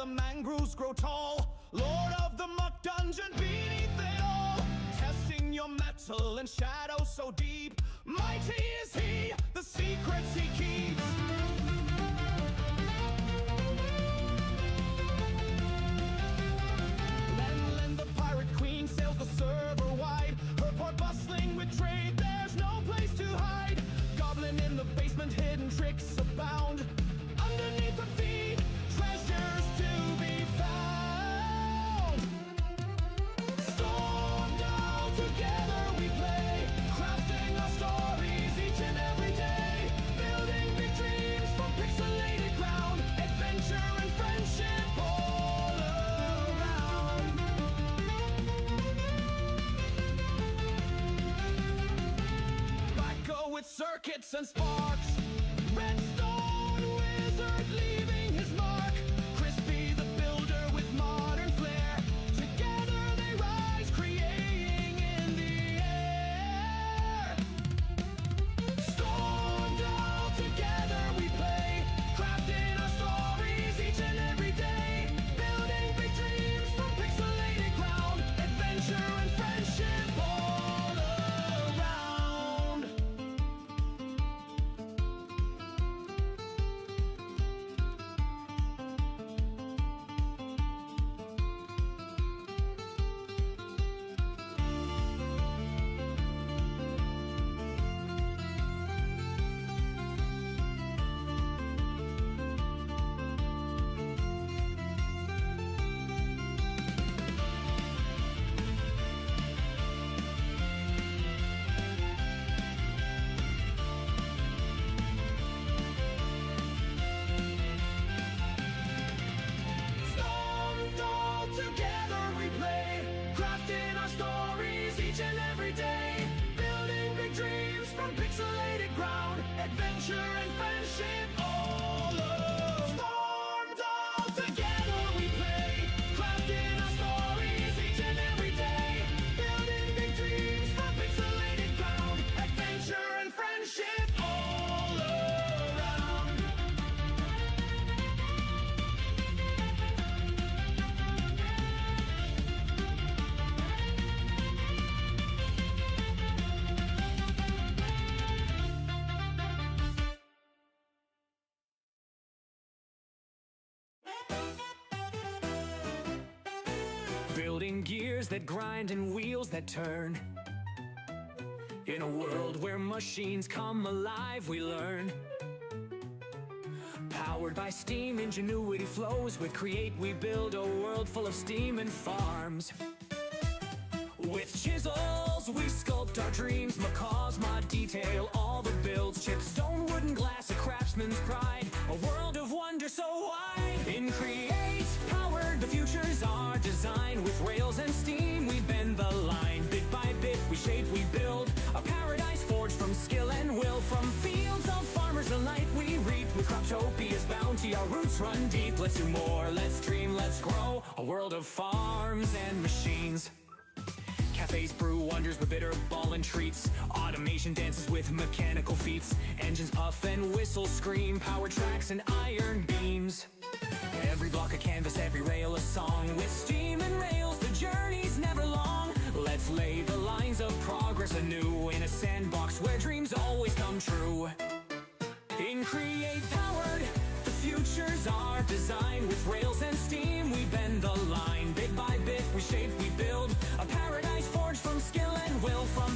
mangroves grow tall. Lord of the muck dungeon beneath it all. Testing your metal in shadows so deep. Mighty is he, the secrets he keeps. Lenlin, the pirate queen, sails the server wide. Her port bustling with trade, there's no place to hide. Goblin in the basement, hidden tricks abound. Underneath her feet, treasures to be found. Stormed out, together we play, crafting our stories each and every day. Building big dreams from pixelated ground. Adventure and friendship all around. Blacko with circuits and sparks. Redstone wizard leaving his mark. Crispy the builder with modern flair. Together they rise, creating in the air. Stormed out, together we play, crafting our stories each and every day. Building big dreams from pixelated ground. Adventure and friendship all around. Stormed all together we play, crafting our stories each and every day. Building big dreams from pixelated ground. Adventure and friendship all around. Stormed all together we play, crafting our stories each and every day. Building big dreams from pixelated ground. Adventure and friendship all around. Building gears that grind and wheels that turn. In a world where machines come alive, we learn. Powered by steam, ingenuity flows. With Create, we build a world full of steam and farms. With chisels, we sculpt our dreams. Macaws mod detail all the builds. Chips, stone, wood, and glass, a craftsman's pride. A world of wonder so wide. In Create, powered, the future's our design. With rails and steam, we bend the line. Bit by bit, we shape, we build. A paradise forged from skill and will. From fields of farmers, the light we reap. With Croptopia's bounty, our roots run deep. Let's do more, let's dream, let's grow. A world of farms and machines. Cafes brew wonders with bitter ball and treats. Automation dances with mechanical feats. Engines puff and whistle scream. Power tracks and iron beams. Every block a canvas, every rail a song. With steam and rails, the journey's never long. Let's lay the lines of progress anew. In a sandbox where dreams always come true. In Create powered, the future's our design. With rails and steam, we bend the line. Bit by bit, we shape, we build. A paradise forged from skill and will. From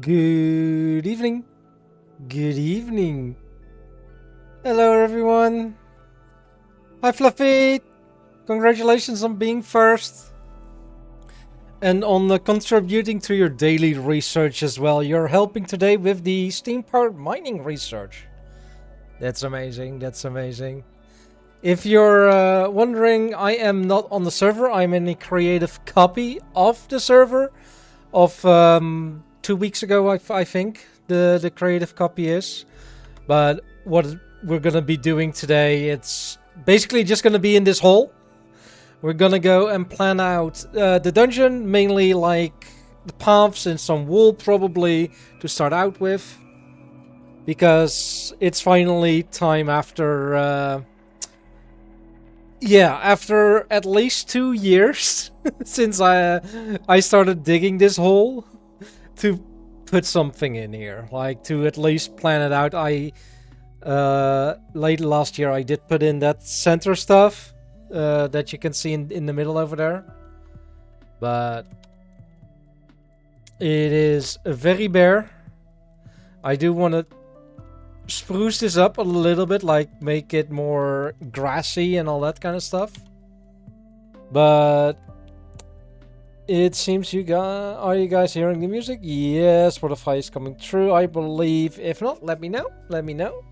Good evening. Good evening. Hello, everyone. Hi, Fluffy. Congratulations on being first. And on contributing to your daily research as well. You're helping today with the steam-powered mining research. That's amazing. That's amazing. If you're wondering, I am not on the server. I'm in a creative copy of the server of 2 weeks ago, I think. The creative copy is. But what we're going to be doing today, it's basically just going to be in this hall. We're going to go and plan out the dungeon, mainly like the paths and some wool probably to start out with. Because it's finally time after Yeah, after at least 2 years since I started digging this hole to put something in here, like to at least plan it out. I late last year I did put in that center stuff that you can see in the middle over there, but it is very bare. I do want to spruce this up a little bit, like make it more grassy and all that kind of stuff. But it seems you guys are you guys hearing the music? Yes, Spotify is coming through, I believe. If not, let me know. Let me know.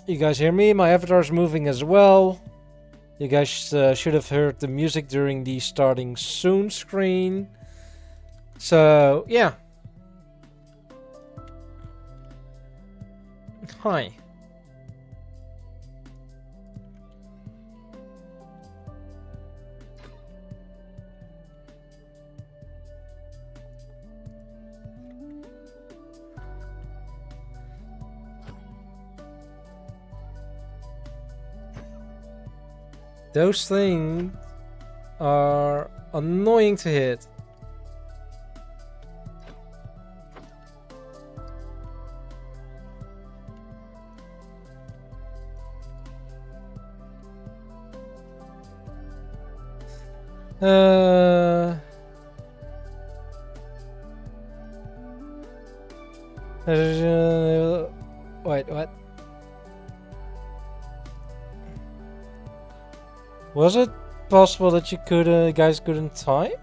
You guys hear me? My avatar is moving as well. You guys should have heard the music during the starting soon screen. So yeah. Hi. Those things are annoying to hit. Wait, what? Was it possible that you guys couldn't type?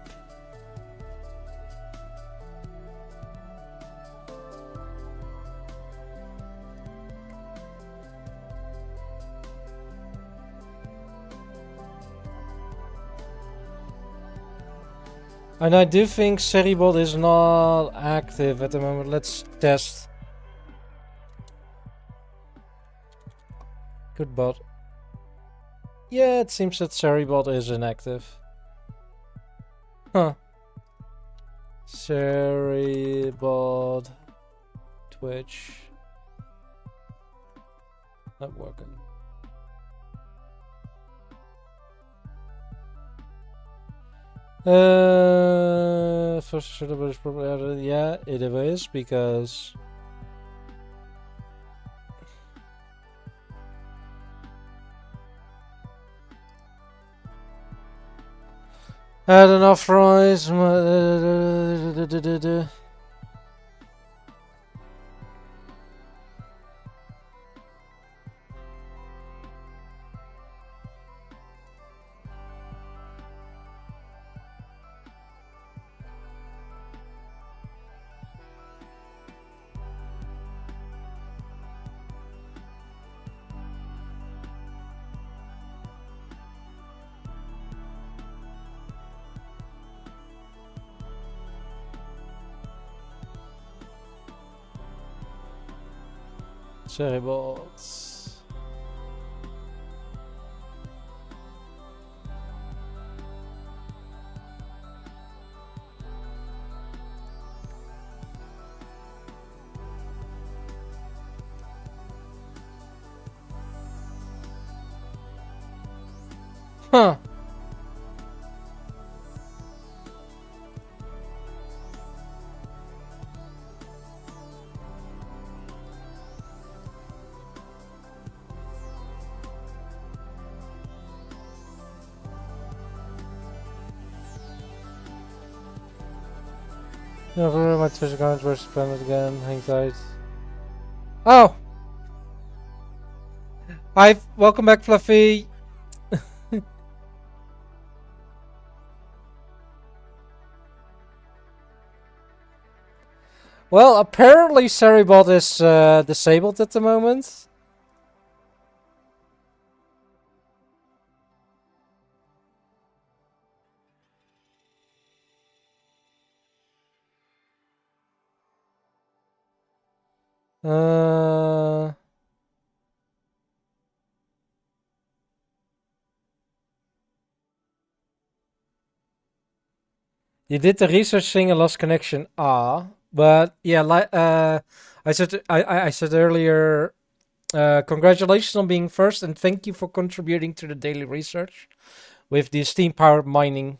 And I do think Seribot is not active at the moment. Let's test. Good bot. Yeah, it seems that Seribot is inactive. Huh. Seribot. Twitch. Not working. First Seribot is probably yeah, it is because had enough rise. Seribots. Huh. Never my Twitch accounts were suspended again. Hang tight. Oh! Hi, welcome back, Fluffy. Well, apparently Seribot is disabled at the moment. You did the research thing and lost connection. Ah, but yeah, like I said earlier, Congratulations on being first, and thank you for contributing to the daily research with the steam-powered mining.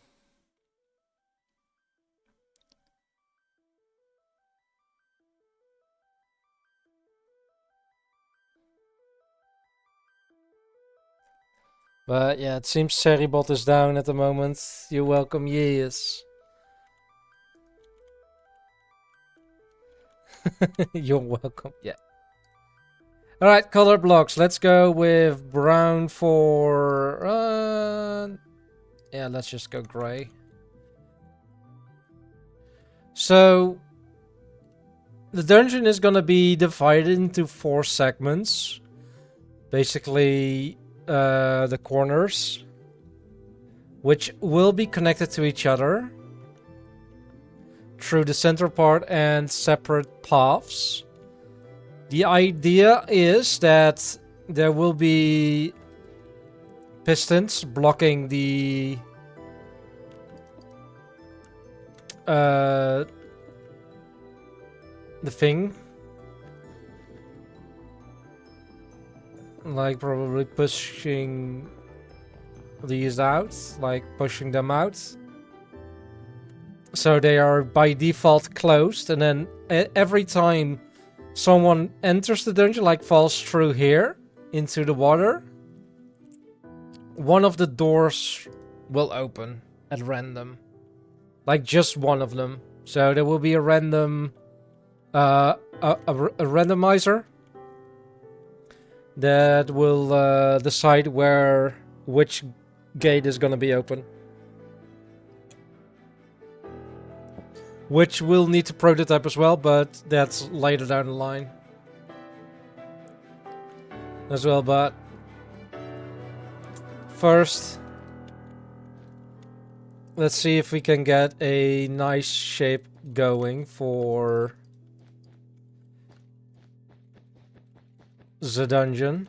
But yeah, it seems Seribot is down at the moment. You're welcome, yes. You're welcome, yeah. Alright, color blocks. Let's go with brown for... yeah, let's just go gray. So, the dungeon is gonna be divided into 4 segments. Basically, the corners, which will be connected to each other through the center part and separate paths. The idea is that there will be pistons blocking the thing, like probably pushing these out, like pushing them out. So they are by default closed, and then every time someone enters the dungeon, like falls through here into the water, one of the doors will open at random. Like just one of them. So there will be a random a randomizer that will decide which gate is gonna be open. Which we'll need to prototype as well, but that's later down the line as well. But first, let's see if we can get a nice shape going for the dungeon.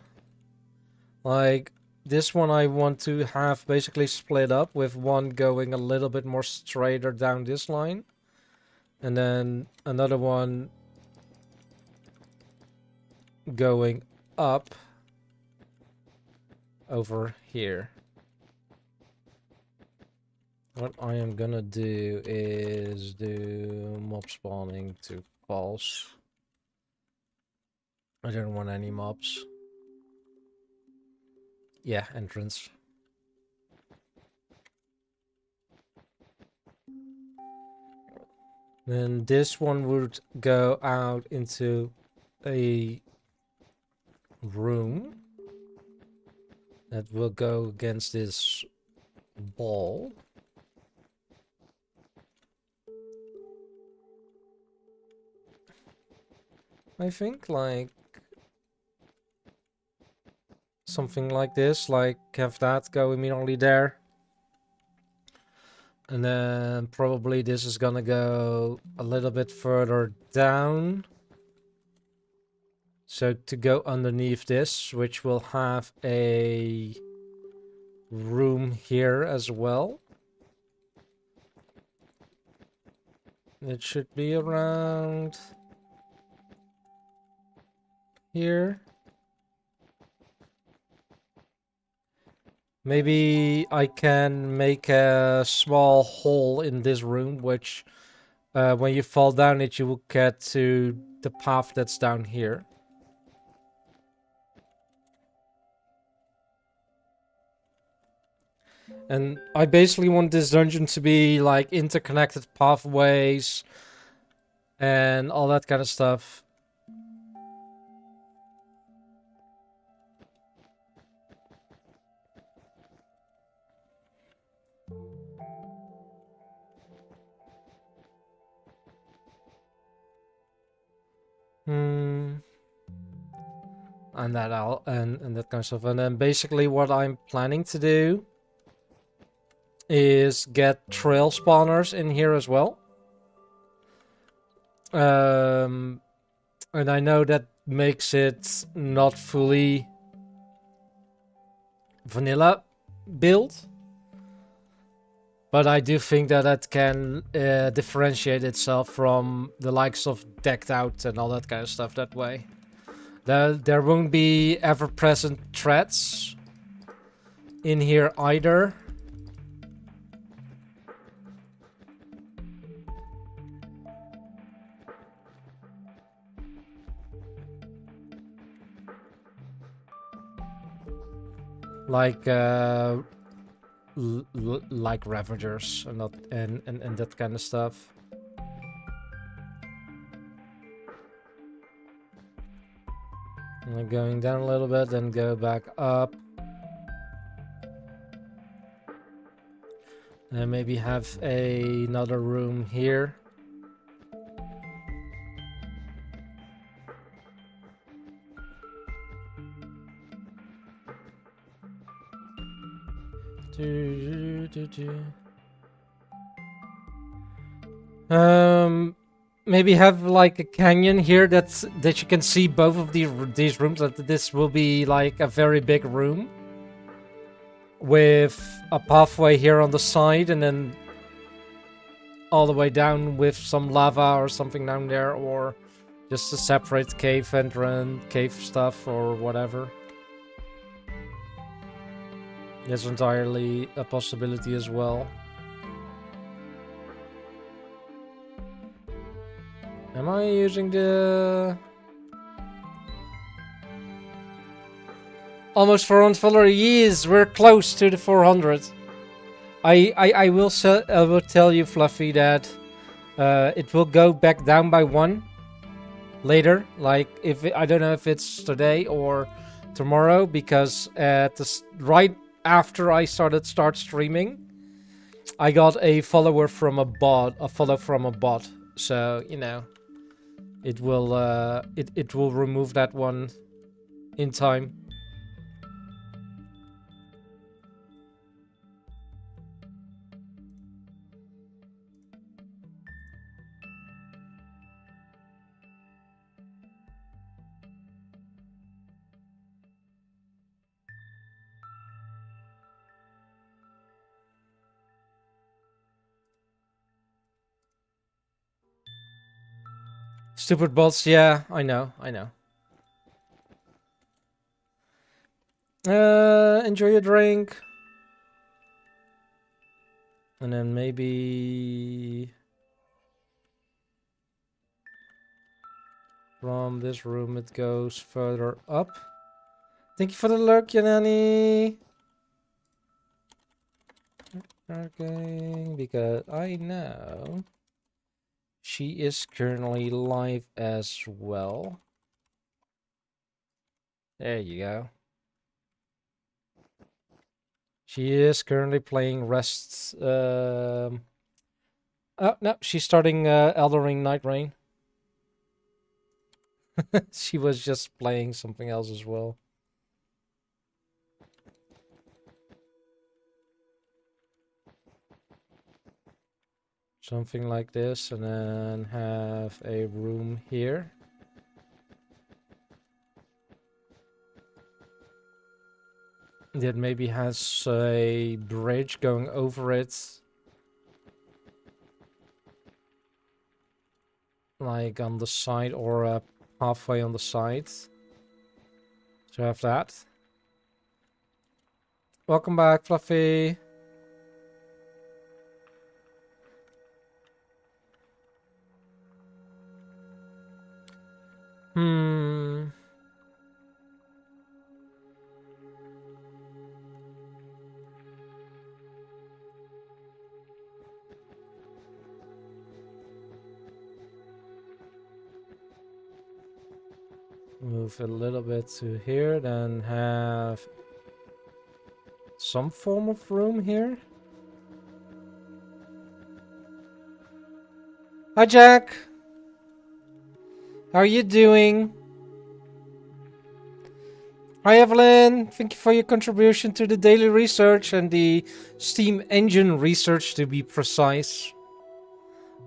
Like this one I want to have basically split up, with one going a little bit more straighter down this line, and then another one going up over here. What I am gonna do is do mob spawning to false. I don't want any mobs. Yeah, entrance. Then this one would go out into a room that will go against this ball. I think like something like this, like have that go immediately there. And then probably this is gonna go a little bit further down. So to go underneath this, which will have a room here as well. It should be around here. Maybe I can make a small hole in this room, which when you fall down it, you will get to the path that's down here. And I basically want this dungeon to be like interconnected pathways and all that kind of stuff. And that and that kind of stuff. And then basically what I'm planning to do is get trail spawners in here as well. And I know that makes it not fully vanilla build, but I do think that it can differentiate itself from the likes of Decked Out and all that kind of stuff that way. There won't be ever-present threats in here either. Like like Ravagers and not and that kind of stuff. And going down a little bit, then go back up. And maybe have another room here. Maybe have like a canyon here that you can see both of these rooms. That this will be like a very big room with a pathway here on the side, and then all the way down with some lava or something down there, or just a separate cave entrance, cave stuff, or whatever. That's entirely a possibility as well. Am I using the... Almost 400 followers. Yes, we're close to the 400. I will tell you, Fluffy, that it will go back down by 1 later. Like, I don't know if it's today or tomorrow, because right after I start streaming, I got a follower from a bot, So, you know, it will it will remove that one in time. Stupid bots, yeah, I know. Enjoy your drink. And then maybe... from this room it goes further up. Thank you for the lurk, Yanani. Okay, because I know... she is currently live as well. There you go. She is currently playing Rest. Oh, no, she's starting Elden Ring Night Rain. She was just playing something else as well. Something like this, and then have a room here. That maybe has a bridge going over it. Like on the side, or halfway on the side. So have that. Welcome back, Fluffy. Move a little bit to here, then have some form of room here. Hi, Jack. How are you doing? Hi, Evelyn. Thank you for your contribution to the daily research and the Steam engine research, to be precise.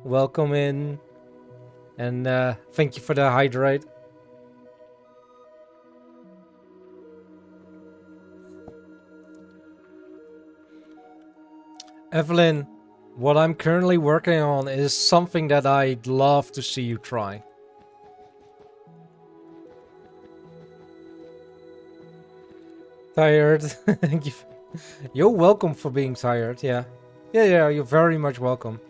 Welcome in. And thank you for the hydrate. Evelyn, what I'm currently working on is something that I'd love to see you try. Tired. Thank you. You're welcome for being tired. Yeah. Yeah, you're very much welcome.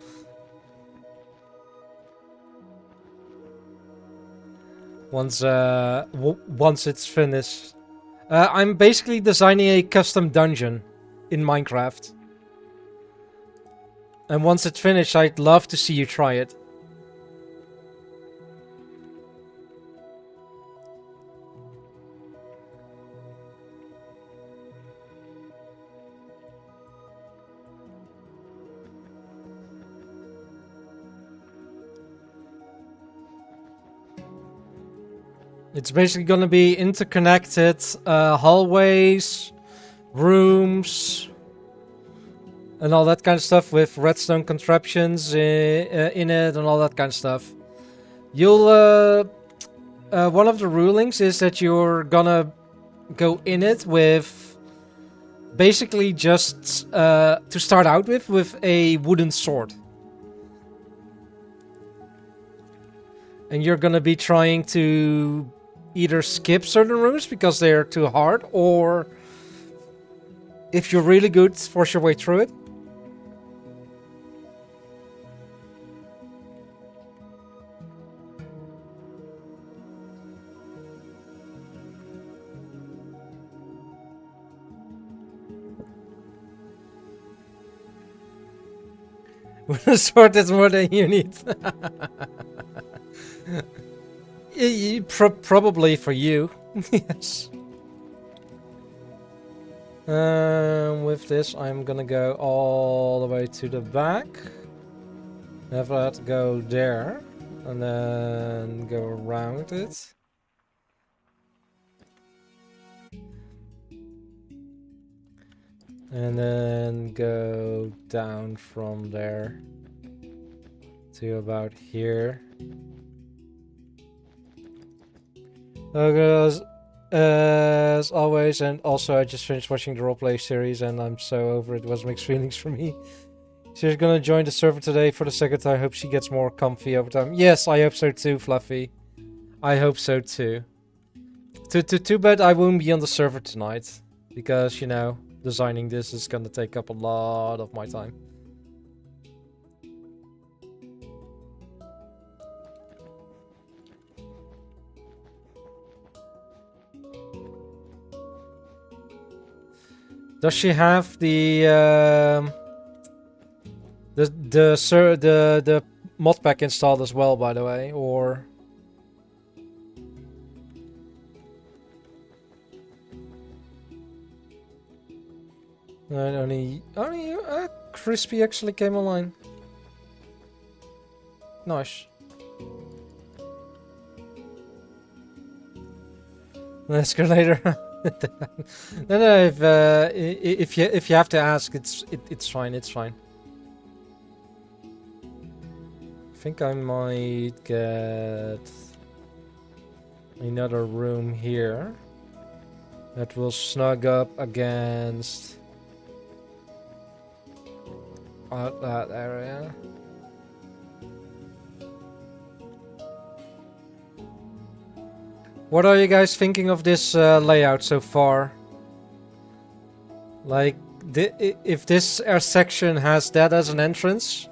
Once once it's finished. I'm basically designing a custom dungeon in Minecraft. And once it's finished, I'd love to see you try it. It's basically going to be interconnected hallways, rooms, and all that kind of stuff with redstone contraptions in it and all that kind of stuff. You'll one of the rulings is that you're gonna go in it with basically just to start out with a wooden sword. And you're gonna be trying to either skip certain rooms because they're too hard, or if you're really good, force your way through it. With a sword, that's more than you need. Probably for you. Yes. With this, I'm gonna go all the way to the back. Have that go there. And then go around it. And then go down from there to about here. Okay, as always, and also I just finished watching the roleplay series and I'm so over it. It was mixed feelings for me. She's gonna join the server today for the second time. I hope she gets more comfy over time. Yes, I hope so too, Fluffy. I hope so too. Too bad I won't be on the server tonight. Because, you know, designing this is gonna take up a lot of my time. Does she have the mod pack installed as well, by the way, or? Only Crispy actually came online. Nice. Let's go later. No, if you have to ask, it's fine. It's fine. I think I might get another room here that will snug up against that area. What are you guys thinking of this layout so far? Like, if this section has that as an entrance,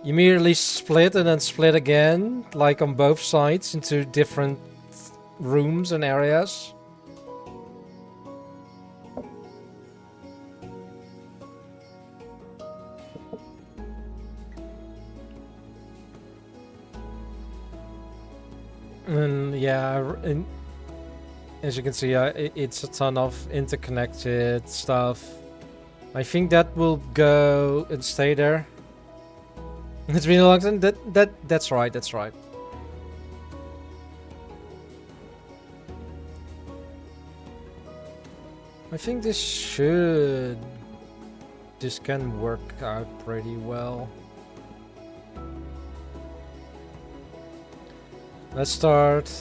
you immediately split and then split again, like on both sides, into different rooms and areas. And yeah, and as you can see, it's a ton of interconnected stuff. I think that will go and stay there. It's been a long time. That's right. That's right. I think this can work out pretty well. Let's start.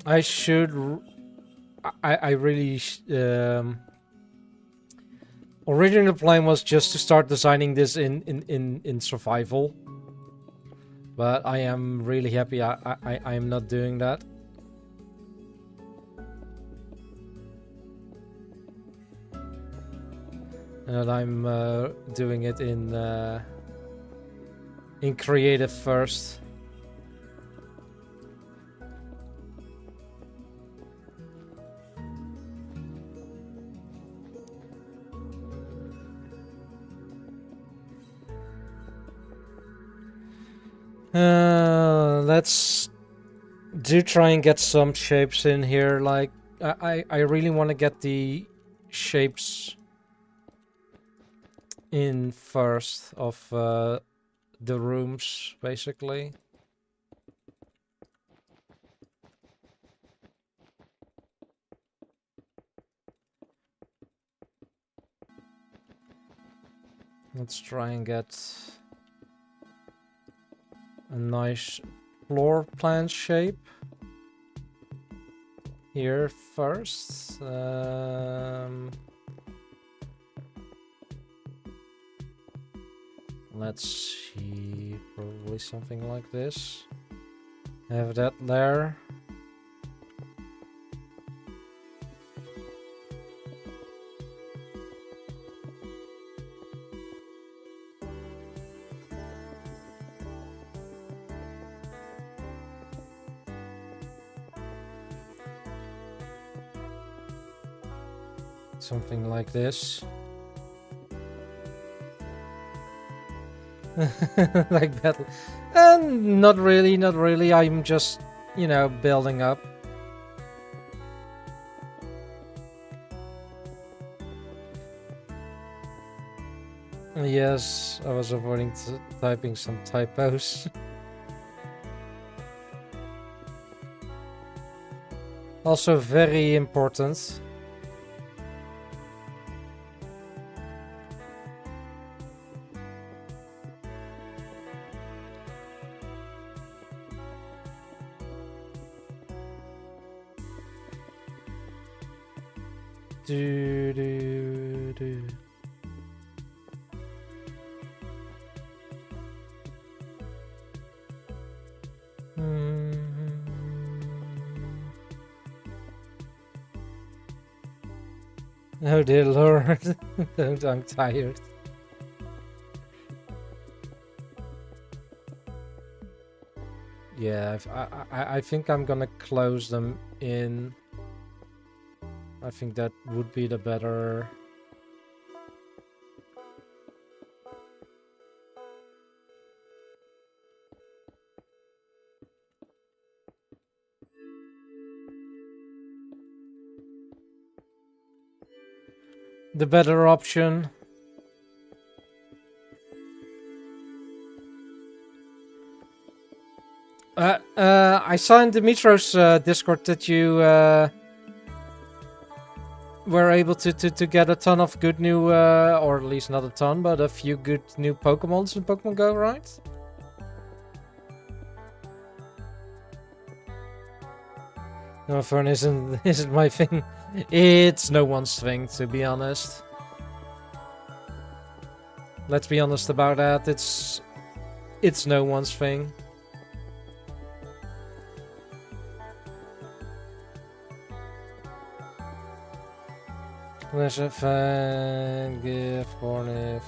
I should. I really. Original plan was just to start designing this in survival, but I am really happy I am not doing that. And I'm doing it in creative first. Let's do try and get some shapes in here. Like I really want to get the shapes in first of the rooms, basically. Let's try and get a nice floor plan shape here first. Let's see, probably something like this. Have that there. Something like this. Like battle. Not really, not really. I'm just, you know, building up. Yes, I was avoiding typing some typos. Also very important. Do, do, do. Oh dear Lord, don't, I'm tired. Yeah, I think I'm gonna close them in. I think that would be the better. The better option. I saw in Dimitro's Discord that you were able to get a ton of good new, or at least not a ton, but a few good new Pokemons in Pokemon Go, right? No, Fern isn't my thing. It's no one's thing, to be honest. Let's be honest about that. It's no one's thing. Clash of Fan, Gift, Hornif,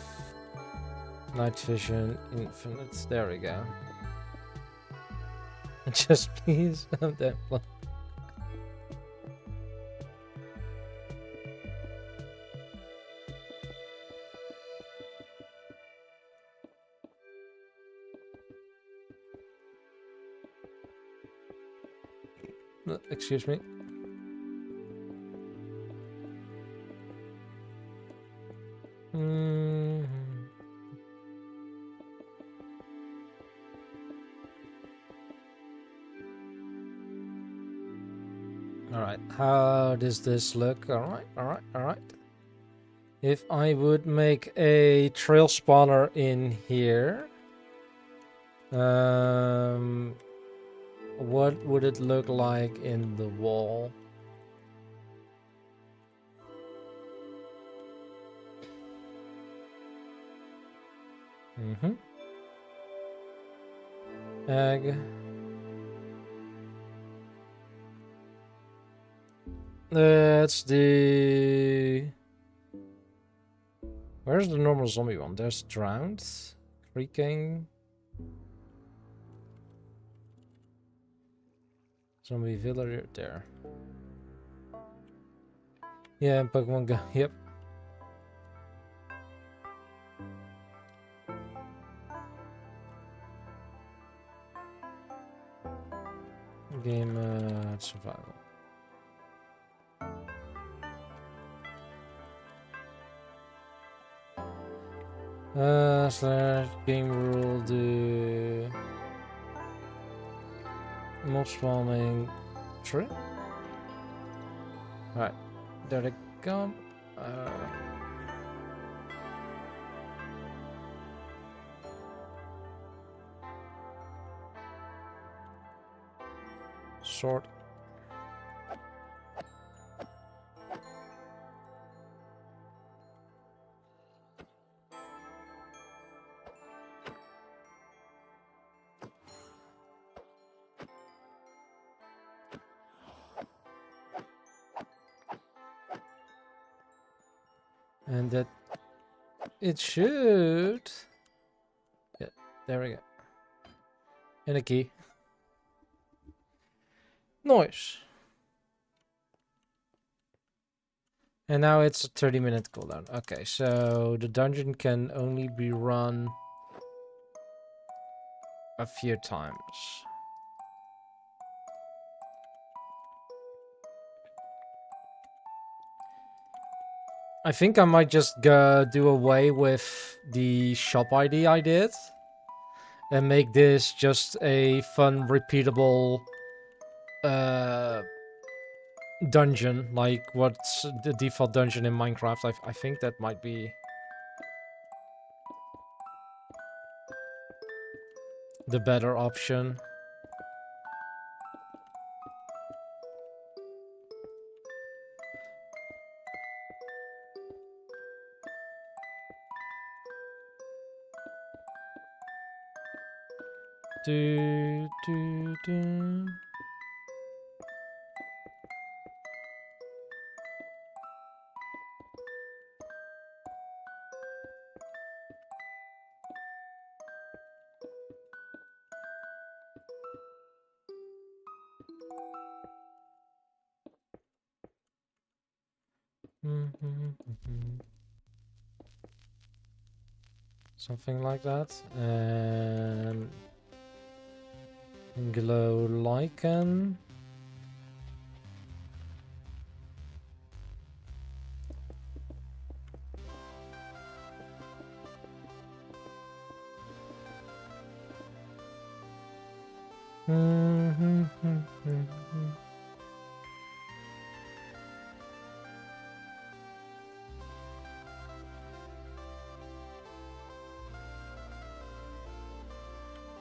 Night Vision, Infinite. There we go. Just please have that one. Excuse me. Alright, how does this look? Alright. If I would make a trail spawner in here, what would it look like in the wall? Egg. That's the... Where's the normal zombie one? There's drowned, creaking. Zombie villager there. Yeah, Pokemon Go. Yep. Game survival. Slash game rule the mob spawning tree. Alright, there they come. Sort. And that it should. Yeah, there we go. And a key. Nice. And now it's a 30-minute cooldown. Okay, so the dungeon can only be run a few times. I think I might just do away with the shop ID I did and make this just a fun, repeatable dungeon, like what's the default dungeon in Minecraft. I think that might be the better option. Do do do. Something like that. And glow lichen.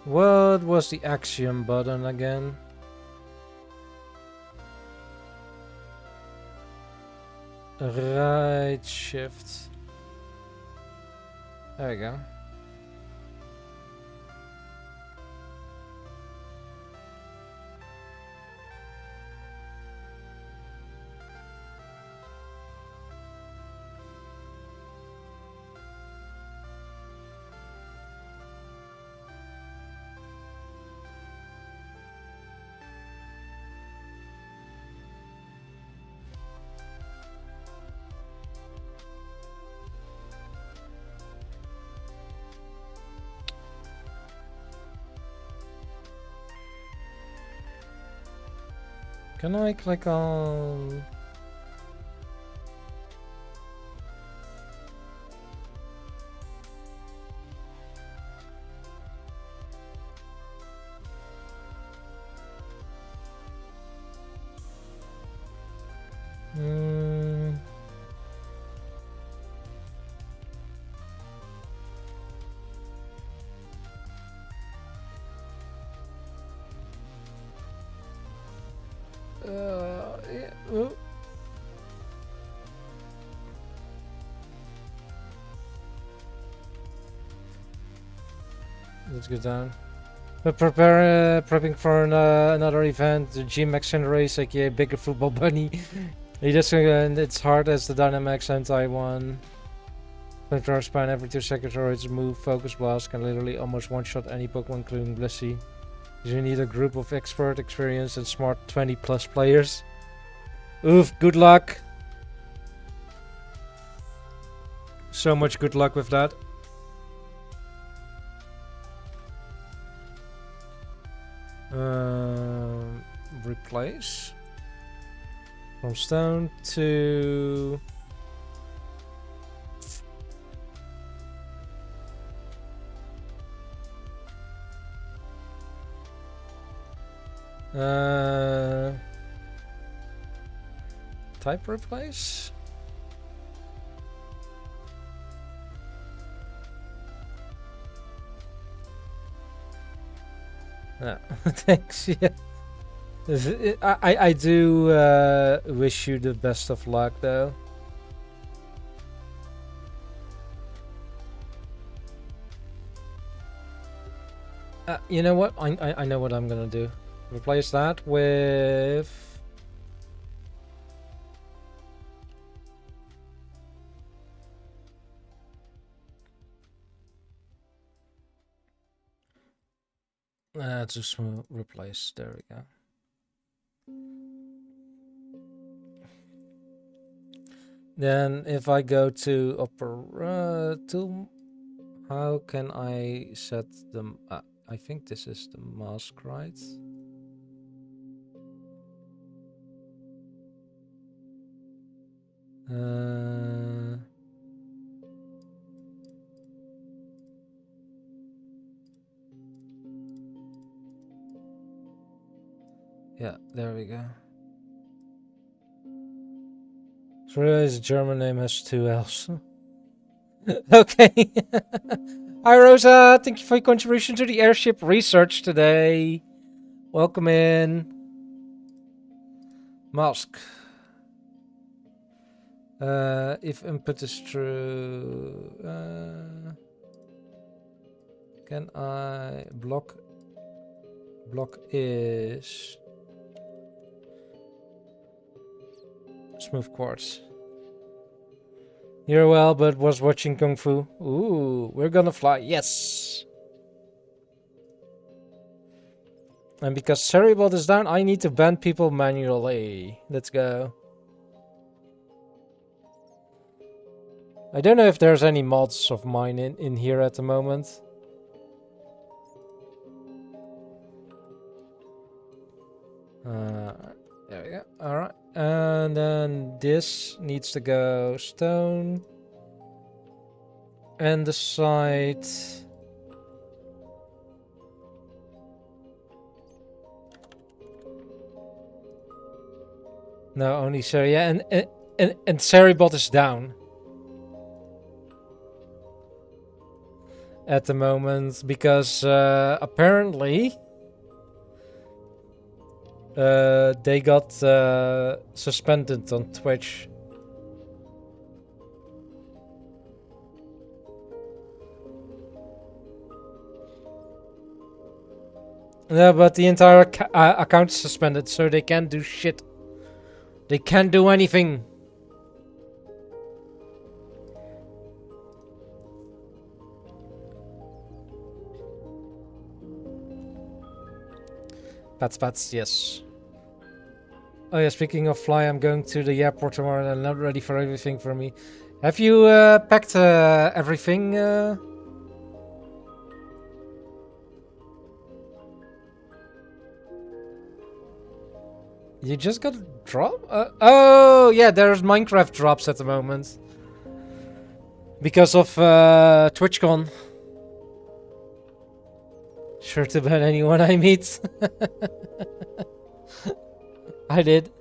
What was the axiom button again? Right shift. There we go. Can I click on... let's go down. But prepping for another event, the GMX race, aka Bigger Football Bunny. He just and it's hard as the Dynamax anti-1. Flamethrower span every 2 seconds or its move. Focus Blast can literally almost one-shot any Pokemon, including Blissey. You need a group of expert, experienced, and smart 20+ players. Oof, good luck. So much good luck with that. Replace. From stone to... type replace? Thanks, yeah. I do wish you the best of luck, though. You know what? I know what I'm gonna do. Replace that with... just replace. There we go. Then if I go to Opera Tool, how can I set them? I think this is the mask, right? Yeah, there we go. So his German name has 2 L's. Okay. Hi Rosa, thank you for your contribution to the airship research today. Welcome in. Mask. If input is true, can I block? Block is smooth quartz. You're well, but was watching Kung Fu. Ooh, we're gonna fly. Yes. And because Cerebot is down, I need to ban people manually. Let's go. I don't know if there's any mods of mine in here at the moment. There we go. Alright. And then this needs to go stone. And the side. No, only so yeah, and Cerebot is down at the moment because apparently they got suspended on Twitch. Yeah, but the entire account is suspended, so they can't do shit. They can't do anything. Pats, yes. Oh yeah, speaking of fly, I'm going to the airport tomorrow and I'm not ready for everything for me. Have you packed everything? You just got a drop? Oh yeah, there's Minecraft drops at the moment. Because of TwitchCon. Sure to ban anyone I meet. I did.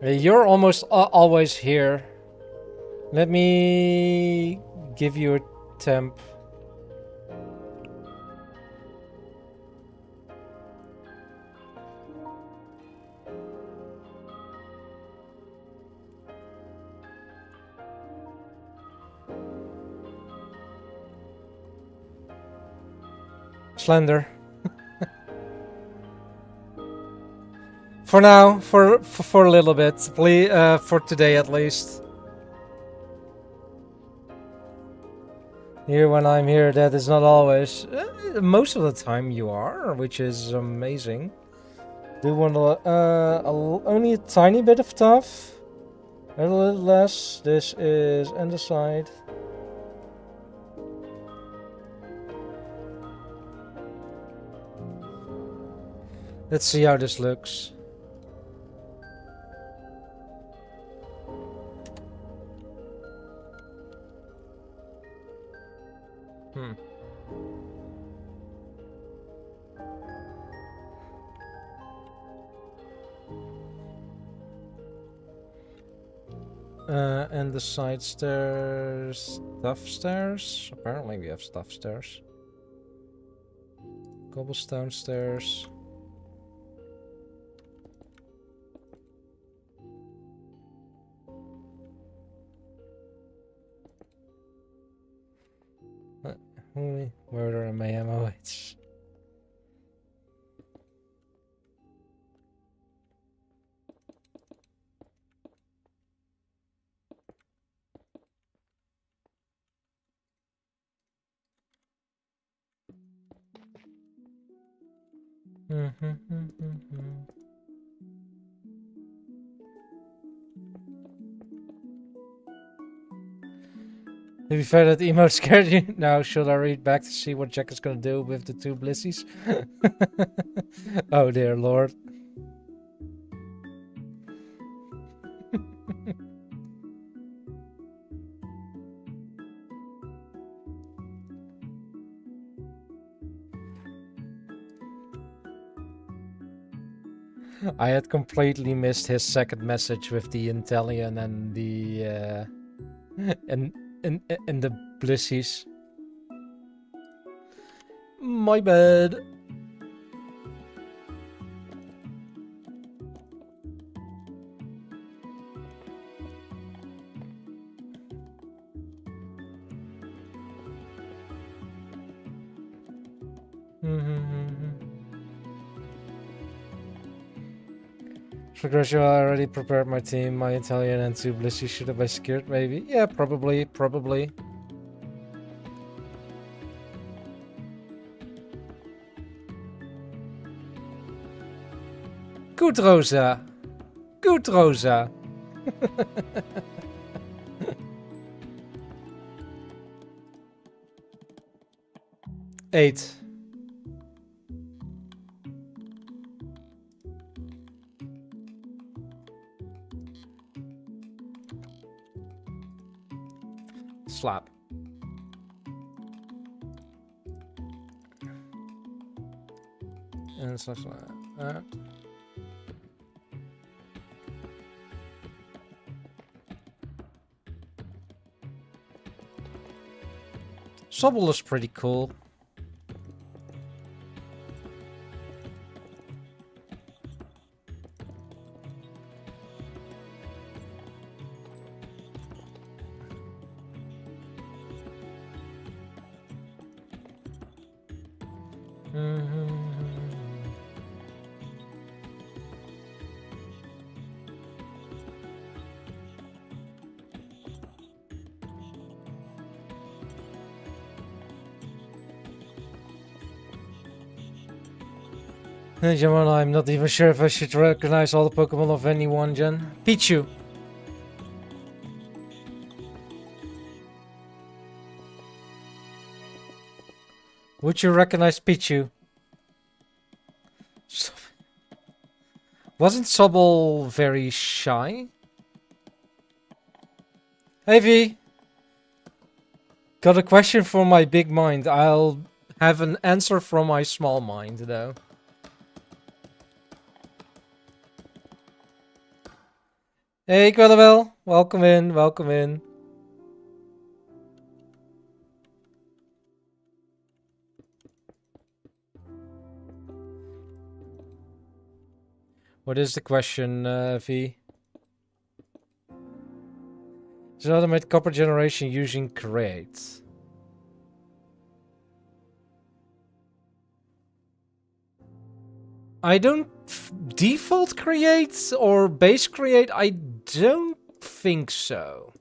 You're almost always here. Let me give you a temp. Slender. For now, for a little bit, please, for today at least. Here when I'm here, that is not always. Most of the time you are, which is amazing. Do want only a tiny bit of tough, a little less. This is andesite. Let's see how this looks. And the side stairs, stuff stairs. Apparently we have stuff stairs. Cobblestone stairs. Holy murder and mayhem awaits. To be fair, that emote scared you. Now, should I read back to see what Jack is gonna do with the two blissies? Oh dear lord. I had completely missed his second message with the Intellion and the and the blissies. My bad. For Gresham, I already prepared my team, my Italian and two blissies. Should have I secured maybe? Yeah, probably. Good, Rosa. Good, Rosa. 8. Slap. And such like that. Sobble is pretty cool. Jamon, I'm not even sure if I should recognize all the Pokemon of any one gen. Pichu. Would you recognize Pichu? Wasn't Sobble very shy? Hey V! Got a question for my big mind. I'll have an answer from my small mind though. Hey Quillabelle, welcome in, welcome in. What is the question, V? Is it automate copper generation using crates? I don't default create or base create. I don't think so.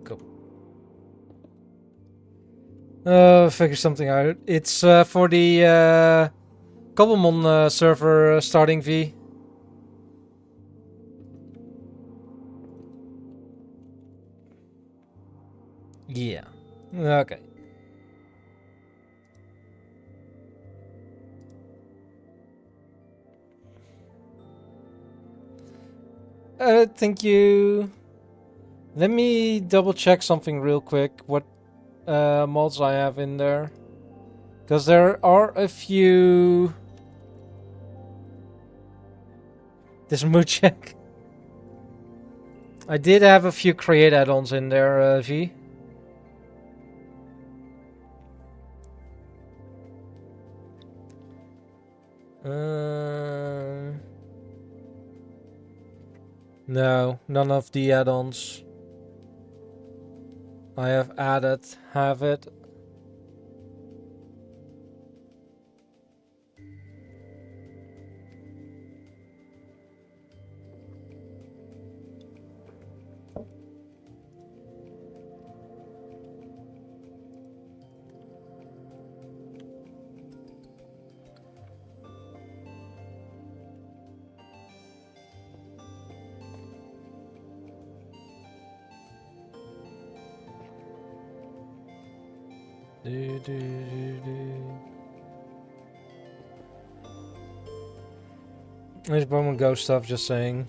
Go. Figure something out. It's for the Cobblemon server starting fee. Yeah. Okay. Thank you. Let me double check something real quick. What mods I have in there? Because there are a few. This mood check. I did have a few create add-ons in there, V. No, none of the add-ons I have added have it. There's Pokemon Go stuff, just saying.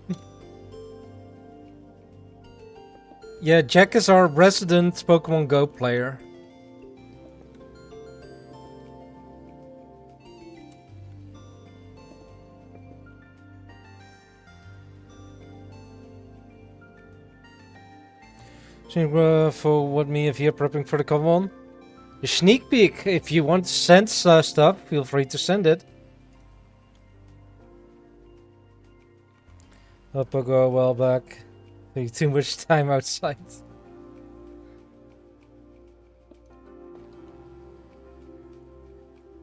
Yeah, Jack is our resident Pokemon Go player. So, for what me if you're prepping for the Pokemon? A sneak peek. If you want to send stuff, feel free to send it. Up I go a while back. Take too much time outside.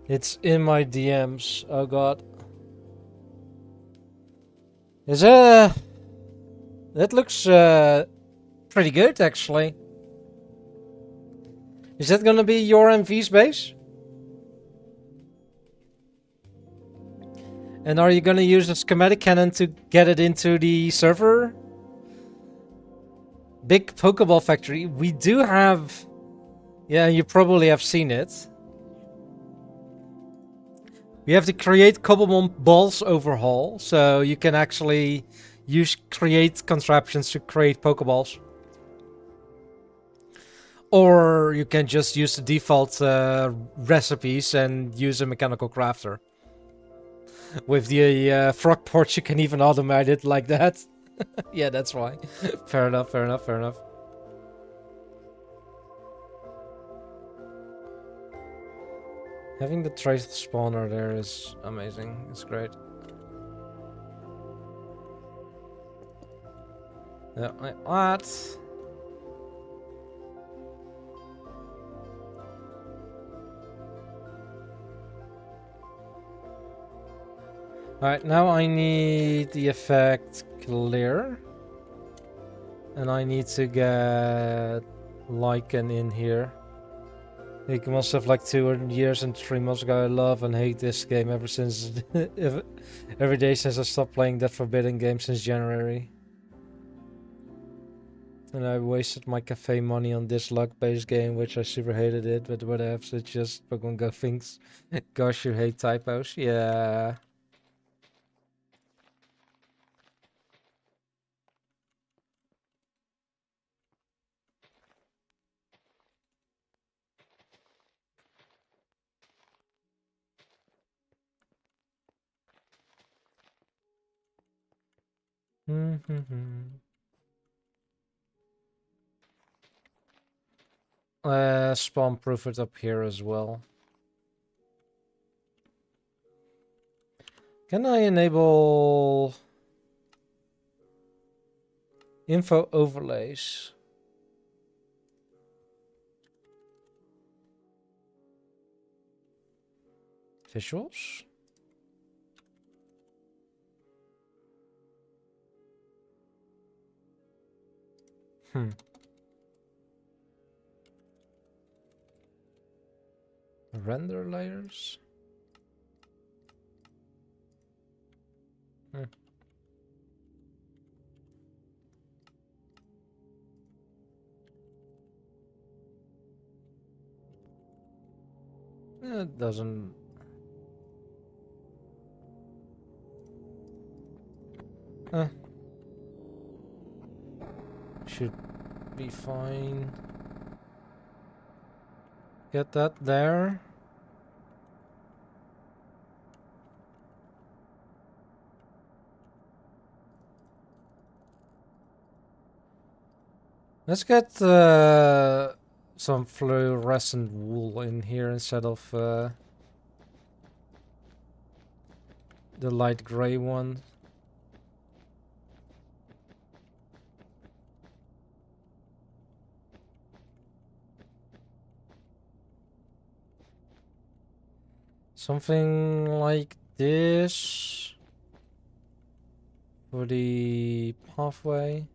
It's in my DMs. Oh god. Is that looks pretty good actually. Is that gonna be your MV's base? And are you gonna use the schematic cannon to get it into the server? Big Pokeball factory. We do have. Yeah, you probably have seen it. We have the create Cobblemon balls overhaul, so you can actually use create contraptions to create Pokeballs. Or you can just use the default recipes and use a mechanical crafter. With the frog porch, you can even automate it like that. Yeah, that's why. Fair enough, fair enough, fair enough. Having the trace spawner there is amazing. It's great. Yeah, what? Alright, now I need the effect clear. And I need to get Lycan in here. He must have like 2 years and 3 months ago. I love and hate this game ever since every day since I stopped playing that forbidden game since January. And I wasted my cafe money on this luck-based game, which I super hated it, but whatever, it's just Pokemon Go thinks. Gosh, you hate typos. Yeah. Spawn proof it up here as well. Can I enable info overlays? Visuals? Render layers? It doesn't. Should be fine. Get that there. Let's get some fluorescent wool in here instead of the light gray one. Something like this for the pathway.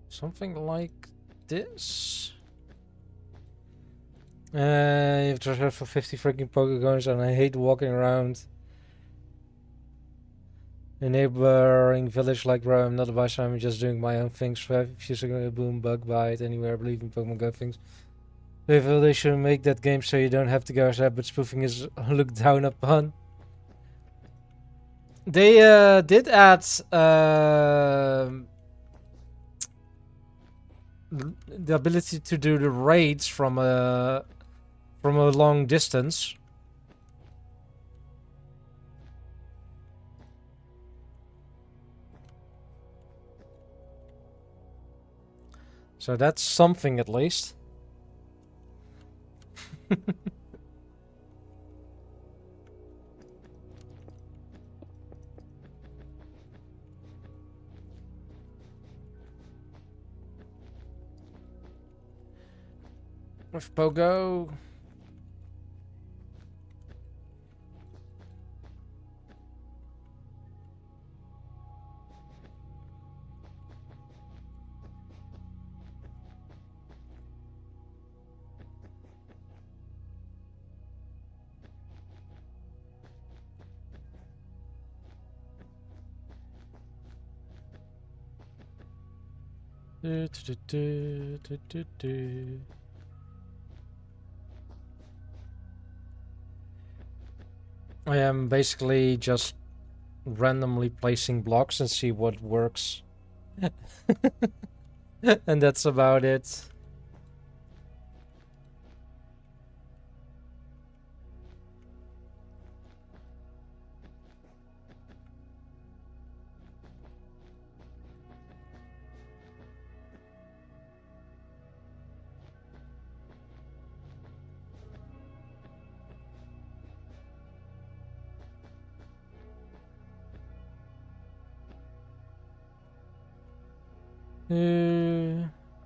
Something like this. You have to reserve for 50 freaking polygons, and I hate walking around a neighboring village like where I'm not a boss, I'm just doing my own things. Fusing a boom, bug bite, anywhere, believe in Pokemon Go things. They should make that game so you don't have to go outside, but spoofing is looked down upon. They did add the ability to do the raids from a long distance. So that's something at least. With Pogo. I am basically just randomly placing blocks and see what works. And that's about it.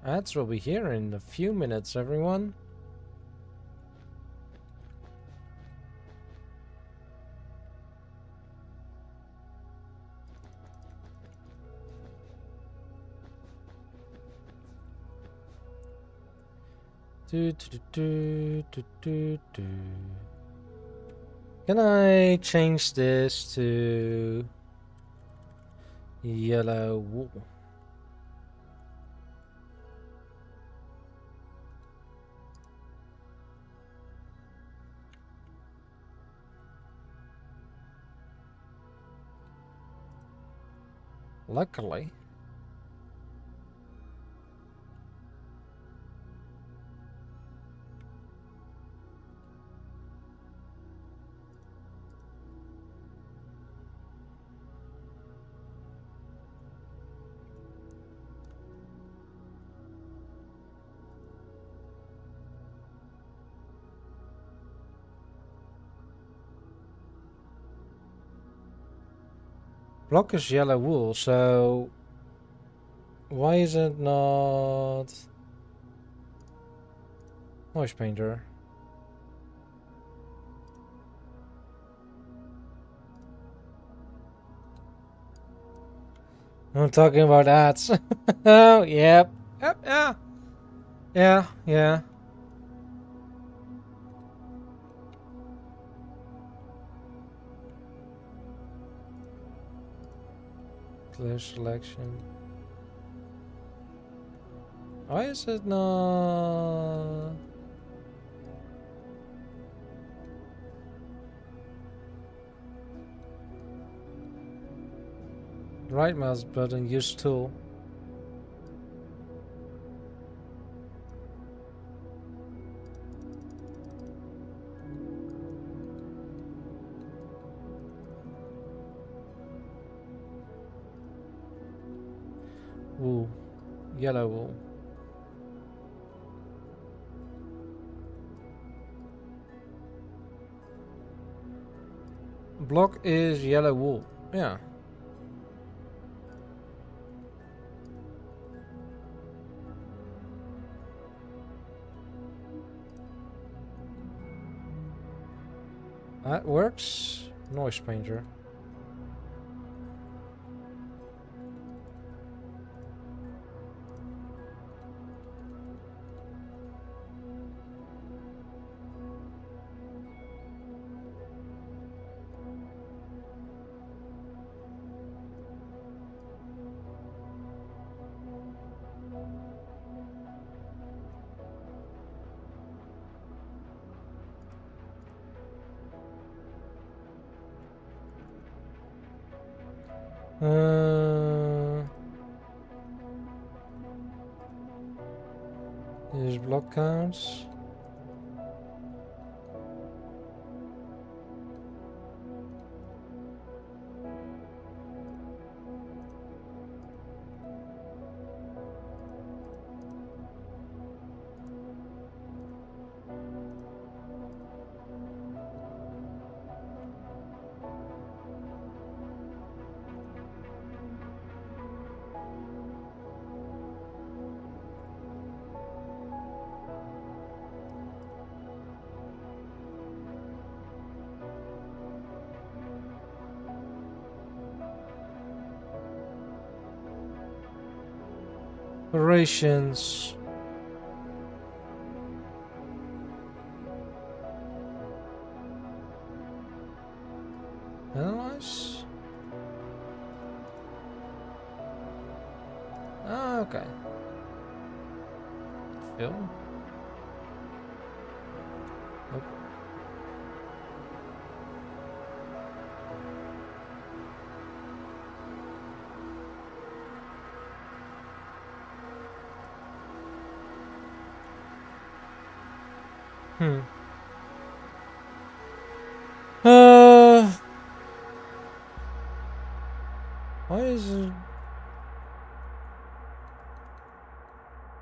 Ads will be here in a few minutes, everyone. Do, do, do, do, do, do. Can I change this to yellow wool? Luckily. Block is yellow wool, so why is it not noise painter? I'm talking about ads. Oh, yep. Yep, yeah. Yeah, yeah. Clear selection. Why is it not? Right mouse button, use tool. Wool. Yellow wool. Block is yellow wool. Yeah. That works. Noise painter. Here's block counts. Operations. Analyze. Ah, okay. Film. Nope. Hmm. Why is it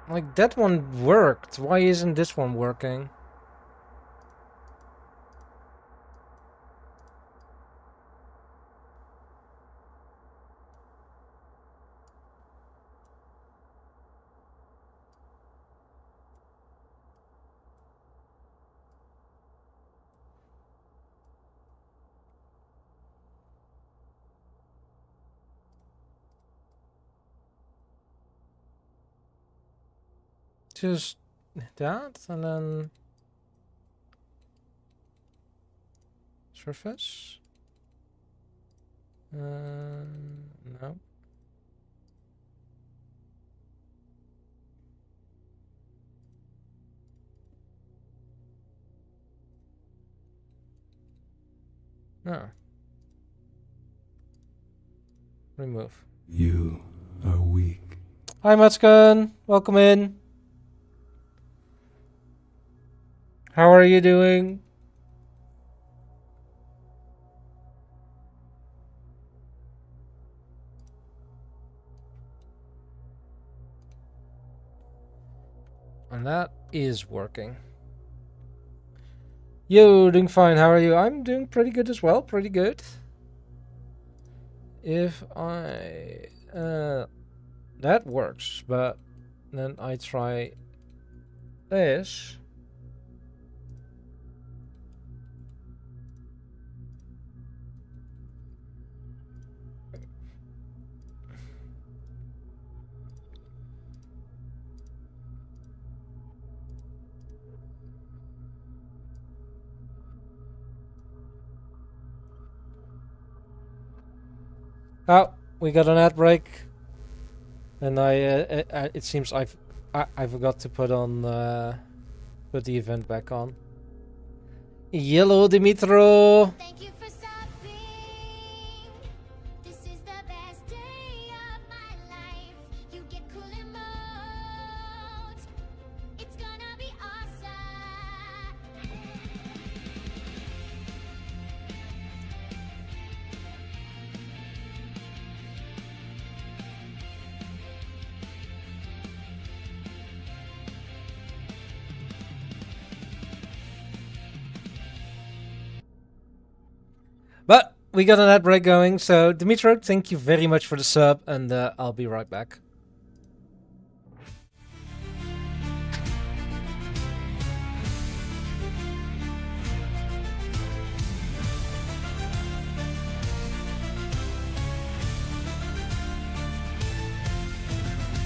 like that one worked? Why isn't this one working? Just that, and then surface. No. No. Remove. You are weak. Hi, Matskan. Welcome in. How are you doing? And that is working. Yo, doing fine. How are you? I'm doing pretty good as well. Pretty good. If I... that works, but then I try this. Oh, we got an ad break. And it seems I forgot to put the event back on. Yellow Dimitro. Thank you for stopping. This is the best day of my life. You get cool emotes. It's gonna be awesome. But we got an ad break going, so Dimitro, thank you very much for the sub, and I'll be right back.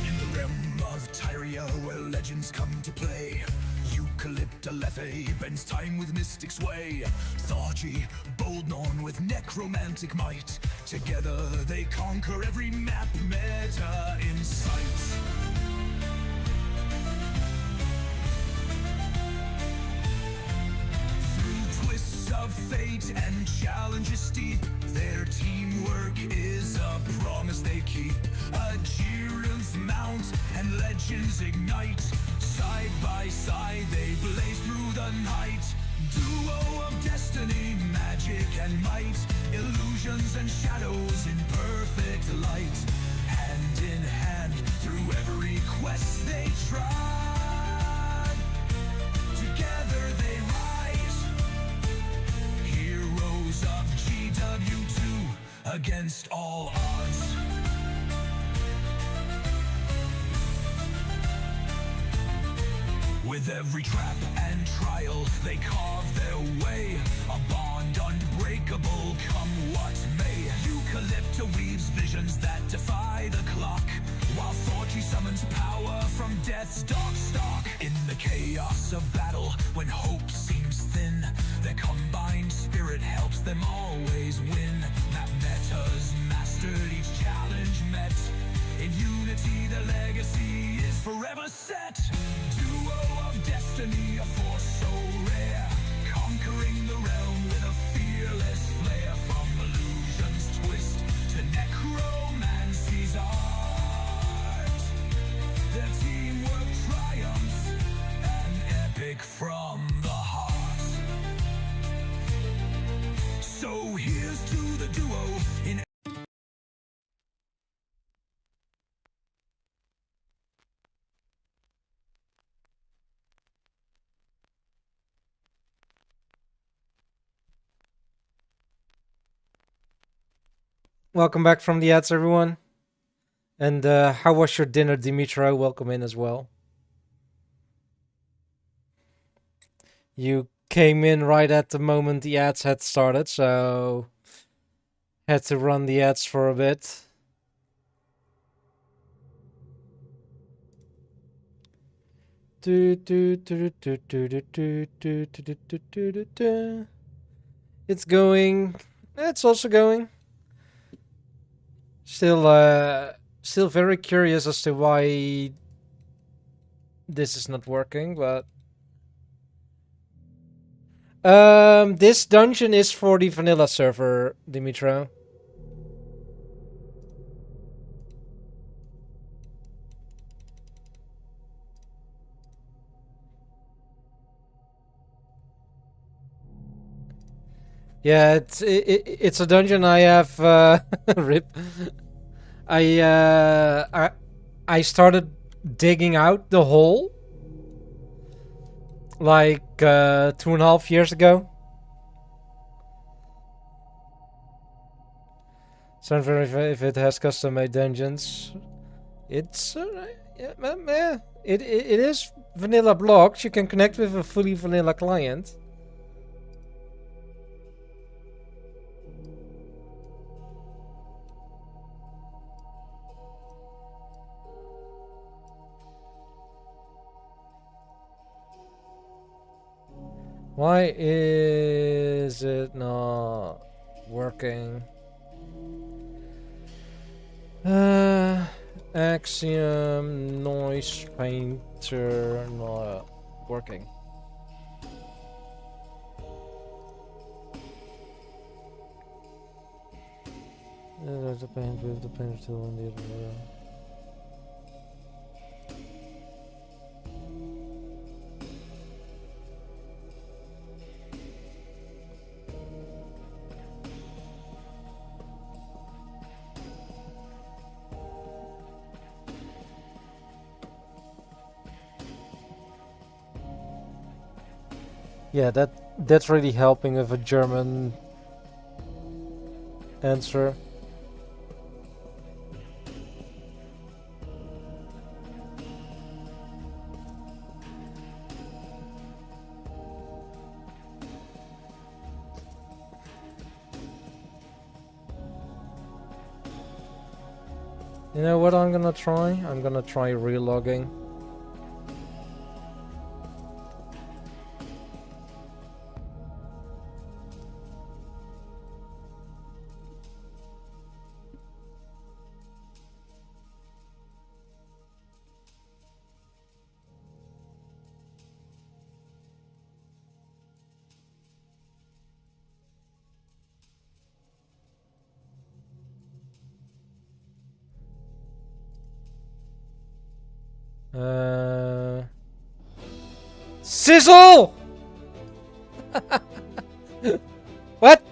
In the realm of Tyria, where legends come to play, Eucalypta Lethe bends time with mystic sway. Thargy, bold Norn with necromantic might. Together they conquer every map meta in sight. Through twists of fate and challenges steep, their teamwork is a promise they keep. A Girith mount and legends ignite. Side by side they blaze through the night. Duo of destiny, magic and might. Illusions and shadows in perfect light. Hand in hand through every quest they trod. Together they rise. Heroes of GW2 against all odds. With every trap and trial, they carve their way. A bond unbreakable, come what may. Eucalypta weaves visions that defy the clock, while Thorgy summons power from death's dark stalk. In the chaos of battle, when hope seems thin, their combined spirit helps them always win. Map metas mastered, each challenge met. In unity, the legacy is forever set. Duo of destiny, a force so rare, conquering the realm with a fearless flair. From illusion's twist to necromancy's art, their teamwork triumphs, an epic from the heart. So here's to the duo in Welcome back from the ads, everyone. And how was your dinner, Dimitro? Welcome in as well. You came in right at the moment the ads had started, so had to run the ads for a bit. It's going. It's also going. Still very curious as to why this is not working, but this dungeon is for the vanilla server, Dimitro. Yeah, it's a dungeon I have rip. I started digging out the hole like 2.5 years ago. So I'm very if it has custom made dungeons. It's yeah, it is vanilla blocks. You can connect with a fully vanilla client. Why is it not working? Axiom Noise Painter not working. There's a paint with the painter tool in the other room. Yeah, that's really helping with a German answer. You know what I'm gonna try? I'm gonna try relogging. Sizzle! What?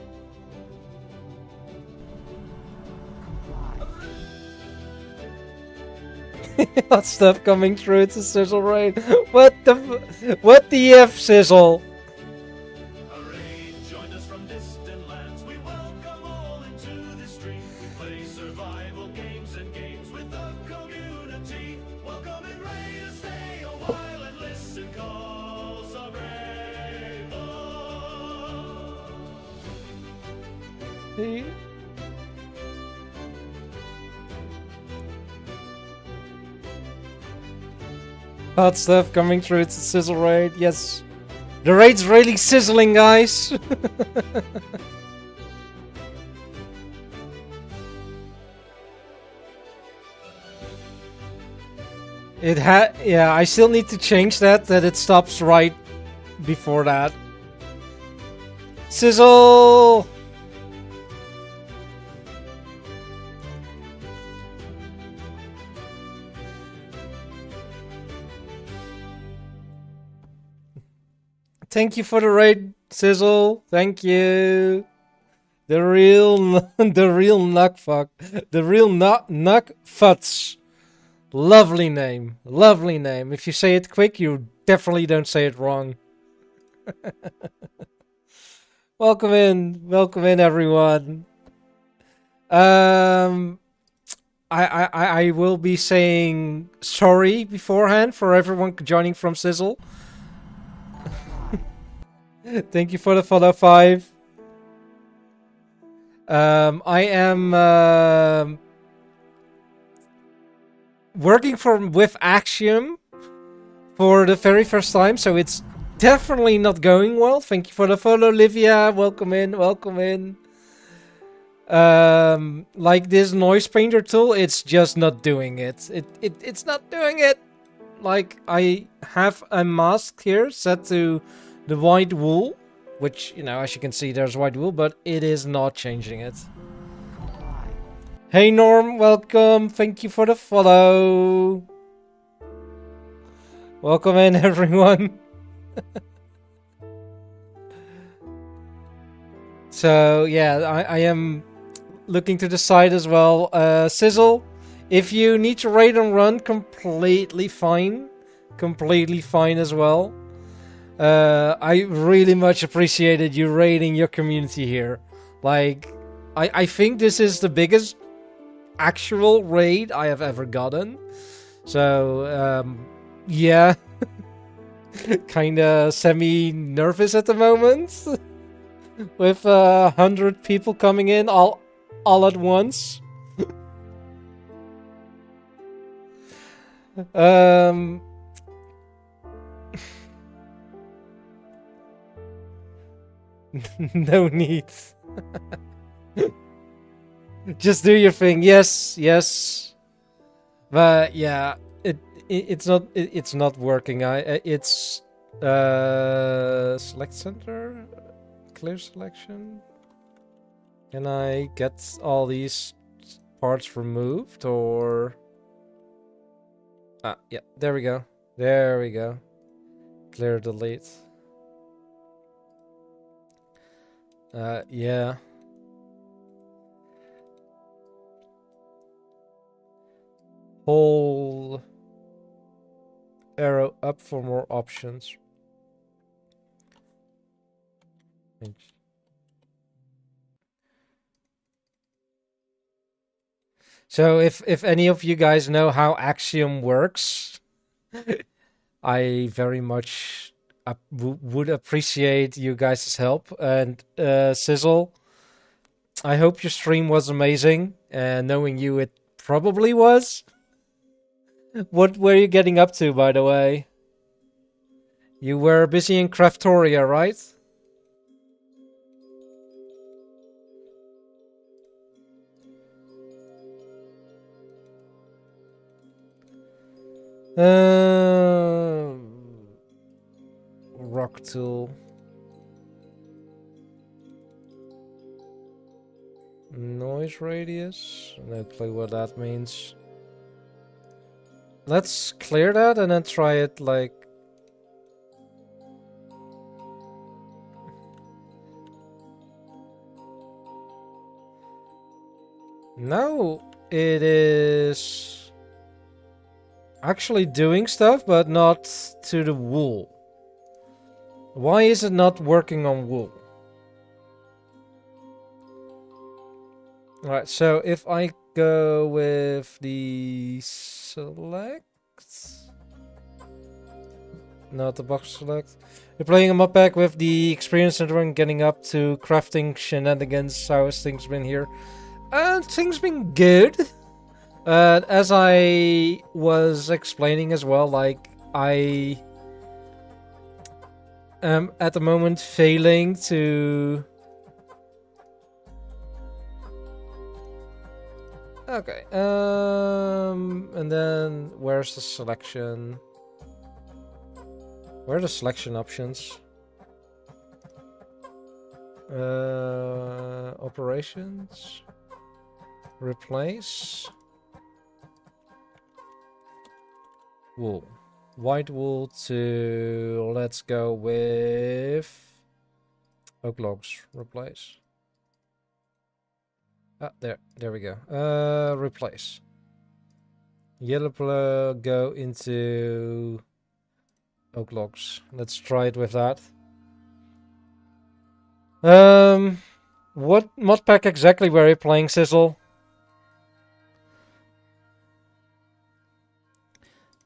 Hot stuff coming through. It's a sizzle rain. What the F, Sizzle? Joined us from distant lands. We welcome all into the stream. Play survival games and games with the community. Welcome and ready to stay a while and listen calls are brave. Hot stuff coming through. It's a sizzle raid. Yes. The raid's really sizzling, guys. Yeah, I still need to change that it stops right before that. Sizzle! Thank you for the raid, Sizzle. Thank you. The real Nuckfuck. The real Nuckfuts. Lovely name. Lovely name. If you say it quick, you definitely don't say it wrong. Welcome in, everyone. I will be saying sorry beforehand for everyone joining from Sizzle. Thank you for the follow, 5. I am working with Axiom for the very first time, so it's definitely not going well. Thank you for the follow, Livia. Welcome in, welcome in. Like this noise painter tool, it's just not doing it. It's not doing it. Like, I have a mask here set to the white wool, which, you know, as you can see, there's white wool, but it is not changing it. Hey Norm, welcome. Thank you for the follow. Welcome in, everyone. So, yeah, I am looking to the side as well. Sizzle, if you need to raid and run, completely fine. Completely fine as well. I really much appreciated you raiding your community here. Like, I think this is the biggest actual raid I have ever gotten. So, yeah. Kinda semi-nervous at the moment. With 100 people coming in all at once. No need. Just do your thing. Yes, yes. But yeah, it's not working. It's select center, clear selection. Can I get all these parts removed or? Ah, yeah. There we go. There we go. Clear delete. Yeah. Hold arrow up for more options. So if any of you guys know how Axiom works, I very much would appreciate you guys' help. And Sizzle, I hope your stream was amazing. And knowing you, it probably was. What were you getting up to, by the way? You were busy in Craftoria, right? Rock tool. Noise radius. No clue what that means. Let's clear that and then try it like... No, it is actually doing stuff, but not to the wool. Why is it not working on wool? Alright, so if I go with the select... Not the box select. We're playing a mod pack with the experience center and getting up to crafting shenanigans. How has things been here? Things been good. As I was explaining as well, like, I am at the moment failing to... Okay, and then where's the selection? Where are the selection options? Operations. Replace. Wool. White wool to... Let's go with... Oak logs. Replace. Ah, there we go. Replace. Yellow plug go into oak logs. Let's try it with that. What mod pack exactly were you playing, Sizzle?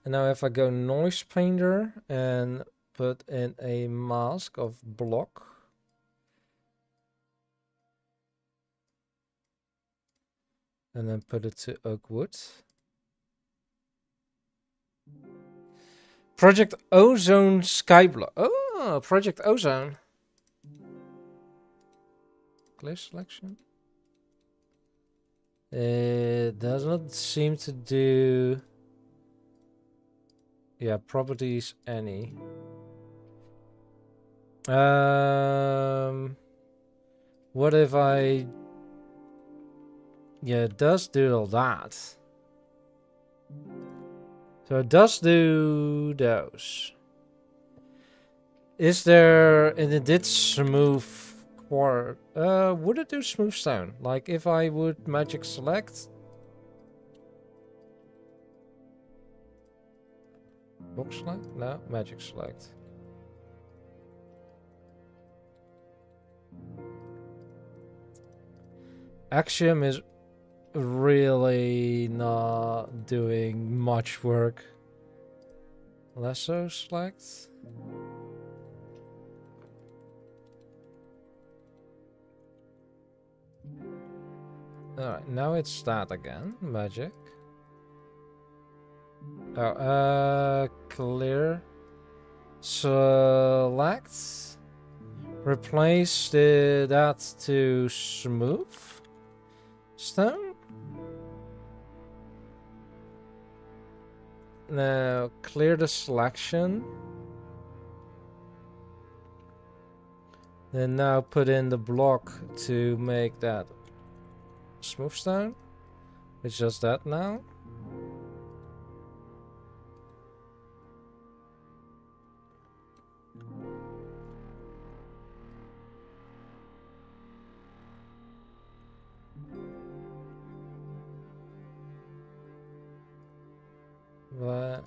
And now if I go noise painter and put in a mask of block. And then put it to oak wood. Project Ozone Skyblock. Oh, Project Ozone. Clear selection. It does not seem to do. Yeah, properties any. What if I? Yeah, it does do all that. So it does do those. Is there, and it did smooth quartz. Would it do smooth stone? Like if I would magic select? Box select? No, magic select. Axiom is really not doing much work. Lasso select. Alright, now it's that again. Magic. Oh, clear. Select. Replace that to smooth stone. Now clear the selection. Then now put in the block to make that smooth stone. It's just that now. But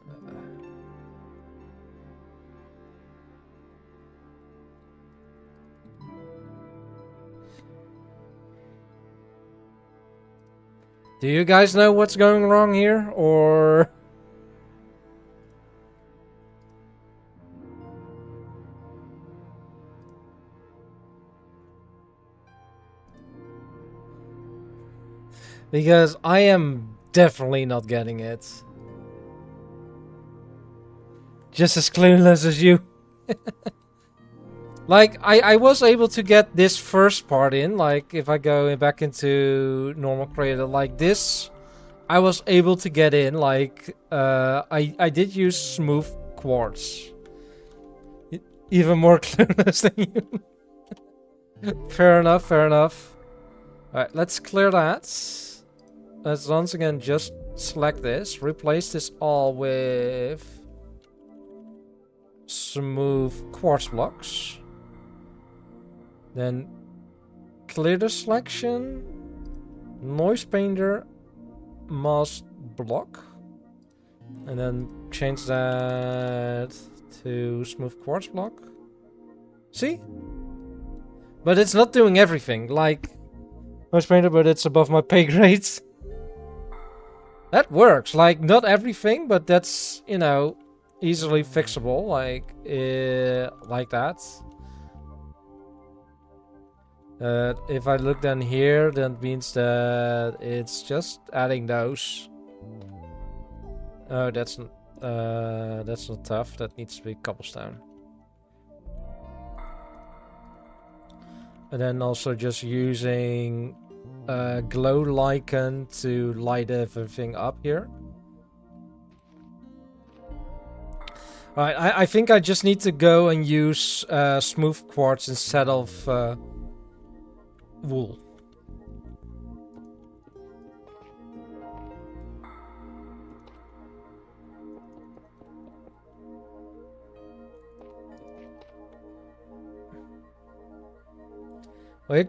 do you guys know what's going wrong here, or? Because I am definitely not getting it. Just as clueless as you. Like, I was able to get this first part in. Like, if I go back into normal creator like this, I was able to get in. Like, I did use smooth quartz. Even more clueless than you. Fair enough, fair enough. Alright, let's clear that. Let's once again just select this. Replace this all with smooth quartz blocks. Then clear the selection. Noise painter mask block. And then change that to smooth quartz block. See? But it's not doing everything. Like noise painter, but it's above my pay grade. That works. Like not everything, but that's, you know, easily fixable, like that. If I look down here, that means that it's just adding those. Oh, that's not tough. That needs to be cobblestone. And then also just using glow lichen to light everything up here. Alright, I think I just need to go and use smooth quartz instead of wool. Wait,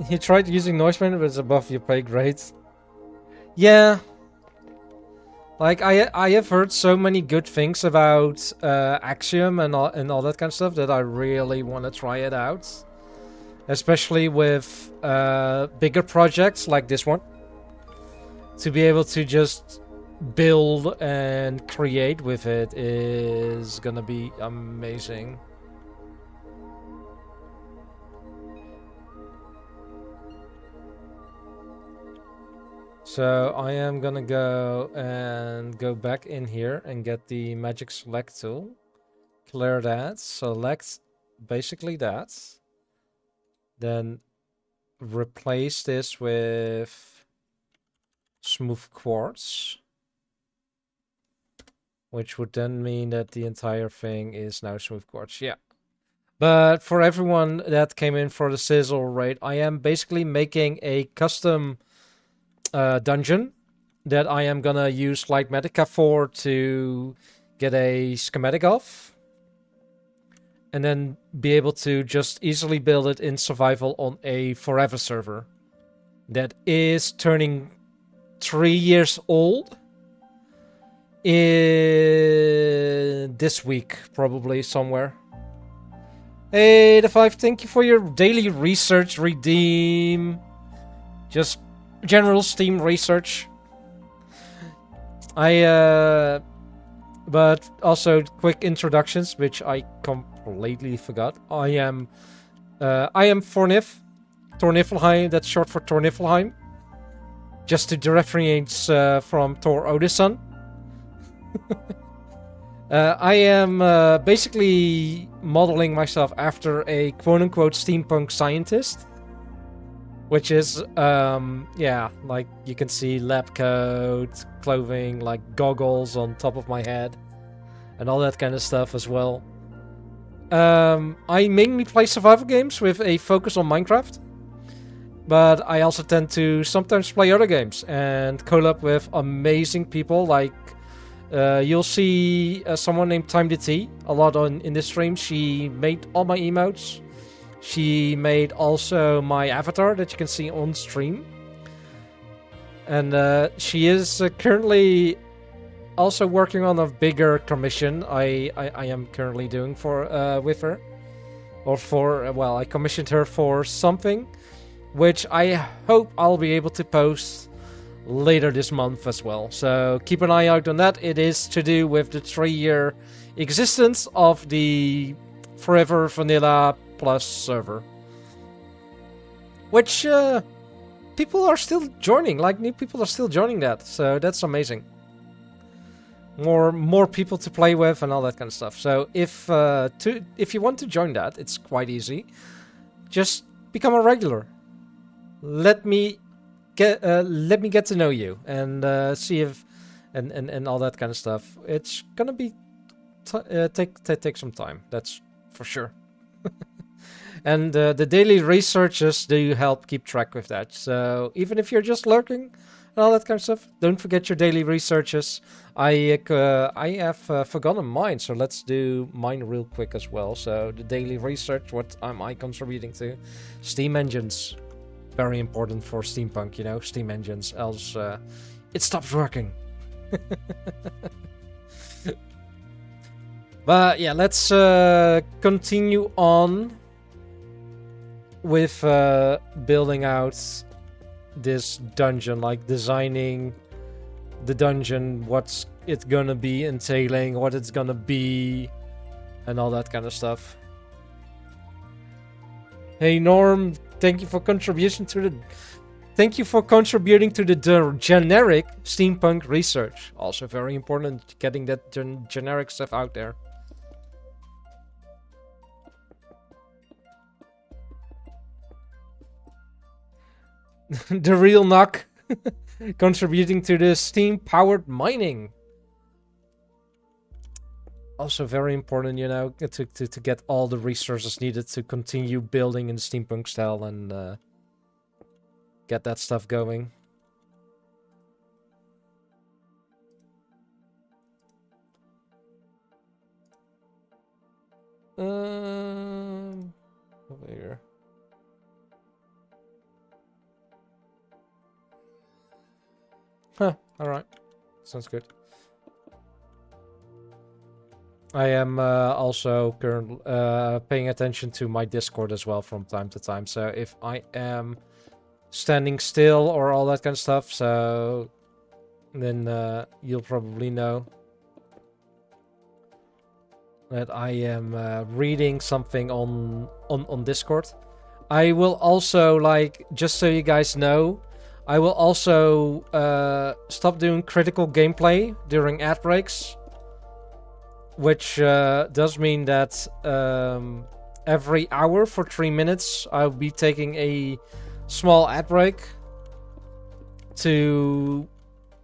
he tried using noise painter, but it's above your pay grade. Yeah. Like, I have heard so many good things about Axiom and all that kind of stuff that I really want to try it out. Especially with bigger projects like this one. To be able to just build and create with it is gonna be amazing. So I am gonna go back in here and get the magic select tool. Clear that, select basically that. Then replace this with smooth quartz. Which would then mean that the entire thing is now smooth quartz, yeah. But for everyone that came in for the sizzle raid, I am basically making a custom dungeon that I am gonna use Lightmatica for to get a schematic of. And then be able to just easily build it in survival on a forever server. That is turning 3 years old. This week, probably, somewhere. Hey, the 5, thank you for your daily research redeem. Just general Steam research. But also quick introductions, which I completely forgot. I am Thornif. Thorniflheim, that's short for Thorniflheim. Just to differentiate from Thor Odinson. I am basically modeling myself after a quote-unquote steampunk scientist. Which is, yeah, like you can see lab coat, clothing, like goggles on top of my head. And all that kind of stuff as well. I mainly play survival games with a focus on Minecraft. But I also tend to sometimes play other games and collab with amazing people. Like, you'll see someone named TimeDT a lot in this stream. She made all my emotes. She made also my avatar that you can see on stream. And she is currently also working on a bigger commission I am currently doing for with her. Or for, well, I commissioned her for something, which I hope I'll be able to post later this month as well. So keep an eye out on that. It is to do with the 3-year existence of the Forever Vanilla Plus server. Which people are still joining, like new people are still joining that. So that's amazing. More people to play with and all that kind of stuff. So if you want to join that, it's quite easy. Just become a regular. Let me get to know you and see if and all that kind of stuff. It's gonna be take some time. That's for sure. And the daily researches do help keep track with that. So even if you're just lurking and all that kind of stuff, don't forget your daily researches. I have forgotten mine, so let's do mine real quick as well. So the daily research, what am I contributing to? Steam engines. Very important for steampunk, you know, steam engines, else it stops working. But yeah, let's continue on with building out this dungeon, like designing the dungeon, what's it gonna be entailing, what it's gonna be, and all that kind of stuff. Hey Norm, thank you for contributing to the generic steampunk research. Also very important, getting that generic stuff out there. The real knock contributing to the steam-powered mining. Also very important, you know, to get all the resources needed to continue building in the steampunk style and get that stuff going. Over here. Huh, alright. Sounds good. I am also paying attention to my Discord as well from time to time. So if I am standing still or all that kind of stuff, so then you'll probably know that I am reading something on Discord. I will also, like, just so you guys know, I will also stop doing critical gameplay during ad breaks, which does mean that every hour for 3 minutes I'll be taking a small ad break to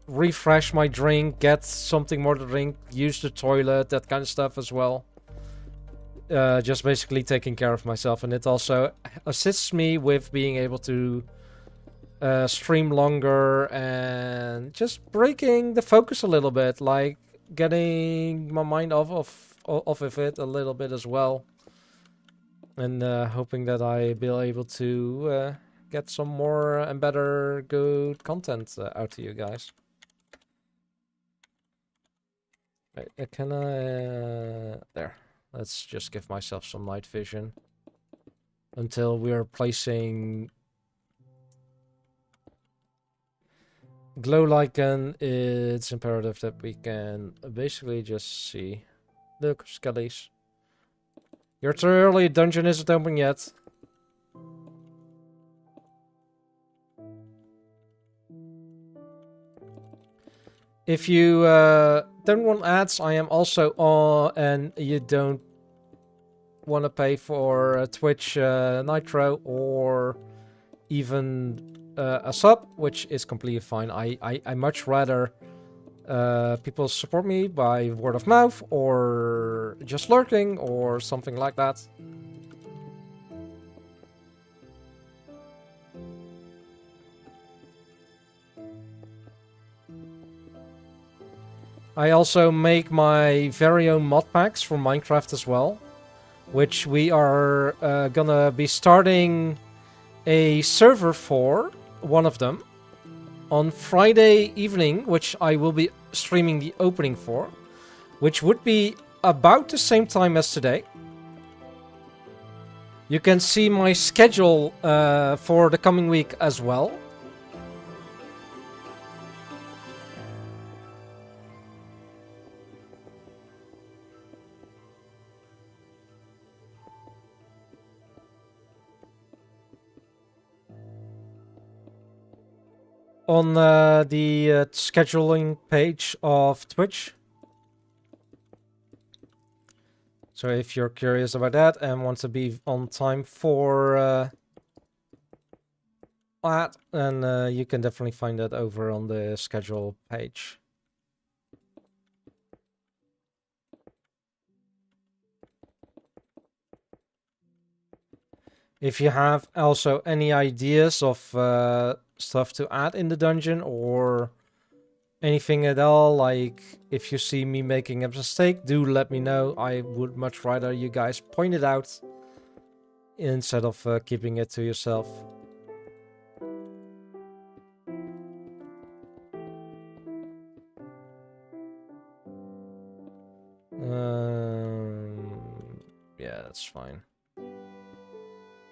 refresh my drink, get something more to drink, use the toilet, that kind of stuff as well. Just basically taking care of myself, and it also assists me with being able to stream longer and just breaking the focus a little bit, like getting my mind off of it a little bit as well, and hoping that I be able to get some more and better good content out to you guys. Can I... there. Let's just give myself some night vision until we're placing glow lichen. It's imperative that we can basically just see. Look, skellies. You're too early, dungeon isn't open yet. If you don't want ads, I am also on, and you don't want to pay for Twitch Nitro or even a sub, which is completely fine. I much rather people support me by word of mouth or just lurking or something like that. I also make my very own mod packs for Minecraft as well, which we are gonna be starting a server for, one of them, on Friday evening, which I will be streaming the opening for, which would be about the same time as today. You can see my schedule for the coming week as well. On the scheduling page of Twitch. So if you're curious about that and want to be on time for that, then you can definitely find that over on the schedule page. If you have also any ideas of stuff to add in the dungeon or anything at all, like if you see me making a mistake, do let me know. I would much rather you guys point it out instead of keeping it to yourself. Yeah, that's fine.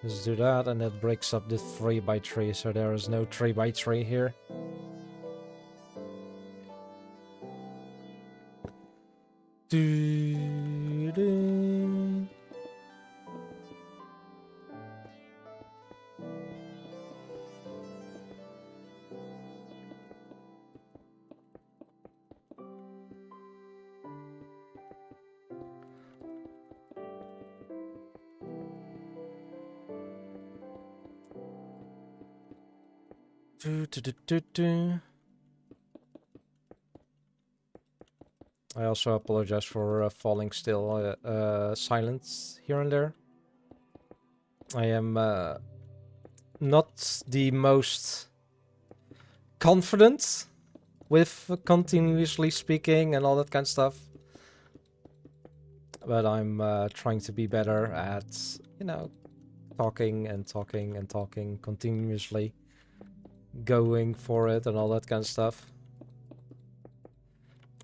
Let's do that, and that breaks up the 3x3, so there is no 3x3 here. Doo-doo. Do-do-do-do-do. I also apologize for falling still silent here and there. I am not the most confident with continuously speaking and all that kind of stuff. But I'm trying to be better at, you know, talking and talking and talking continuously. Going for it and all that kind of stuff.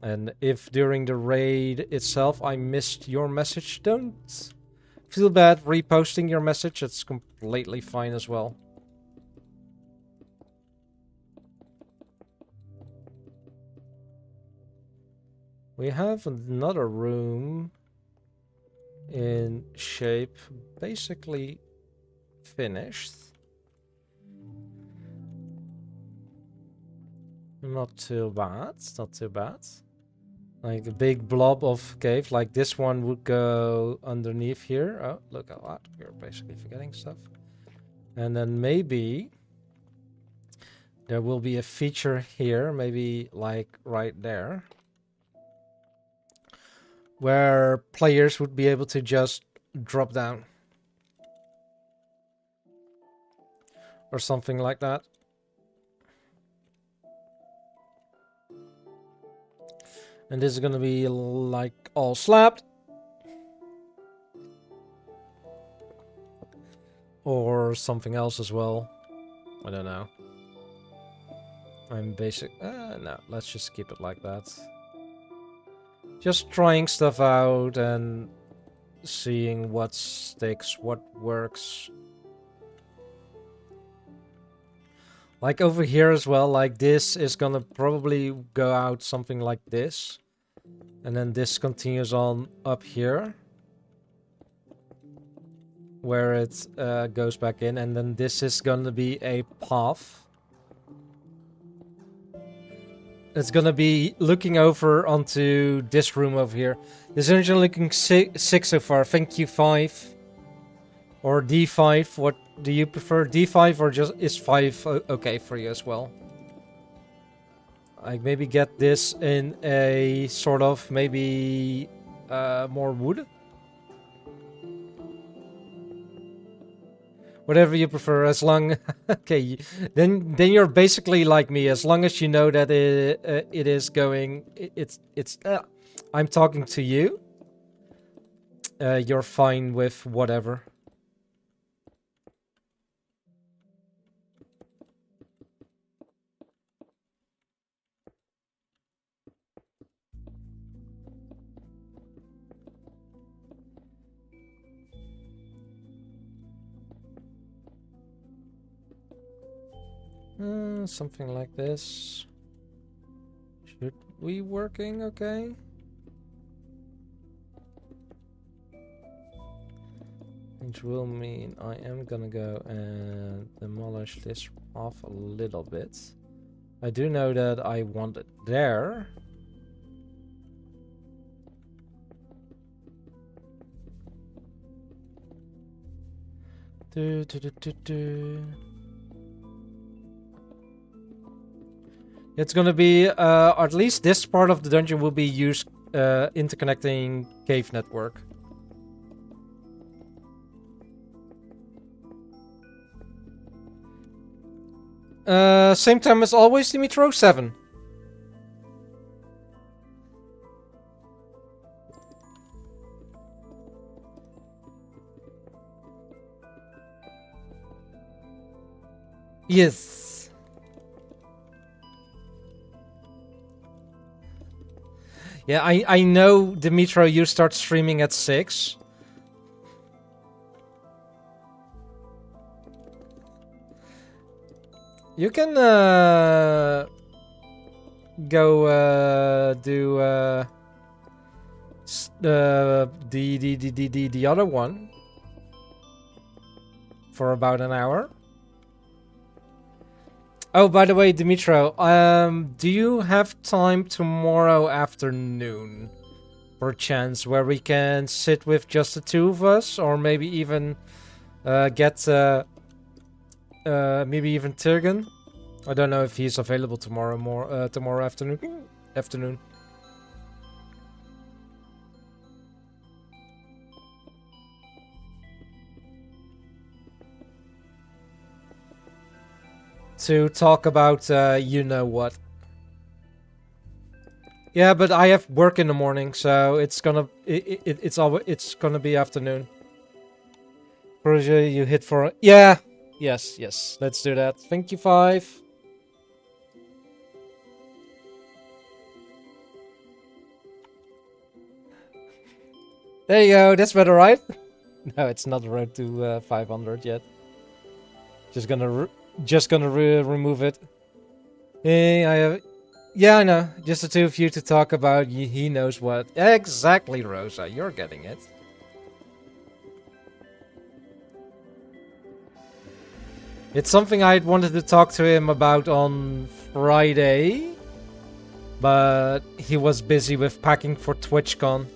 And if during the raid itself I missed your message, don't feel bad reposting your message. It's completely fine as well. We have another room in shape, basically finished. Not too bad. Not too bad. Like a big blob of cave, like this one would go underneath here. Oh, look at that. We're basically forgetting stuff. And then maybe there will be a feature here, maybe like right there, where players would be able to just drop down. Or something like that. And this is gonna be like all slabbed. Or something else as well. I don't know. I'm basic. No, let's just keep it like that. Just trying stuff out and seeing what sticks, what works. Like over here as well, like this is gonna probably go out something like this. And then this continues on up here. Where it goes back in. And then this is gonna be a path. It's gonna be looking over onto this room over here. This is originally looking 6 so far. Thank you, 5. Or D5, what do you prefer? D5 or just is 5 okay for you as well? I maybe get this in a sort of maybe more wood. Whatever you prefer, as long okay, then you're basically like me. As long as you know that it is going, it's I'm talking to you. You're fine with whatever. Something like this. Should we working okay? Which will mean I am gonna go and demolish this off a little bit. I do know that I want it there. It's gonna be, at least this part of the dungeon will be used interconnecting cave network. Same time as always, Dimitro, 7. Yes. Yeah, I know, Dimitro, you start streaming at 6. You can go do the other one for about an hour. Oh, by the way, Dimitro, do you have time tomorrow afternoon, per chance, where we can sit with just the two of us, or maybe even get maybe even Tirgan? I don't know if he's available tomorrow tomorrow afternoon. To talk about you know what. Yeah, but I have work in the morning, so it's gonna it's gonna be afternoon. Proje, you hit for yeah. Yes. Let's do that. Thank you, 5. There you go. That's better, right? No, it's not the road to 500 yet. Just gonna remove it. Hey, yeah, I know. Just the two of you to talk about. He knows what. Exactly, Rosa. You're getting it. It's something I wanted to talk to him about on Friday. but he was busy with packing for TwitchCon.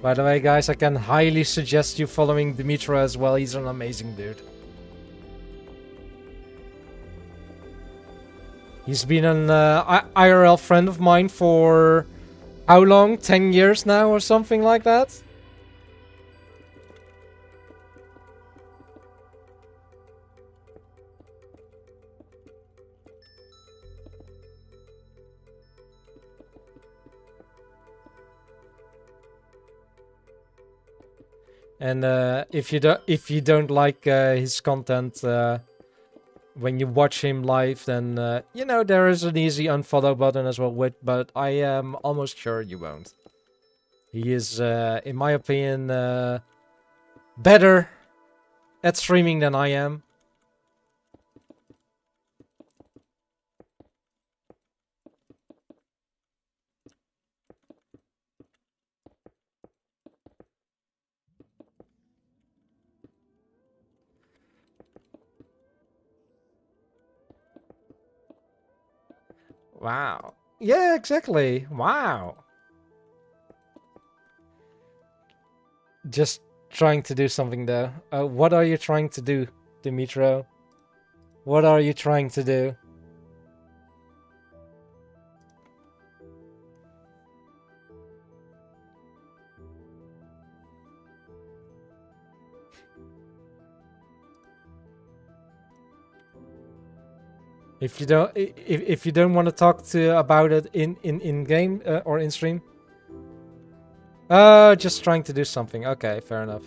By the way, guys, I can highly suggest you following Dimitra as well. He's an amazing dude. He's been an IRL friend of mine for how long? 10 years now or something like that? And if you don't like his content when you watch him live, then you know there is an easy unfollow button as well. But I am almost sure you won't. He is, in my opinion, better at streaming than I am. Wow. Yeah, exactly. Wow. Just trying to do something though. What are you trying to do, Dimitro? What are you trying to do? If you don't want to talk to about it in game or in stream, just trying to do something. Okay, fair enough.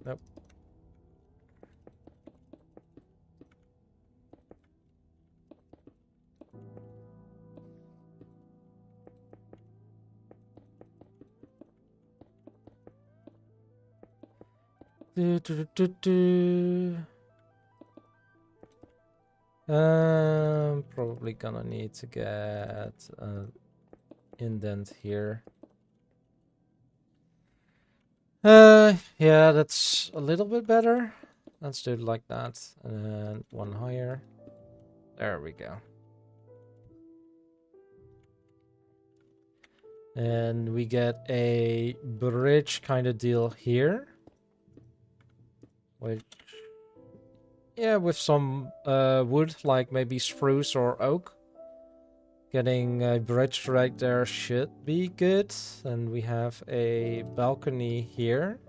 Nope. Probably gonna need to get an indent here. Yeah, that's a little bit better. Let's do it like that, and one higher. There we go. And we get a bridge kind of deal here. Which, yeah, with some wood, like maybe spruce or oak. Getting a bridge right there should be good. And we have a balcony here.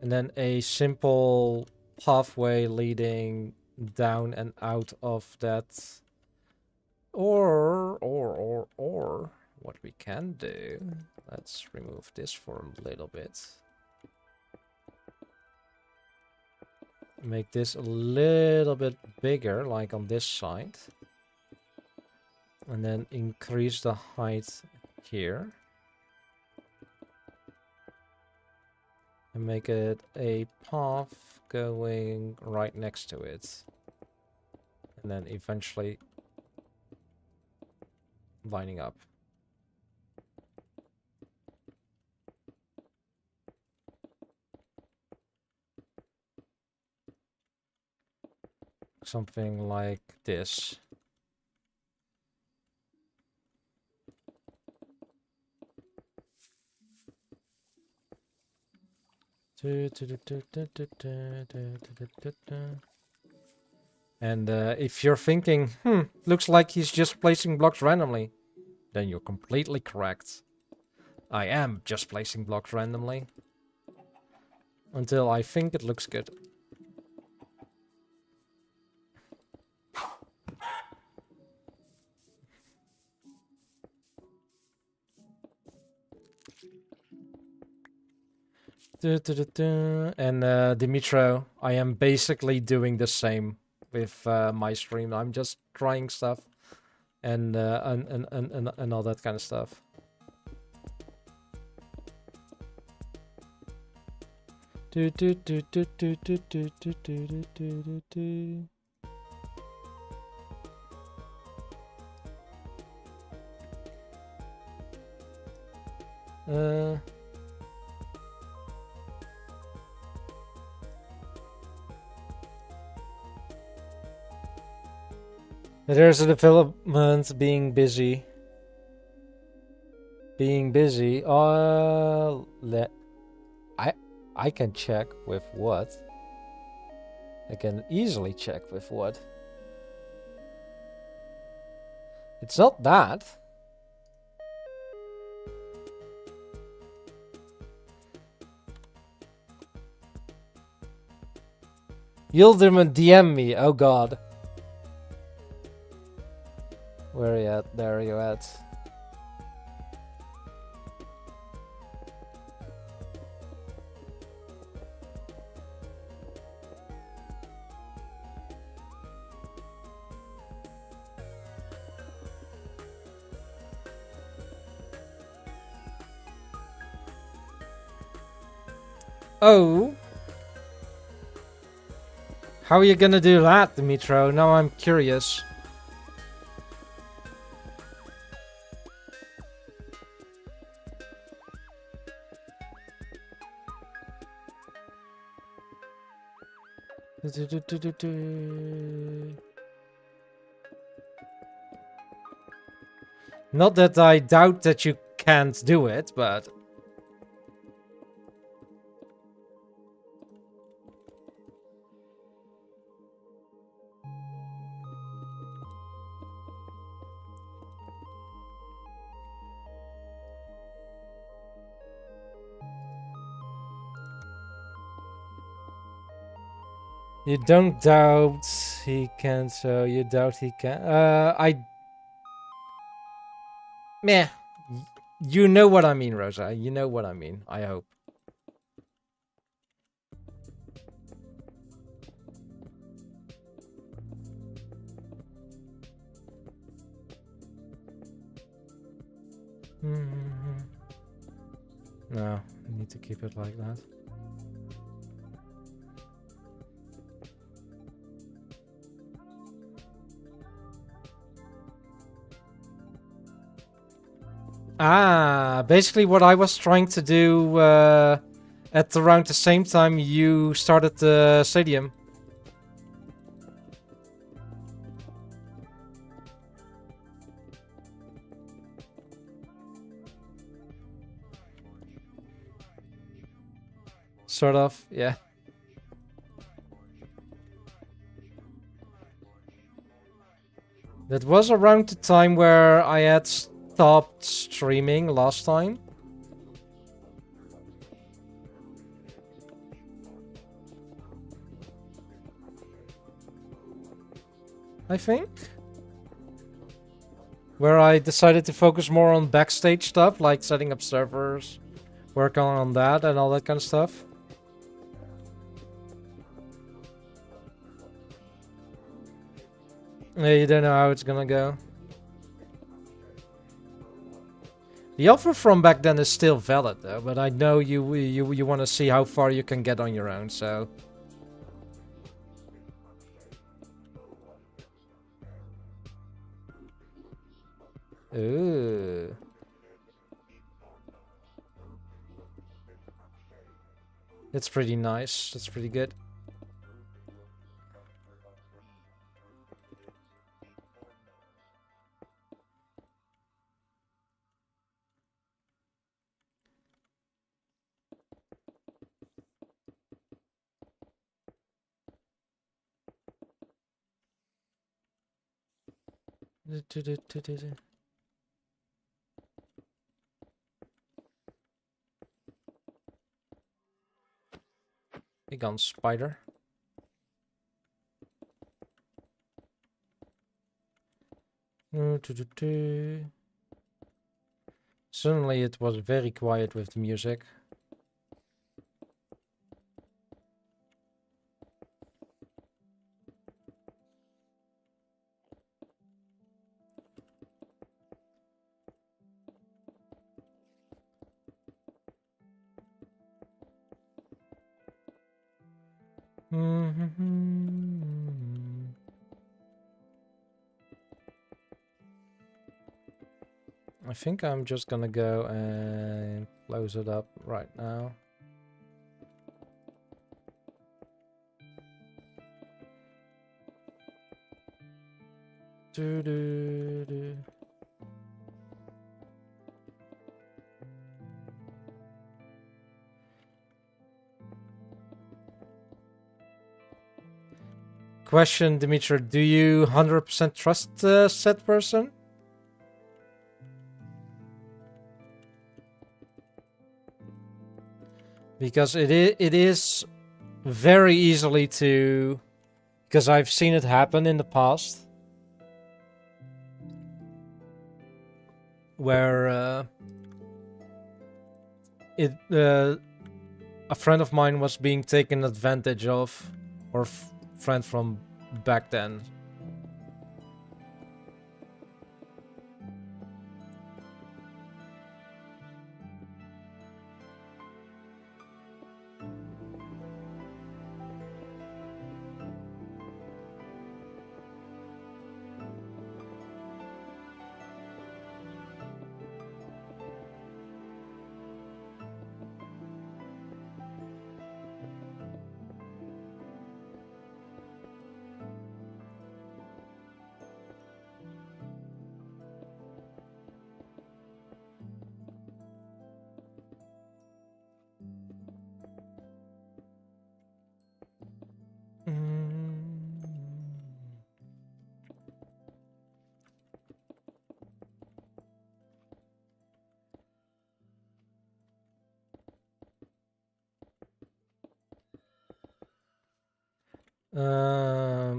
And then a simple pathway leading down and out of that. Or what we can do, let's remove this for a little bit. Make this a little bit bigger, like on this side. And then increase the height here. And make it a path going right next to it. And then eventually lining up. Something like this. And if you're thinking, looks like he's just placing blocks randomly, then you're completely correct. I am just placing blocks randomly. Until I think it looks good. And Dimitro, I am basically doing the same with my stream. I'm just trying stuff and all that kind of stuff. There's a development being busy. I can check with what? I can easily check with what? It's not that. Yildirman DM me. Oh god. Where are you at? There you at. Oh. How are you gonna do that, Dimitro? Now I'm curious. Not that I doubt that you can't do it, but... You don't doubt he can, so you doubt he can. Meh. You know what I mean, Rosa. You know what I mean, I hope. No, I need to keep it like that. Ah, basically what I was trying to do at around the same time you started the stadium. Sort of, yeah. That was around the time where I had stopped streaming last time. I think. Where I decided to focus more on backstage stuff, like setting up servers, working on that and all that kind of stuff. Yeah, you don't know how it's gonna go. The offer from back then is still valid though, but I know you want to see how far you can get on your own, so... Ooh. That's pretty nice. That's pretty good. Hey, gone spider. Suddenly it was very quiet with the music. I think I'm just gonna go and close it up right now. Do. Question, Dimitri, do you 100% trust said person? Because it is very easily to... Because I've seen it happen in the past. Where a friend of mine was being taken advantage of, or friend from back then.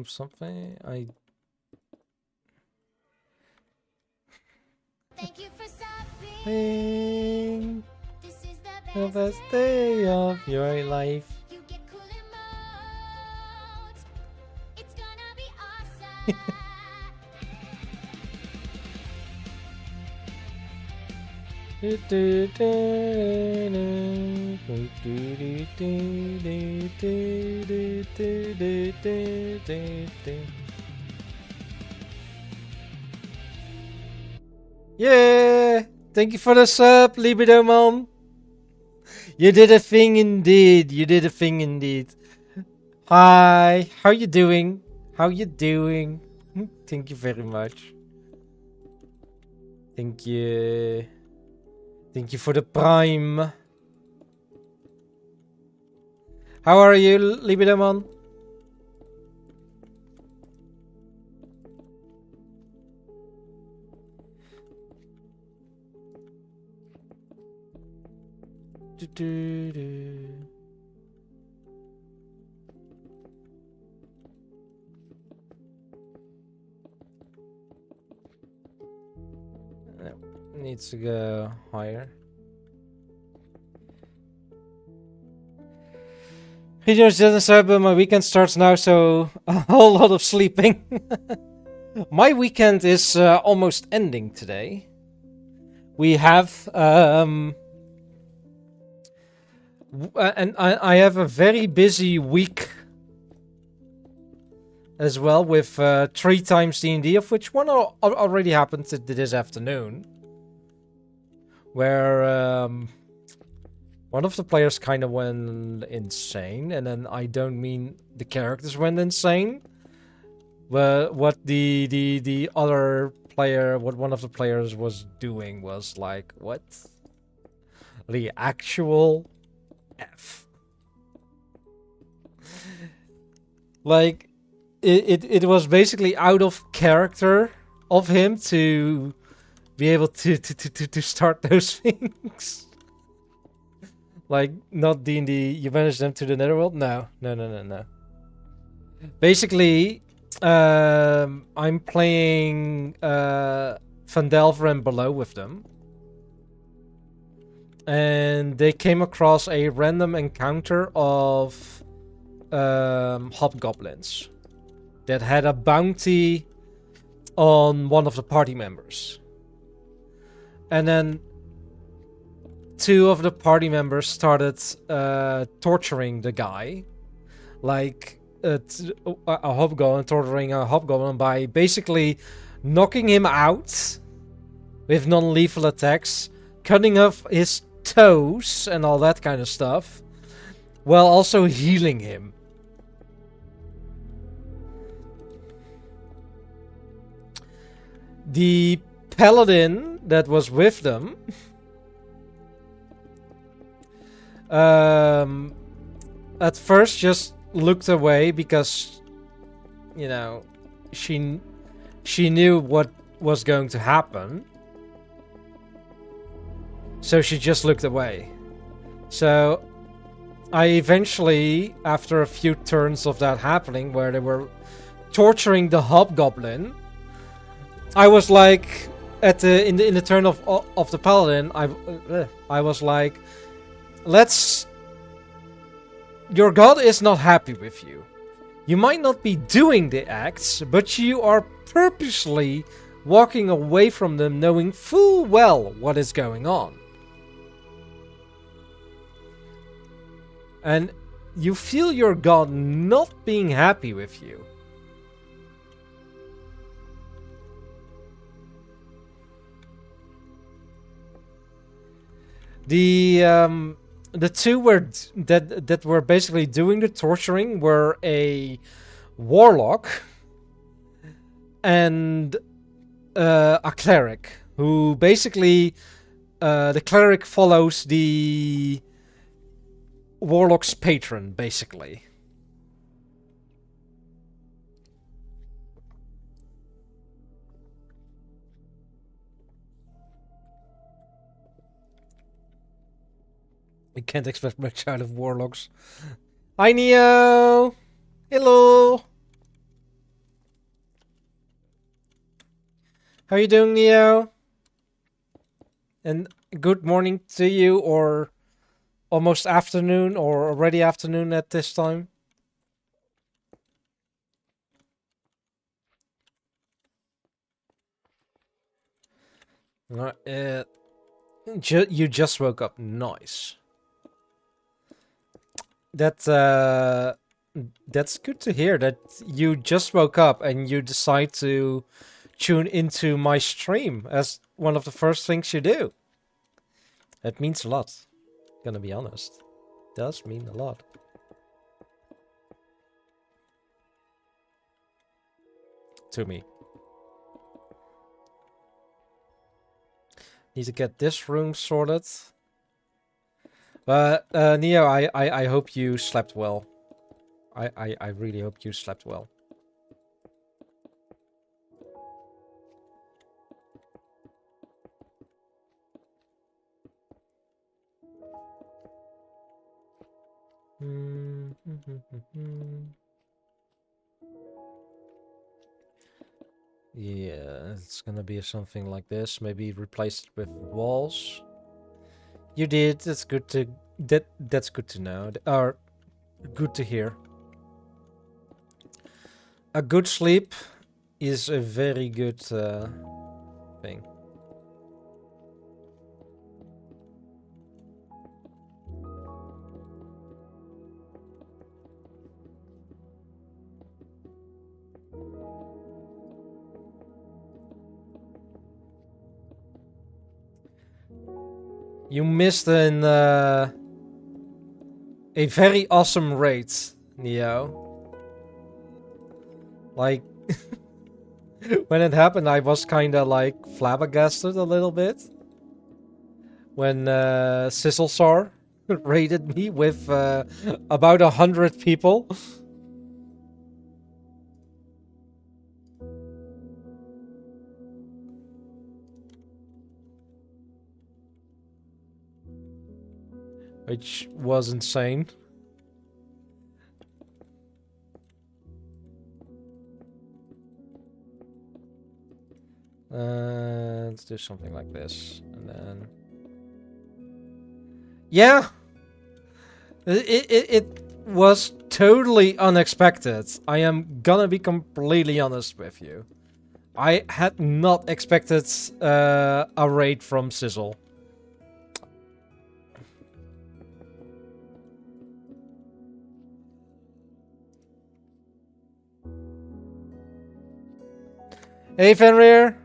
Something I... Thank you for stopping. think This is the the best day of your life. You get cool emotes. It's gonna be awesome. Yeah! Thank you for the sub, Libido Man. You did a thing indeed. You did a thing indeed. Hi, how you doing? How you doing? Thank you very much. Thank you. Thank you for the prime. How are you, Libido Man? No, needs to go higher. He just didn't start, but my weekend starts now, so a whole lot of sleeping. My weekend is almost ending today. We have and I have a very busy week as well, with 3 times D&D, of which one already happened this afternoon, where one of the players kind of went insane, and then I don't mean the characters went insane, but what the other player, what one of the players was doing was like, what? The actual F. Like, it was basically out of character of him to be able to start those things. Like, not D&D, you banish them to the netherworld? No. Basically, I'm playing Vandelver and below with them. And they came across a random encounter of hobgoblins that had a bounty on one of the party members. And then 2 of the party members started torturing the guy. Like a hobgoblin torturing a hobgoblin by basically knocking him out with non-lethal attacks, cutting off his toes and all that kind of stuff, while also healing him. The paladin that was with them at first just looked away because, you know, she knew what was going to happen. So she just looked away. So I eventually, after a few turns of that happening, where they were torturing the hobgoblin, I was like, in the turn of the paladin, I was like, your god is not happy with you. You might not be doing the acts, but you are purposely walking away from them knowing full well what is going on. And you feel your god not being happy with you. The 2 that were basically doing the torturing were a warlock and a cleric, who basically the cleric follows the warlock's patron, basically. We can't expect much out of warlocks. Hi, Neo! Hello! How are you doing, Neo? And good morning to you, or almost afternoon, or already afternoon at this time. You just woke up. Nice. That's good to hear, that you just woke up and you decide to tune into my stream as one of the first things you do. It means a lot, gonna be honest. It does mean a lot. To me. Need to get this room sorted. But Neo, I hope you slept well. I really hope you slept well. Yeah, it's gonna be something like this. Maybe replace it with walls. You did. That's good to that's good to know. Or good to hear. A good sleep is a very good thing. You missed a very awesome raid, Neo. Like, when it happened, I was kinda like flabbergasted a little bit. When Sizzlesar raided me with about 100 people. which was insane. Let's do something like this, and then yeah, it was totally unexpected. I am gonna be completely honest with you. I had not expected a raid from Sizzle. Hey Fenrir!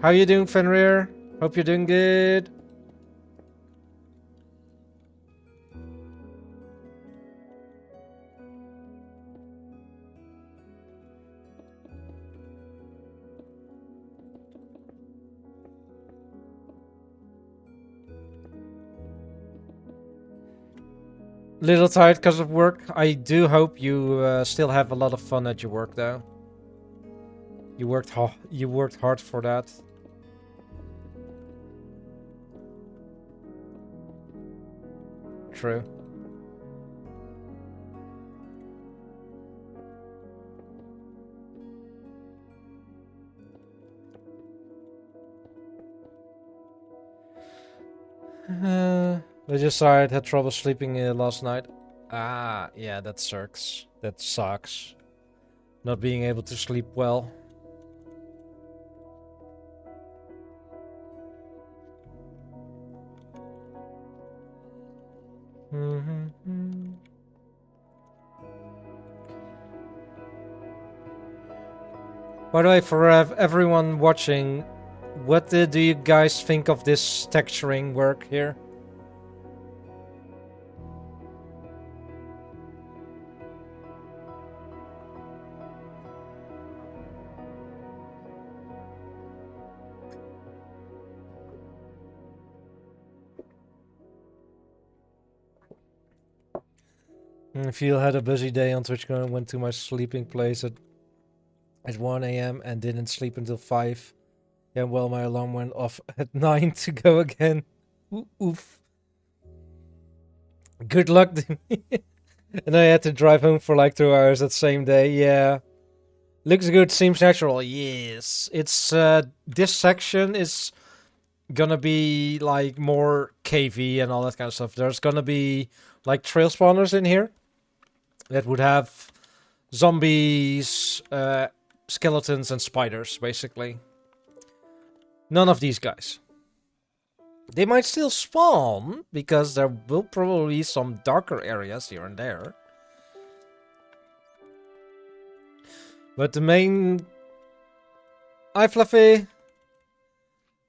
How you doing, Fenrir? Hope you're doing good. Little tired because of work. I do hope you still have a lot of fun at your work, though. You worked hard for that. True. I just saw I had trouble sleeping last night. Ah, yeah, that sucks. That sucks. Not being able to sleep well. By the way, for everyone watching, what do you guys think of this texturing work here? If you had a busy day on Twitch, I went to my sleeping place at 1 a.m. and didn't sleep until 5. Yeah, well, my alarm went off at 9 to go again. Oof. Good luck to me. And I had to drive home for like 2 hours that same day. Yeah. Looks good, seems natural. Yes. It's, this section is gonna be like more cavey and all that kind of stuff. There's gonna be like trail spawners in here that would have zombies, skeletons, and spiders, basically. None of these guys. They might still spawn, because there will probably be some darker areas here and there. But the main... Hi, Fluffy!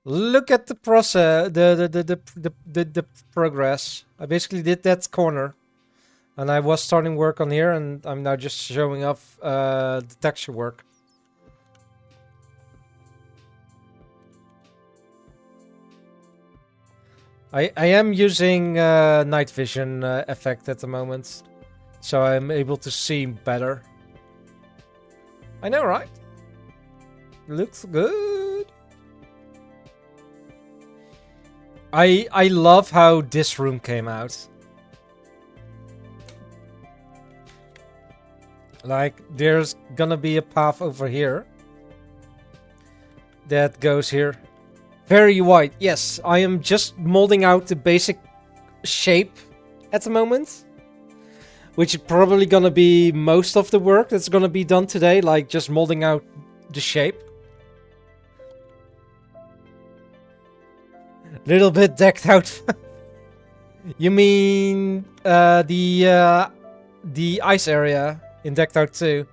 Look at the process, the progress. I basically did that corner. And I was starting work on here, and I'm now just showing off the texture work. I am using night vision effect at the moment, so I'm able to see better. I know, right? Looks good. I love how this room came out. Like, there's gonna be a path over here that goes here. Very white. Yes, I am just molding out the basic shape at the moment, which is probably gonna be most of the work that's gonna be done today, like just molding out the shape. Little bit decked out. You mean the ice area in Decked Out 2?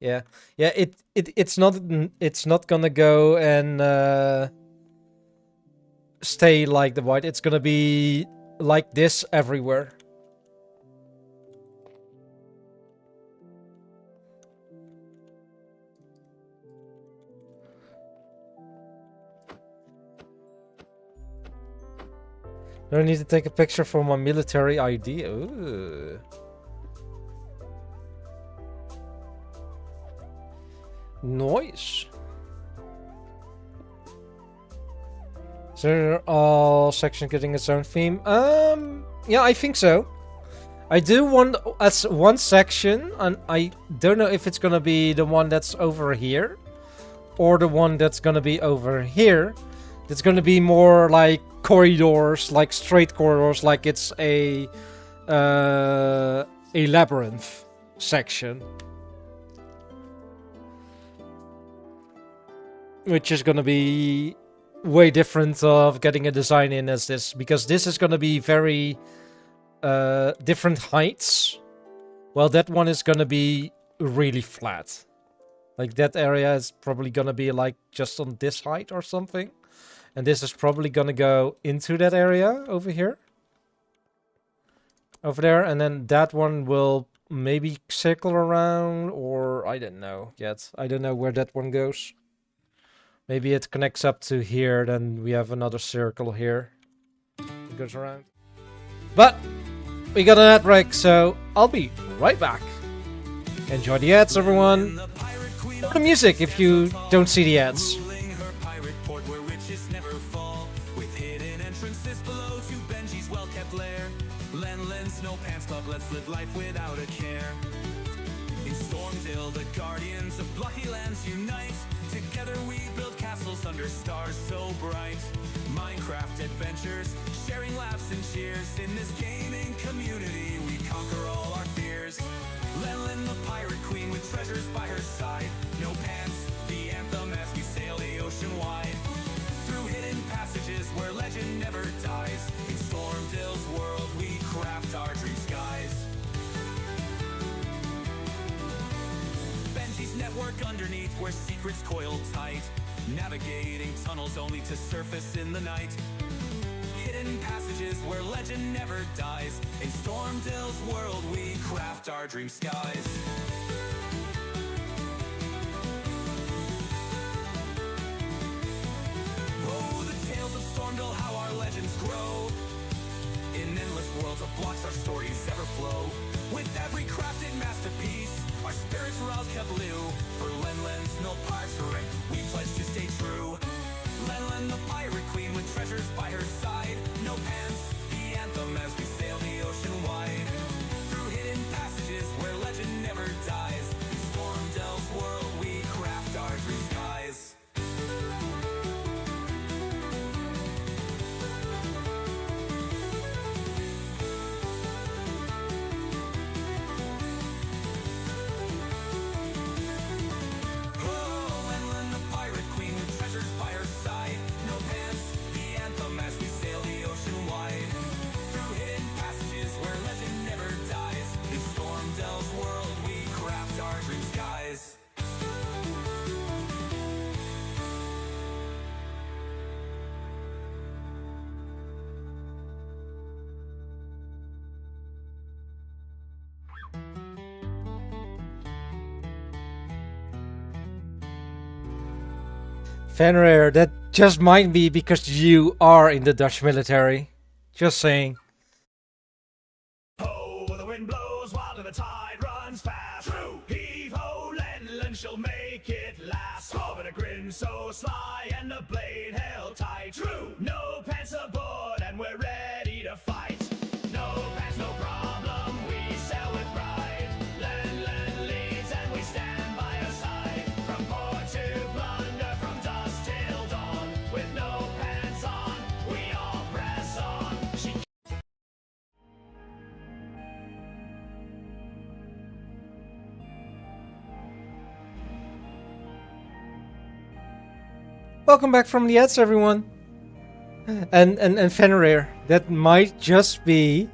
Yeah, yeah. It's not gonna go and stay like the white. It's gonna be like this everywhere. I need to take a picture for my military ID. Ooh. Nice. So all sections getting its own theme. Yeah, I think so. I do want as one section, and I don't know if it's gonna be the one that's over here, or the one that's gonna be over here. It's gonna be more like corridors, like straight corridors, like it's a labyrinth section, which is gonna be way different of getting a design in as this, because this is gonna be very different heights. Well, that one is gonna be really flat. Like that area is probably gonna be like just on this height or something. And this is probably gonna go into that area over here. Over there, and then that one will maybe circle around, or I don't know yet. I don't know where that one goes. Maybe it connects up to here, then we have another circle here. It goes around. But we got an ad break, so I'll be right back. Enjoy the ads, everyone. The music if you don't see the ads. Her pirate port where riches never fall, with hidden entrances below to Benji's well-kept lair. Len's no pants club, let's live life without a care. In Stormdale, the guardians of Blocky Lands unite. Together we build castles under stars so bright. Minecraft adventures, sharing laughs and cheers. In this gaming community, we conquer all our fears. Lenlin, the pirate queen with treasures by her side. No pants, the anthem as we sail the ocean wide. Through hidden passages where legend never dies. In Stormdale's world, we craft our dream skies. Benji's network underneath where secrets coil tight. Navigating tunnels only to surface in the night. Hidden passages where legend never dies. In Stormdale's world, we craft our dream skies. Oh, the tales of Stormdale, how our legends grow. In endless worlds of blocks, our stories ever flow. With every crafted masterpiece, our spirits rouse Kevlu. For Len's no pirate, we pledge to stay true. Lenlin, the pirate queen with treasures by her side. No pants, the anthem as we sail the ocean wide. Through hidden passages where legend never dies. In Stormdale's world, we craft our dream skies. Fenrir, that just might be because you are in the Dutch military. Just saying. Ho, the wind blows wild and the tide runs fast. True. Heave ho, Lenlin, she'll make it last. Swab and a grin so sly and the blade held tight. True. No pants aboard and we're ready to fight. No pants, no problem, we sail with pride. Lenlin leads and we stand by her side. From port to plunder, from dusk till dawn. With no pants on, we all press on. She Welcome back from the ads, everyone. And Fenrir, that might just be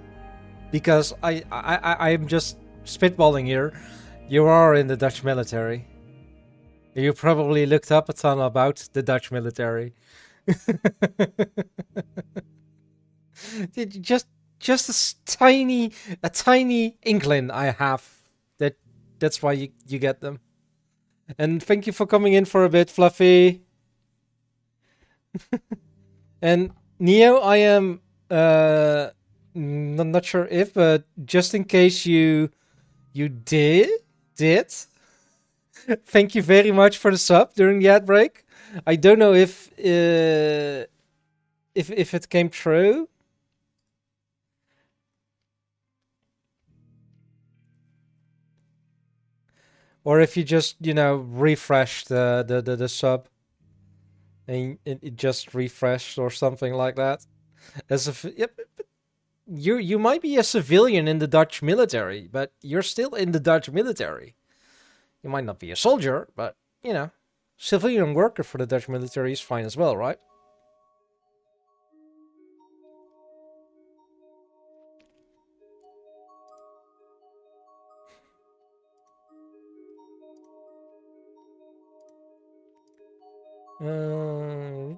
because I'm just spitballing here. You are in the Dutch military. You probably looked up a ton about the Dutch military. just a tiny inkling I have that's why you get them. And thank you for coming in for a bit, Fluffy. And Neo, I am not sure if, but just in case you did, thank you very much for the sub during the ad break. I don't know if if it came true. Or if you just, refresh the sub and it just refreshed or something like that. Yep, you might be a civilian in the Dutch military, but you're still in the Dutch military. You might not be a soldier, but civilian worker for the Dutch military is fine as well, right? Uh,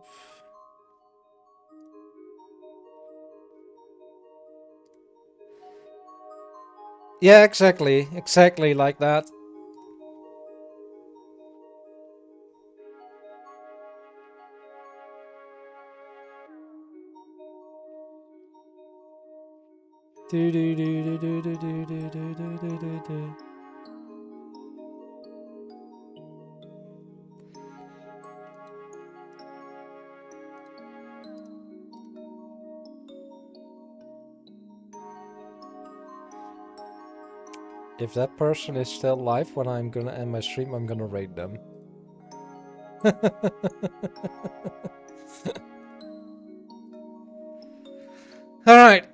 yeah, exactly like that. Do do do do do do do do do do do do. If that person is still live when I'm gonna end my stream, I'm gonna raid them. Alright.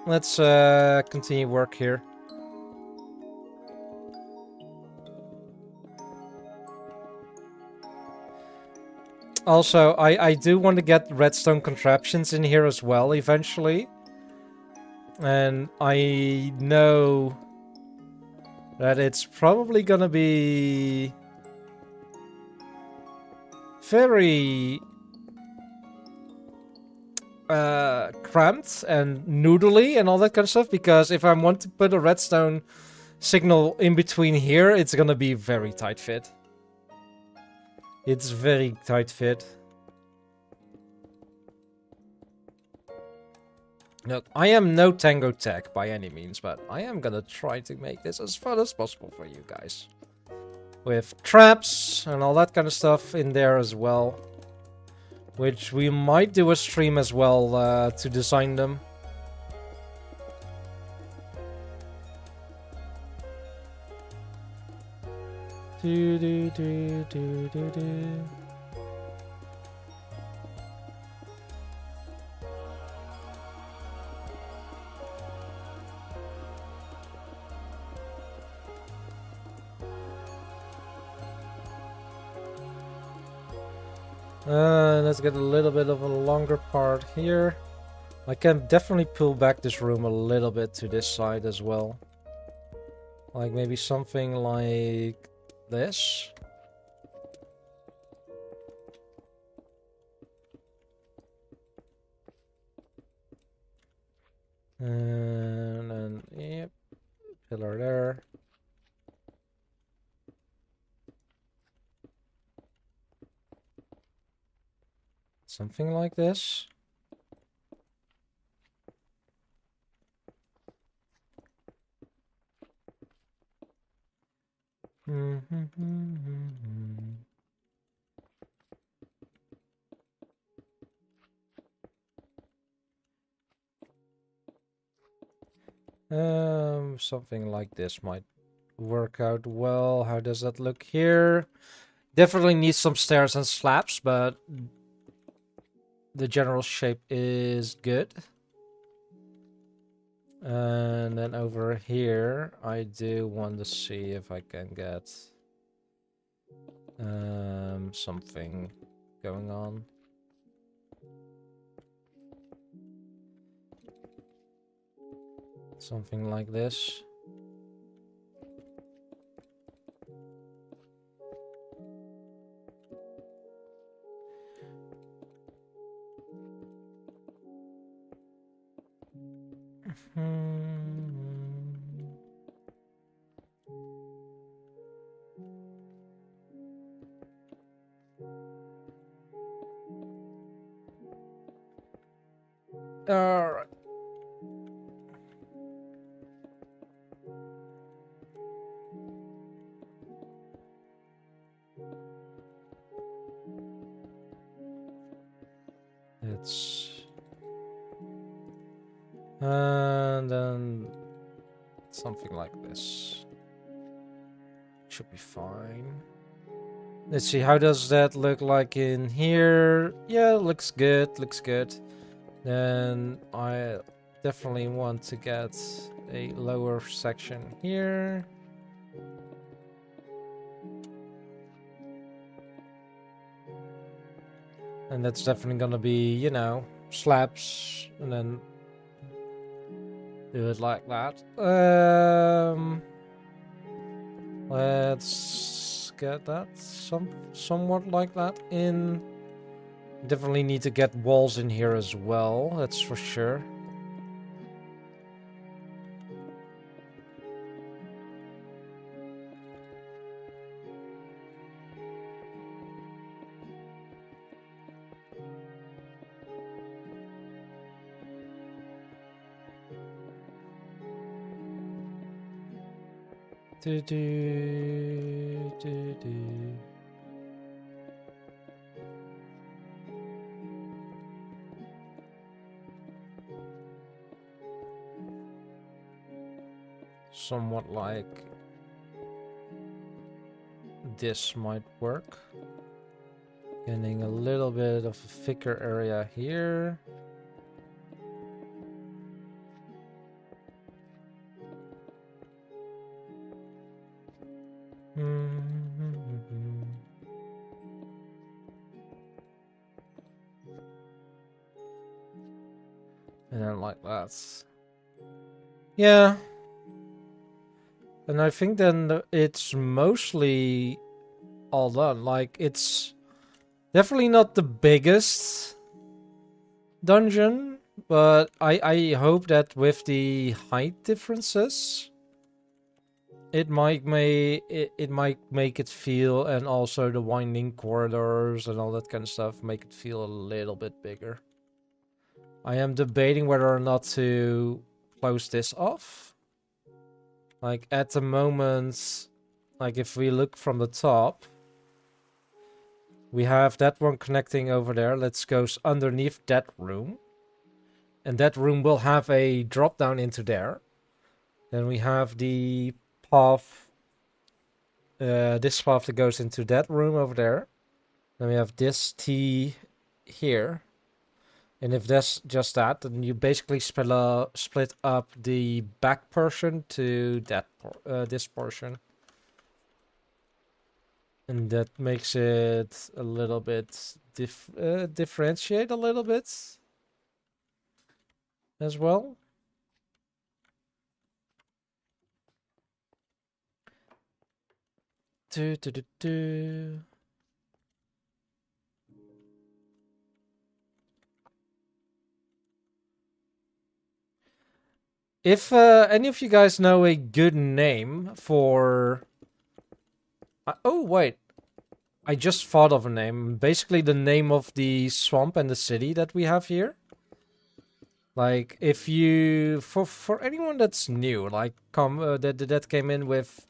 Let's continue work here. Also, I do want to get redstone contraptions in here as well eventually. And I know that it's probably gonna be very cramped and noodly and all that kind of stuff, because if I want to put a redstone signal in between here, it's gonna be very tight fit. It's very tight fit. Look, I am no Tango Tech by any means, but I am gonna try to make this as fun as possible for you guys. With traps and all that kind of stuff in there as well. Which we might do a stream as well to design them. Do do do do do do. Let's get a little bit of a longer part here. I can definitely pull back this room a little bit to this side as well. Like maybe something like this. And then, yep, pillar there. Something like this. Something like this might work out well. How does that look here? Definitely needs some stairs and slabs, but the general shape is good. And then over here, I do want to see if I can get something going on. Something like this. Alright. minutes. And then something like this. Should be fine. Let's see, how does that look like in here? Yeah, looks good, looks good. Then I definitely want to get a lower section here. And that's definitely gonna be, you know, slabs, and then do it like that. Let's get that somewhat like that in. Definitely need to get walls in here as well, that's for sure. Do do do do. Somewhat like this might work. Getting a little bit of a thicker area here. And then like that. Yeah. And I think then it's mostly all done. Like, it's definitely not the biggest dungeon, but I hope that with the height differences, it might make it feel, and also the winding corridors and all that kind of stuff, make it feel a little bit bigger. I am debating whether or not to close this off. Like, at the moment, like if we look from the top, we have that one connecting over there. Let's go underneath that room. And that room will have a drop down into there. Then we have the path, this path that goes into that room over there. Then we have this T here. And if that's just that, then you basically split up the back portion to that this portion. And that makes it a little bit differentiate a little bit as well. If any of you guys know a good name for... oh, wait. I just thought of a name. Basically the name of the swamp and the city that we have here. Like, if you... For anyone that's new, like that came in with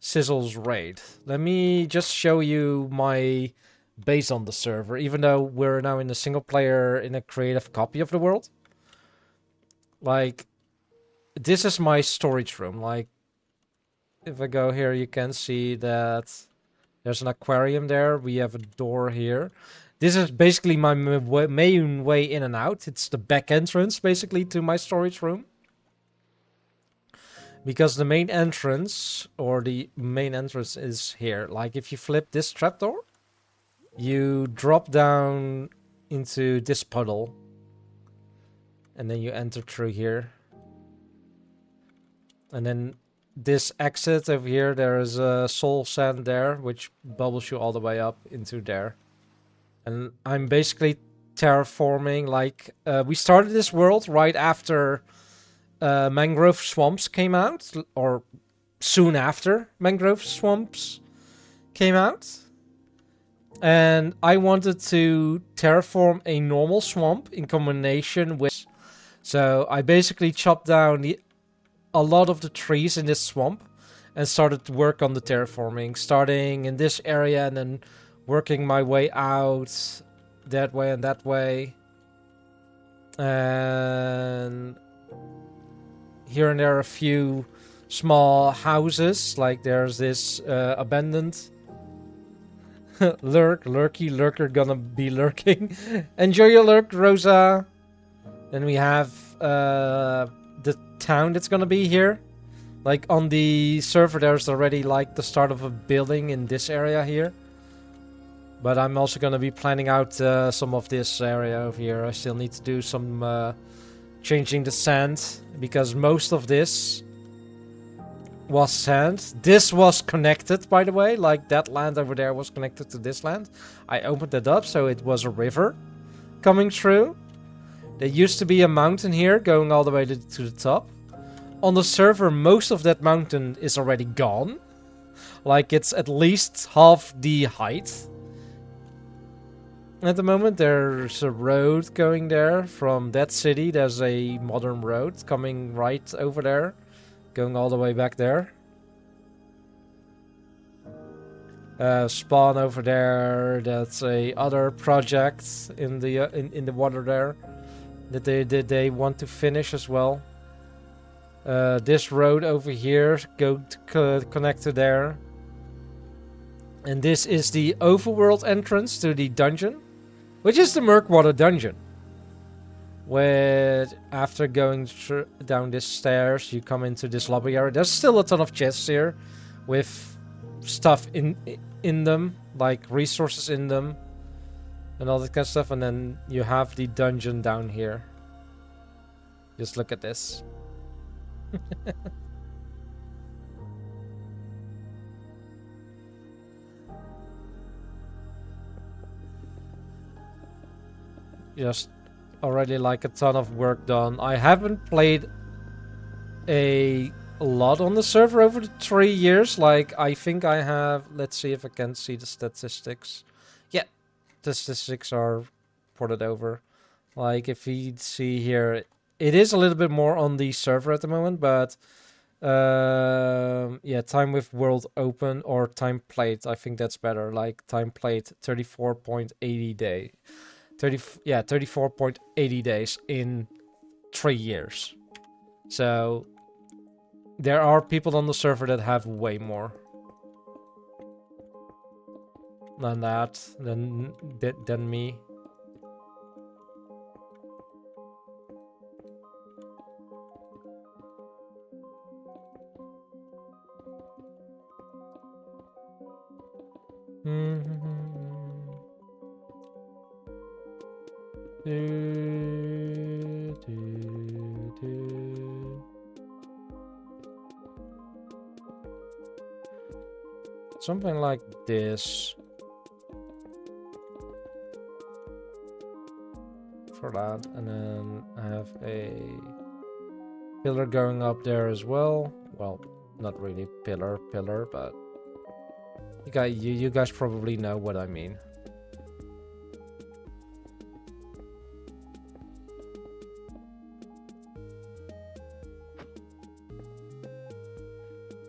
Sizzle's raid, let me just show you my base on the server, even though we're now in a single player, in a creative copy of the world. Like, this is my storage room. Like, if I go here, you can see that there's an aquarium there. We have a door here. This is basically my main way in and out. It's the back entrance, basically, to my storage room. Because the main entrance, or the main entrance is here. Like, if you flip this trapdoor, you drop down into this puddle. And then you enter through here. And then this exit over here, there is a soul sand there, which bubbles you all the way up into there. And I'm basically terraforming, like, we started this world right after Mangrove Swamps came out, or soon after Mangrove Swamps came out. And I wanted to terraform a normal swamp in combination with... So I basically chopped down a lot of the trees in this swamp and started to work on the terraforming, starting in this area and then working my way out that way and that way. And here and there are a few small houses, like there's this abandoned lurker gonna be lurking. Enjoy your lurk, Rosa. Then we have the town that's gonna be here. Like on the server there's already like the start of a building in this area here. But I'm also gonna be planning out some of this area over here. I still need to do some changing the sand, because most of this was sand. This was connected, by the way, like that land over there was connected to this land. I opened it up, so it was a river coming through. There used to be a mountain here going all the way to the top. On the server, most of that mountain is already gone. Like, it's at least half the height. At the moment, there's a road going there from that city. There's a modern road coming right over there, going all the way back there. Spawn over there. That's a other project in the in the water there that they want to finish as well. This road over here go to connect to there. And this is the overworld entrance to the dungeon, which is the Murkwater dungeon. Where after going down these stairs, you come into this lobby area. There's still a ton of chests here with stuff in them, like resources in them and all that kind of stuff. And then you have the dungeon down here. Just look at this. Just already like a ton of work done. I haven't played a lot on the server over the 3 years. Like, I think I have... Let's see if I can see the statistics. Yeah, the statistics are ported over. Like, if you see here, it is a little bit more on the server at the moment, but... yeah, time with world open or time played. I think that's better. Like, time played 34.80 day. 34.80 days in 3 years. So there are people on the server that have way more than that, than me. Something like this. For that, and then I have a pillar going up there as well. Well, not really pillar, but you guys probably know what I mean.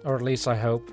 Or at least I hope.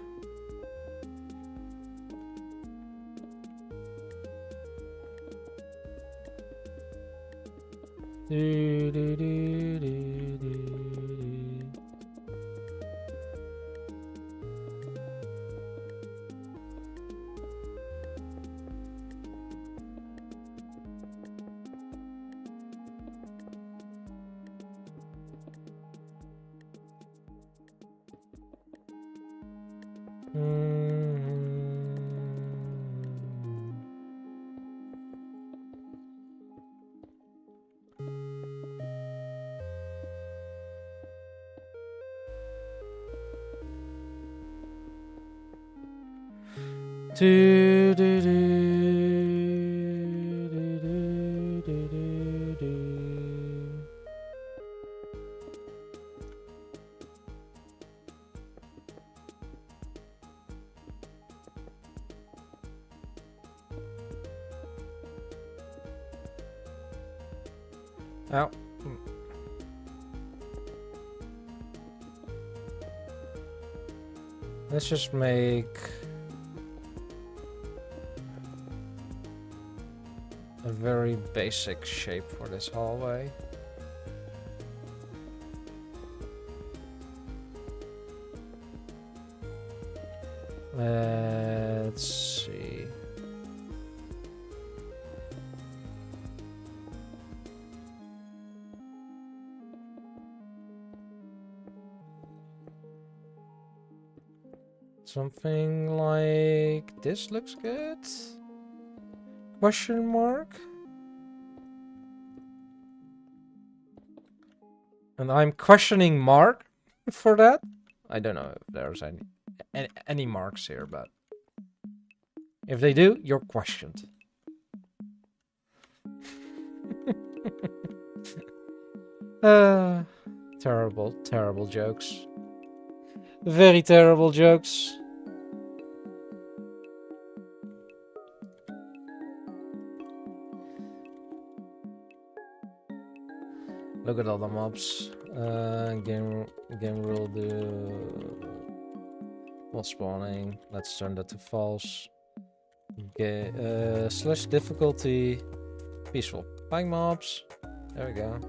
Ow. Let's just make a very basic shape for this hallway. Let's see. Something like this looks good? Question mark? And I'm questioning mark for that? I don't know if there's any marks here, but if they do, you're questioned. Terrible, terrible jokes. Very terrible jokes. Look at all the mobs. Game rule do while spawning. Let's turn that to false. Okay, slash difficulty peaceful. Buying mobs. There we go.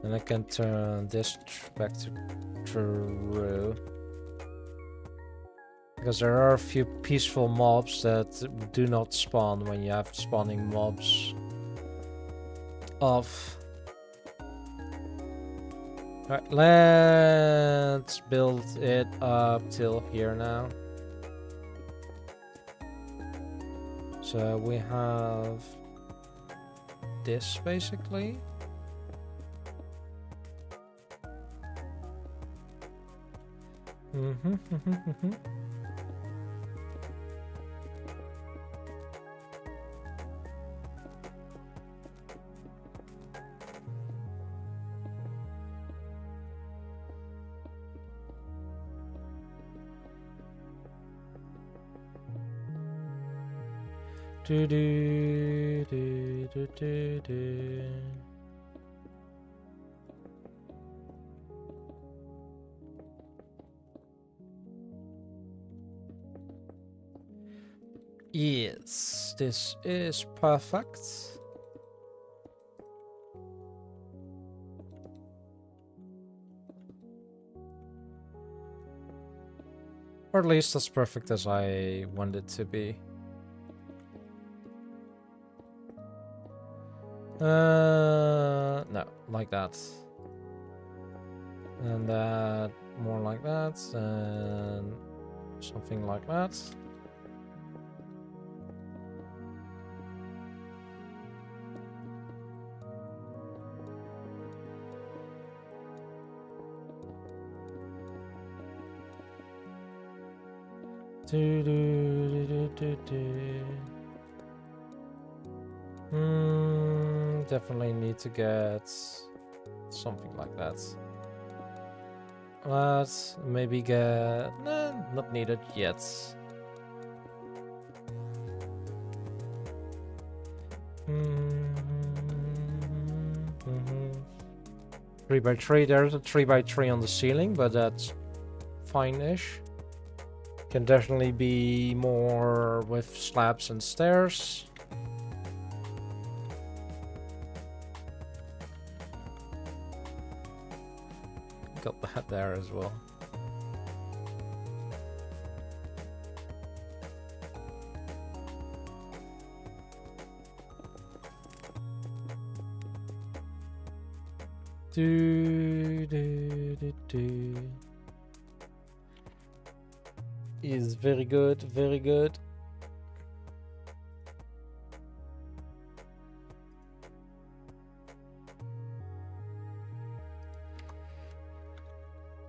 And I can turn this back to true. Because there are a few peaceful mobs that do not spawn when you have spawning mobs off. Alright, let's build it up till here now. So we have this basically. Do do do do do do. Yes, this is perfect. Or at least as perfect as I want it to be. No, like that. And that, more like that, and something like that. Do do do do do. Definitely need to get something like that. But maybe get... not needed yet. Three by three. There's a 3x3 on the ceiling, but that's fine-ish. Can definitely be more with slabs and stairs. Got that there as well. Do do do do. Is very good, very good.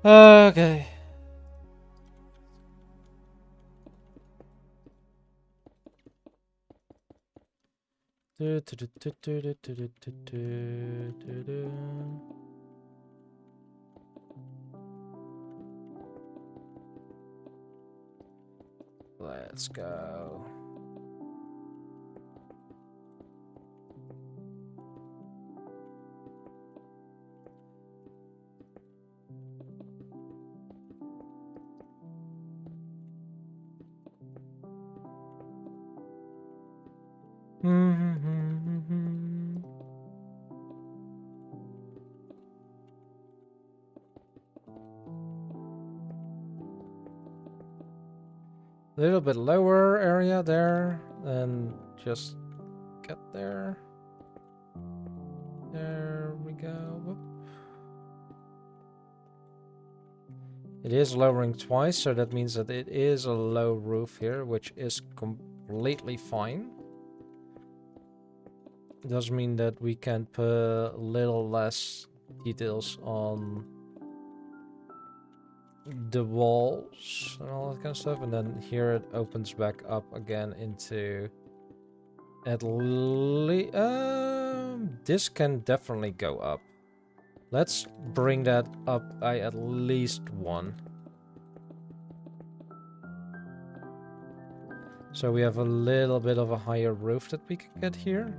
Okay. Do, do, do, do, do, do, do, do, do, do, do. Let's go. little bit lower area there, and just get there. There we go. Whoop. It is lowering twice, so that means that it is a low roof here, which is completely fine. It does mean that we can put a little less details on the walls and all that kind of stuff, and then here it opens back up again into at least this can definitely go up. Let's bring that up by at least 1. So we have a little bit of a higher roof that we can get here,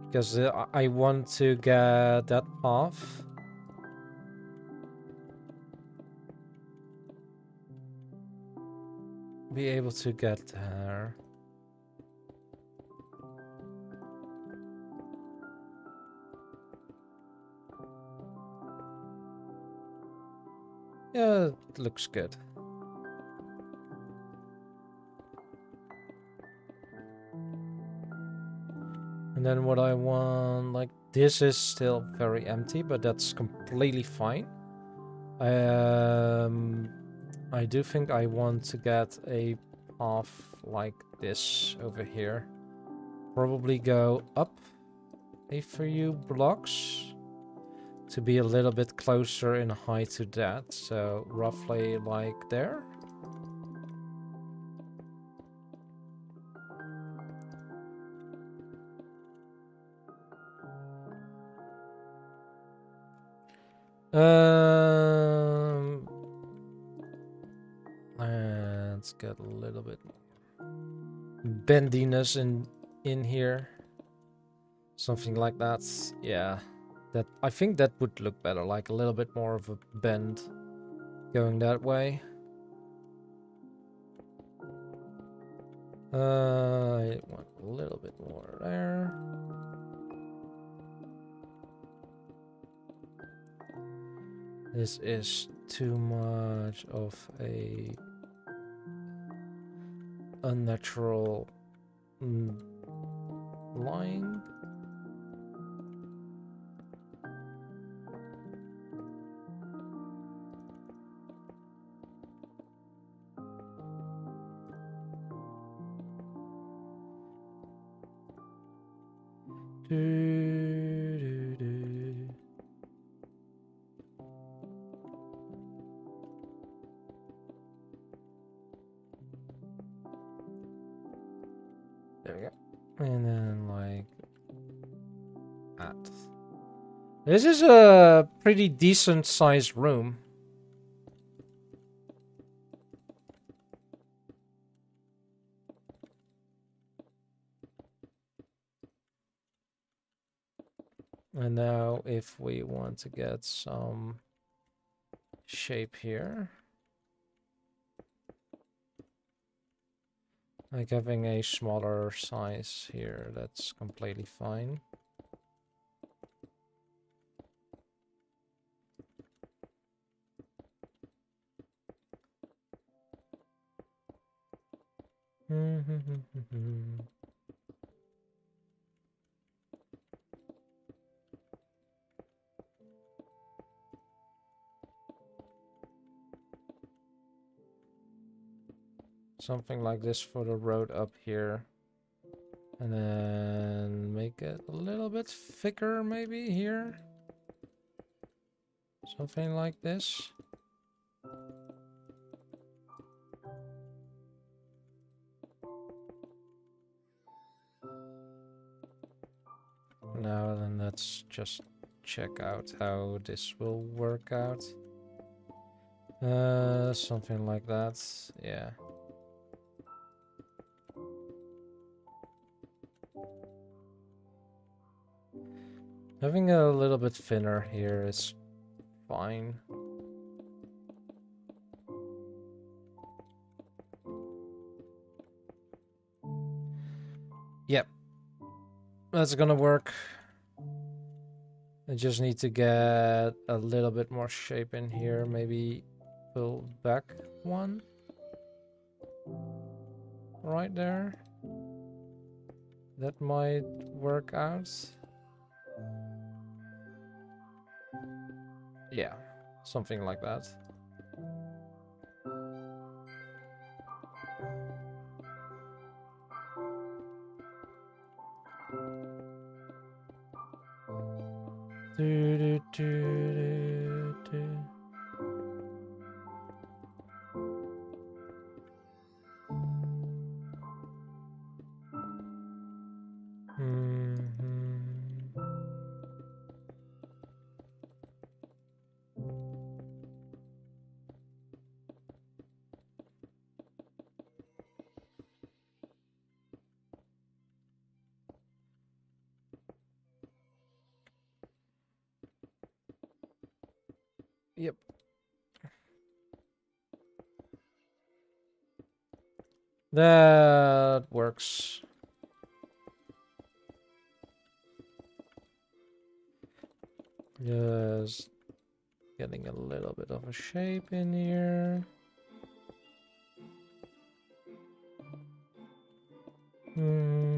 because I want to get that path. Be able to get there. Yeah, it looks good. And then what I want, like, this is still very empty, but that's completely fine. I do think I want to get a path like this over here. Probably go up a few blocks to be a little bit closer in height to that. So roughly like there. Let's get a little bit bendiness in here. Something like that. Yeah. That I think that would look better, like a little bit more of a bend going that way. I want a little bit more there. This is too much of a unnatural line. There we go. And then like that. This is a pretty decent sized room. And now if we want to get some shape here, like having a smaller size here, that's completely fine. Something like this for the road up here. And then make it a little bit thicker maybe here. Something like this. Now then, let's just check out how this will work out. Something like that, yeah. Having a little bit thinner here is fine. Yep. That's gonna work. I just need to get a little bit more shape in here. Maybe pull back 1. right there. That might work out. Yeah, something like that. Do, do, do, do, do. Mhm. Yep. That works. Just getting a little bit of a shape in here. Mhm.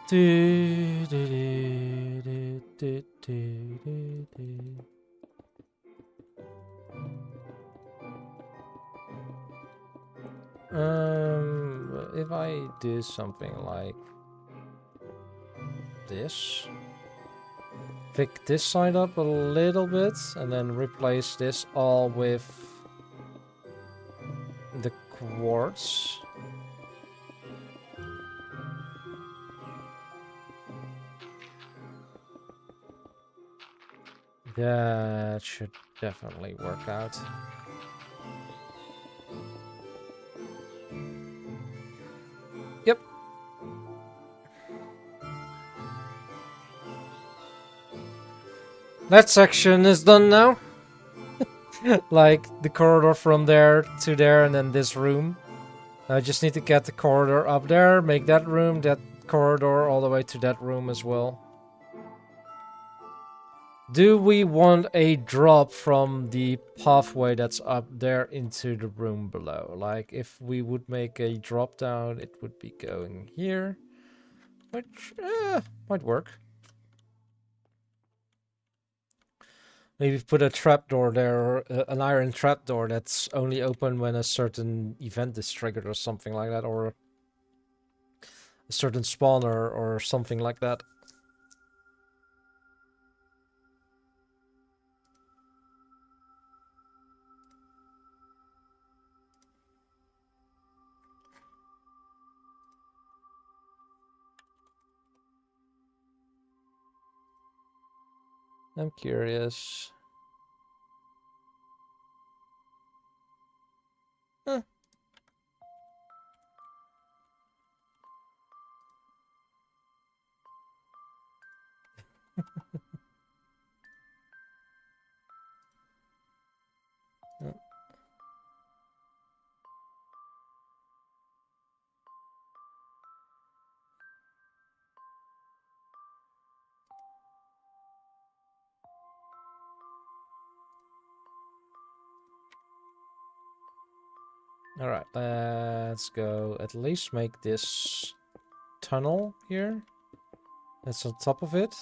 Do, do, do, do, do, do, do. If I do something like this, pick this side up a little bit, and then replace this all with the quartz. That should definitely work out. Yep. That section is done now. Like the corridor from there to there and then this room. I just need to get the corridor up there, make that room, that corridor all the way to that room as well. Do we want a drop from the pathway that's up there into the room below? Like, if we would make a drop down, it would be going here, which might work. Maybe put a trapdoor there, an iron trapdoor that's only open when a certain event is triggered or something like that, or a certain spawner or something like that. I'm curious. Huh. Alright, let's go at least make this tunnel here. That's on top of it.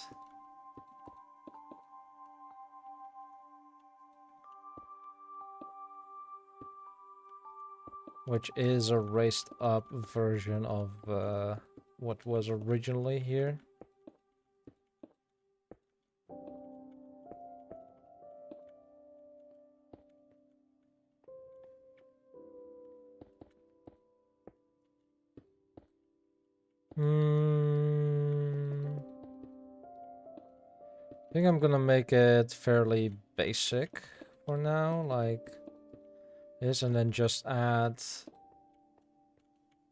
Which is a raised up version of what was originally here. I think I'm gonna make it fairly basic for now, like this, and then just add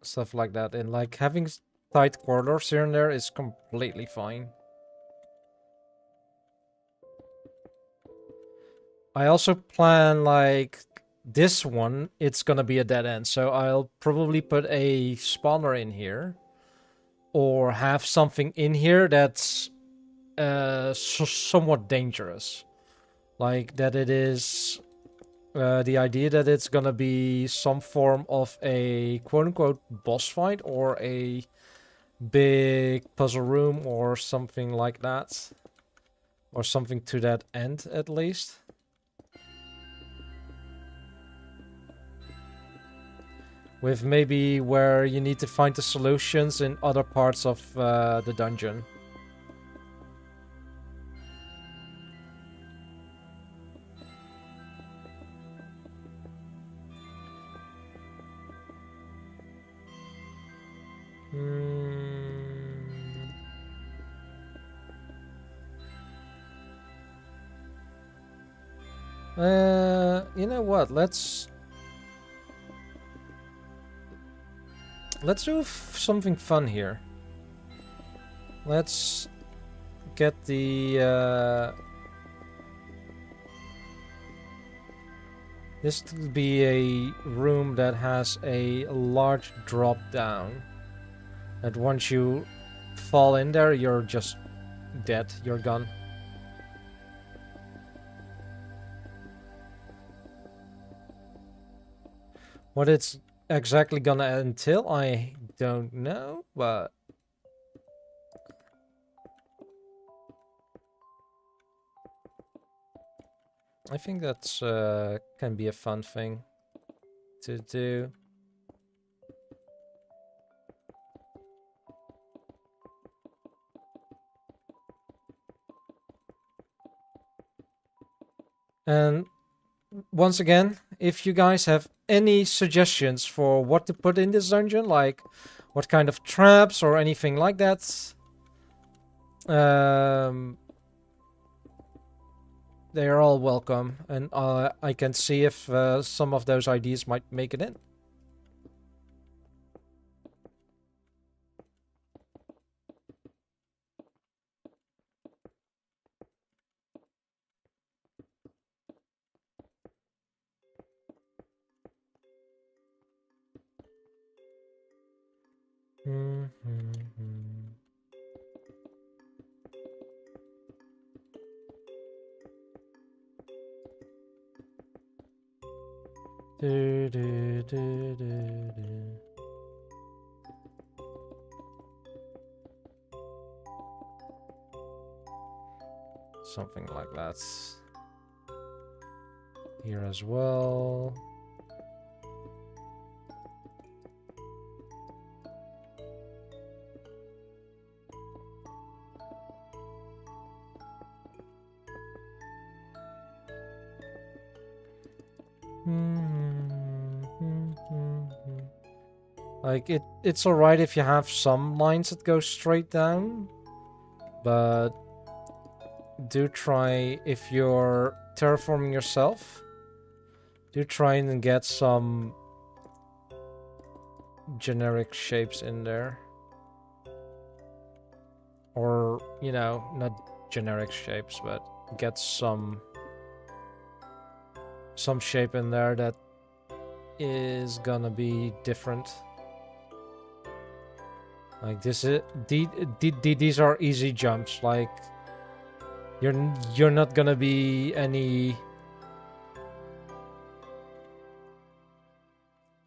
stuff like that in. Like having tight corridors here and there is completely fine. I also plan like this one, it's gonna be a dead end, so I'll probably put a spawner in here or have something in here that's somewhat dangerous. Like that it is the idea that it's gonna be some form of a quote-unquote boss fight or a big puzzle room or something like that. Or something to that end, at least. With maybe where you need to find the solutions in other parts of the dungeon. You know what? Let's do something fun here. Let's get the this to be a room that has a large drop down. That once you fall in there, you're just dead. You're gone. What it's exactly gonna entail, I don't know, but I think that's can be a fun thing to do. And once again, if you guys have any suggestions for what to put in this dungeon, like what kind of traps or anything like that, they are all welcome, and I can see if some of those ideas might make it in. Do, do, do, do, do. Something like that. Here as well. Like it's alright if you have some lines that go straight down, but do try, if you're terraforming yourself, do try and get some generic shapes in there. Or, you know, not generic shapes, but get some shape in there that is gonna be different. Like this is these are easy jumps. Like you're not gonna be any.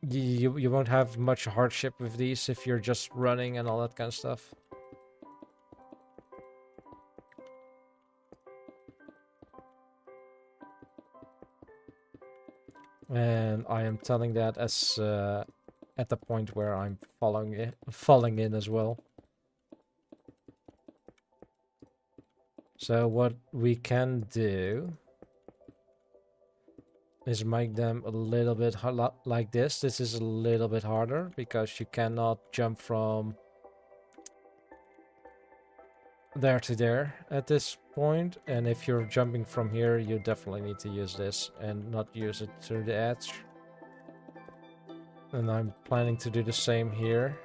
You won't have much hardship with these if you're just running and all that kind of stuff. And I am telling that as at the point where I'm falling in as well. So what we can do is make them a little bit like this. This is a little bit harder because you cannot jump from there to there at this point, and if you're jumping from here, you definitely need to use this and not use it through the edge. And I'm planning to do the same here.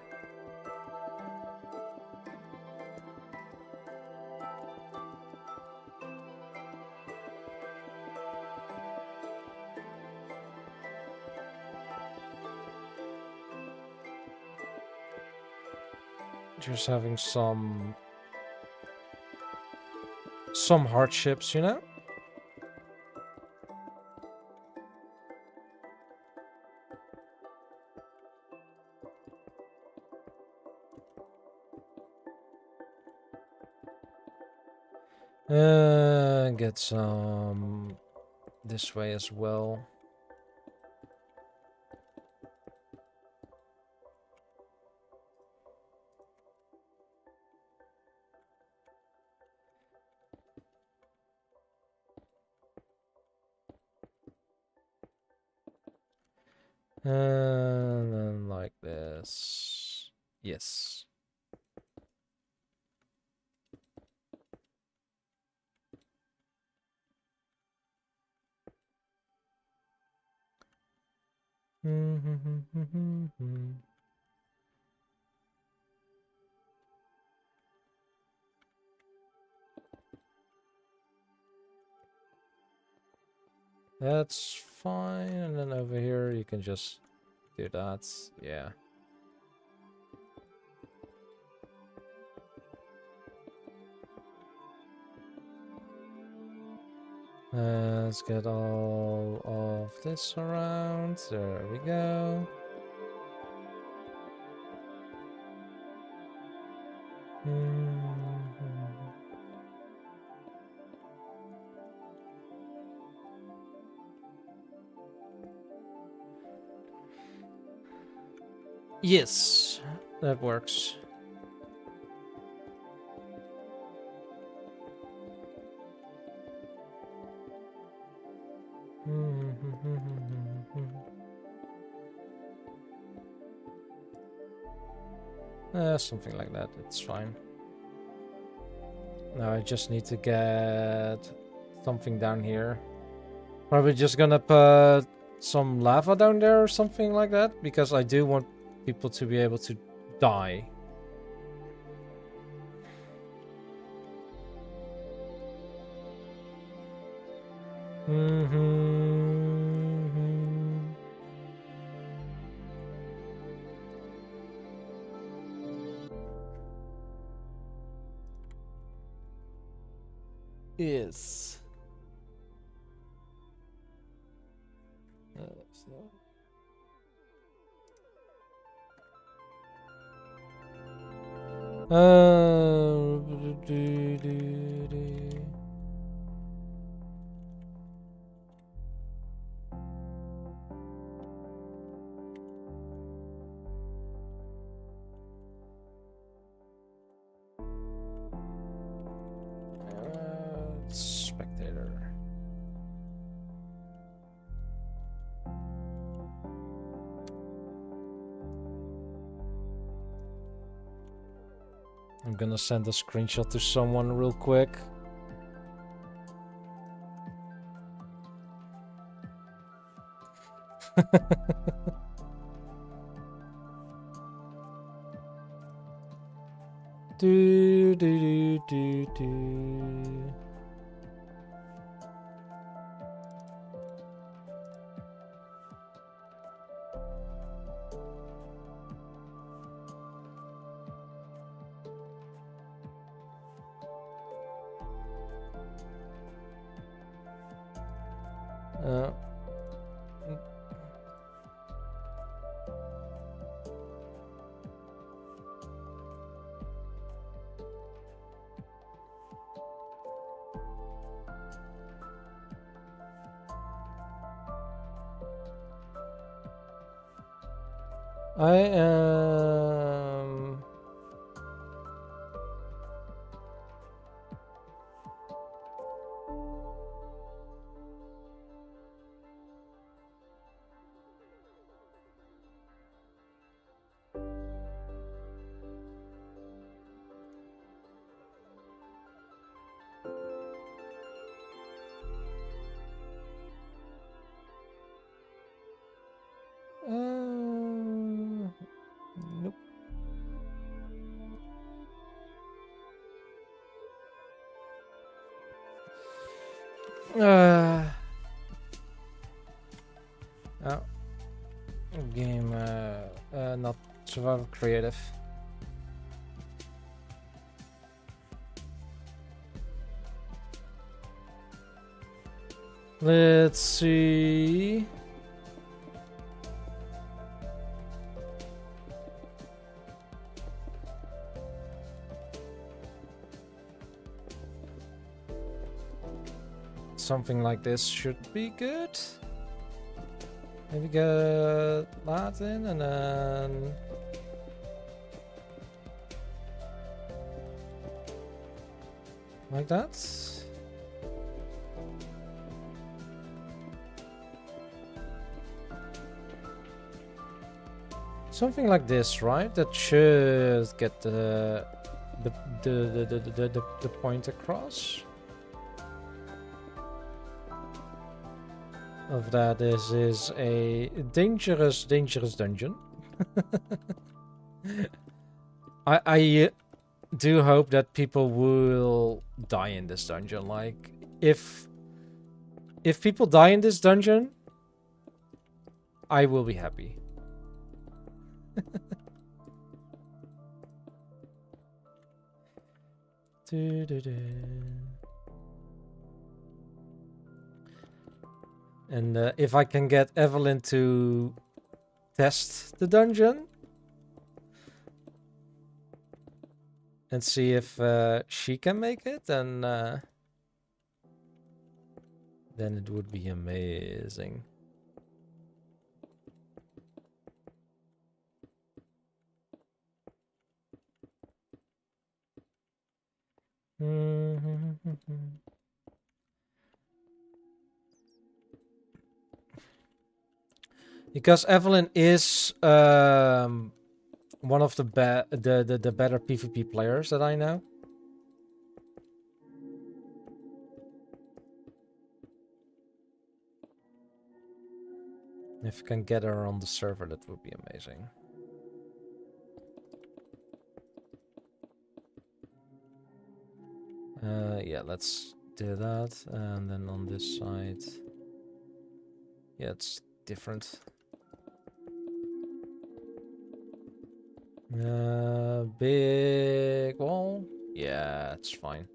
just having some hardships, you know? Get some this way as well. And then like this. Yes. That's fine. And then over here you can just do that. Yeah. Let's get all of this around. There we go. Yes, that works. Something like that, it's fine. Now I just need to get something down here. Probably just gonna put some lava down there or something like that, because I do want people to be able to die. Yes. Spectator. I'm gonna send a screenshot to someone real quick. do do do do. I am... Nope. Oh. Game, not Survival Creative. Let's see. Something like this should be good. Maybe get that in and then... like that. Something like this, right? That should get the point across. Of that, this is a dangerous dungeon. I do hope that people will die in this dungeon. Like, if people die in this dungeon, I will be happy. And if I can get Evelyn to test the dungeon and see if she can make it, then it would be amazing. Because Evelyn is one of the better PvP players that I know. If you can get her on the server, that would be amazing. Yeah, let's do that. And then on this side, yeah, it's different. Big wall? Yeah, it's fine.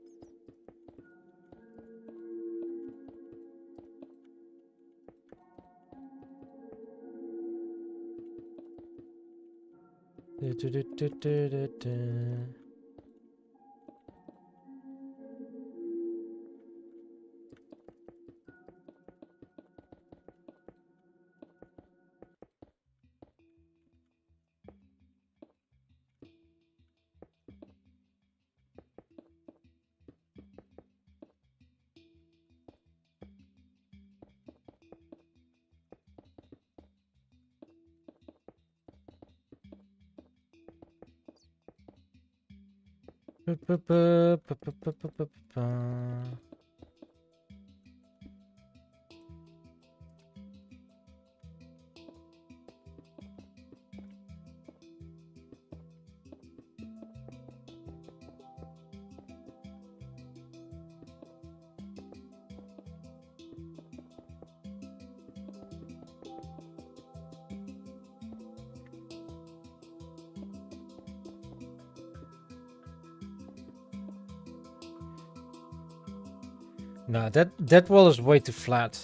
No, that wall is way too flat.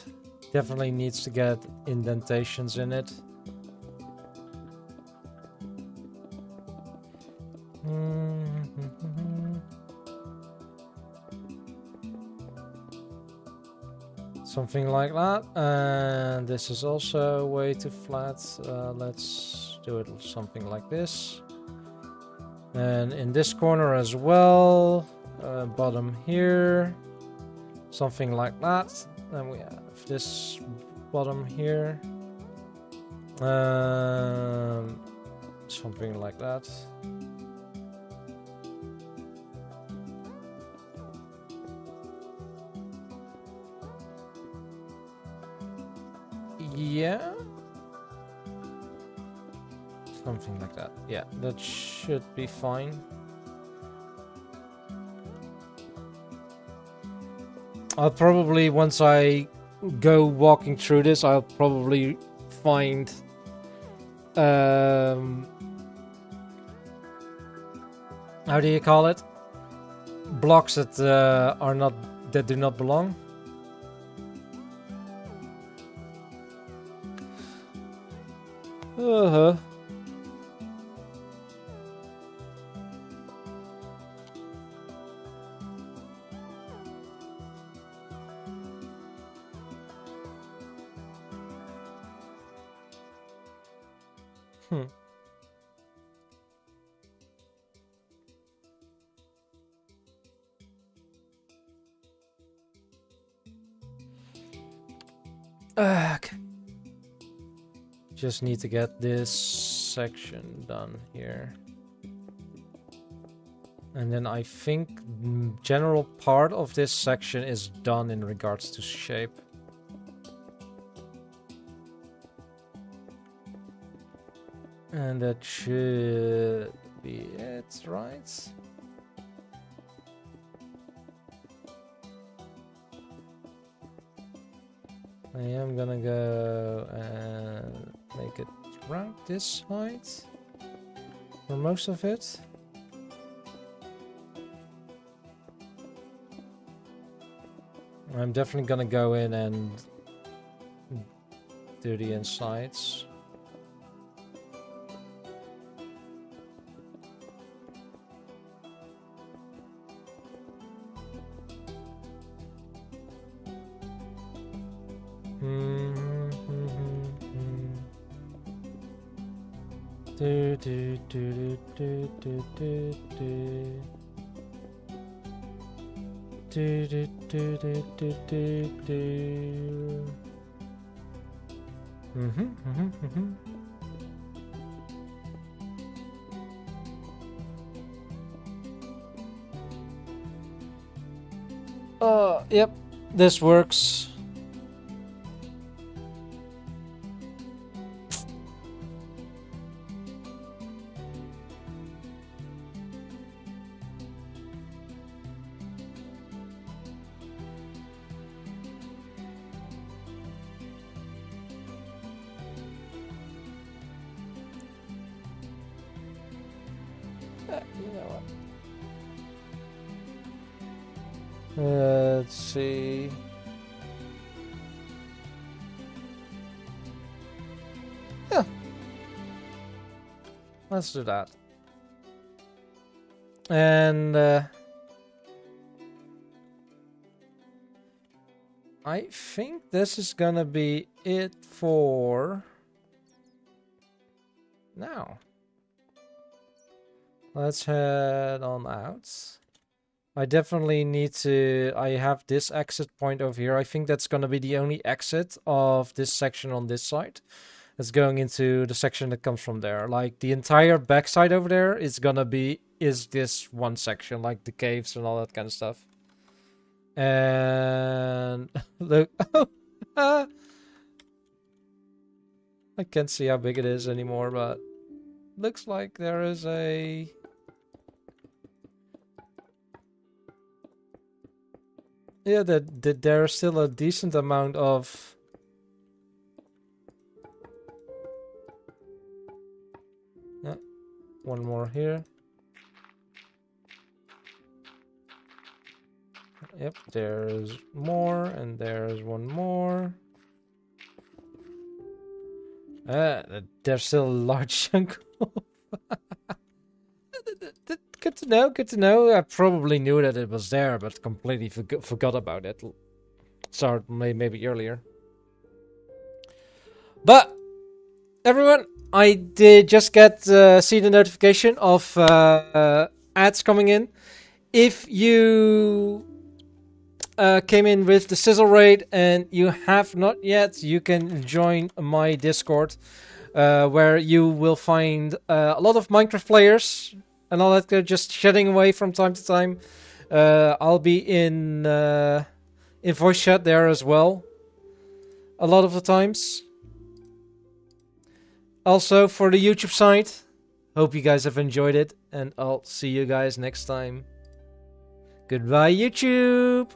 Definitely needs to get indentations in it. Something like that. And this is also way too flat. Let's do it something like this. And in this corner as well. Bottom here. Something like that. Then we have this bottom here. Something like that. Yeah. Something like that. Yeah, that should be fine. I'll probably, once I go walking through this, I'll probably find how do you call it? Blocks that are not, that do not belong. Uh-huh. Hmm. Okay. Just need to get this section done here. And then I think general part of this section is done in regards to shape. And that should be it, right? I am gonna go and make it around this height for most of it. I'm definitely gonna go in and do the insides. Do do do do do do do. Do do do do do do do. Yep, this works. You know what? Let's see. Yeah. Let's do that. And I think this is gonna be it for now. Let's head on out. I definitely need to... I have this exit point over here. I think that's going to be the only exit of this section on this side. It's going into the section that comes from there. Like, the entire backside over there is going to be... is this one section. Like, the caves and all that kind of stuff. And... look... I can't see how big it is anymore, but... looks like there is a... yeah, there's still a decent amount of... yeah, one more here. Yep, there's more, and there's one more. There's still a large chunk of... Good to know, good to know. I probably knew that it was there, but completely forgot about it. Sorry, maybe earlier. But, everyone, I did just see the notification of ads coming in. If you came in with the Sizzle Raid and you have not yet, you can join my Discord, where you will find a lot of Minecraft players and all that, just shedding away from time to time. I'll be in voice chat there as well, a lot of the times. Also for the YouTube side, hope you guys have enjoyed it, and I'll see you guys next time. Goodbye, YouTube!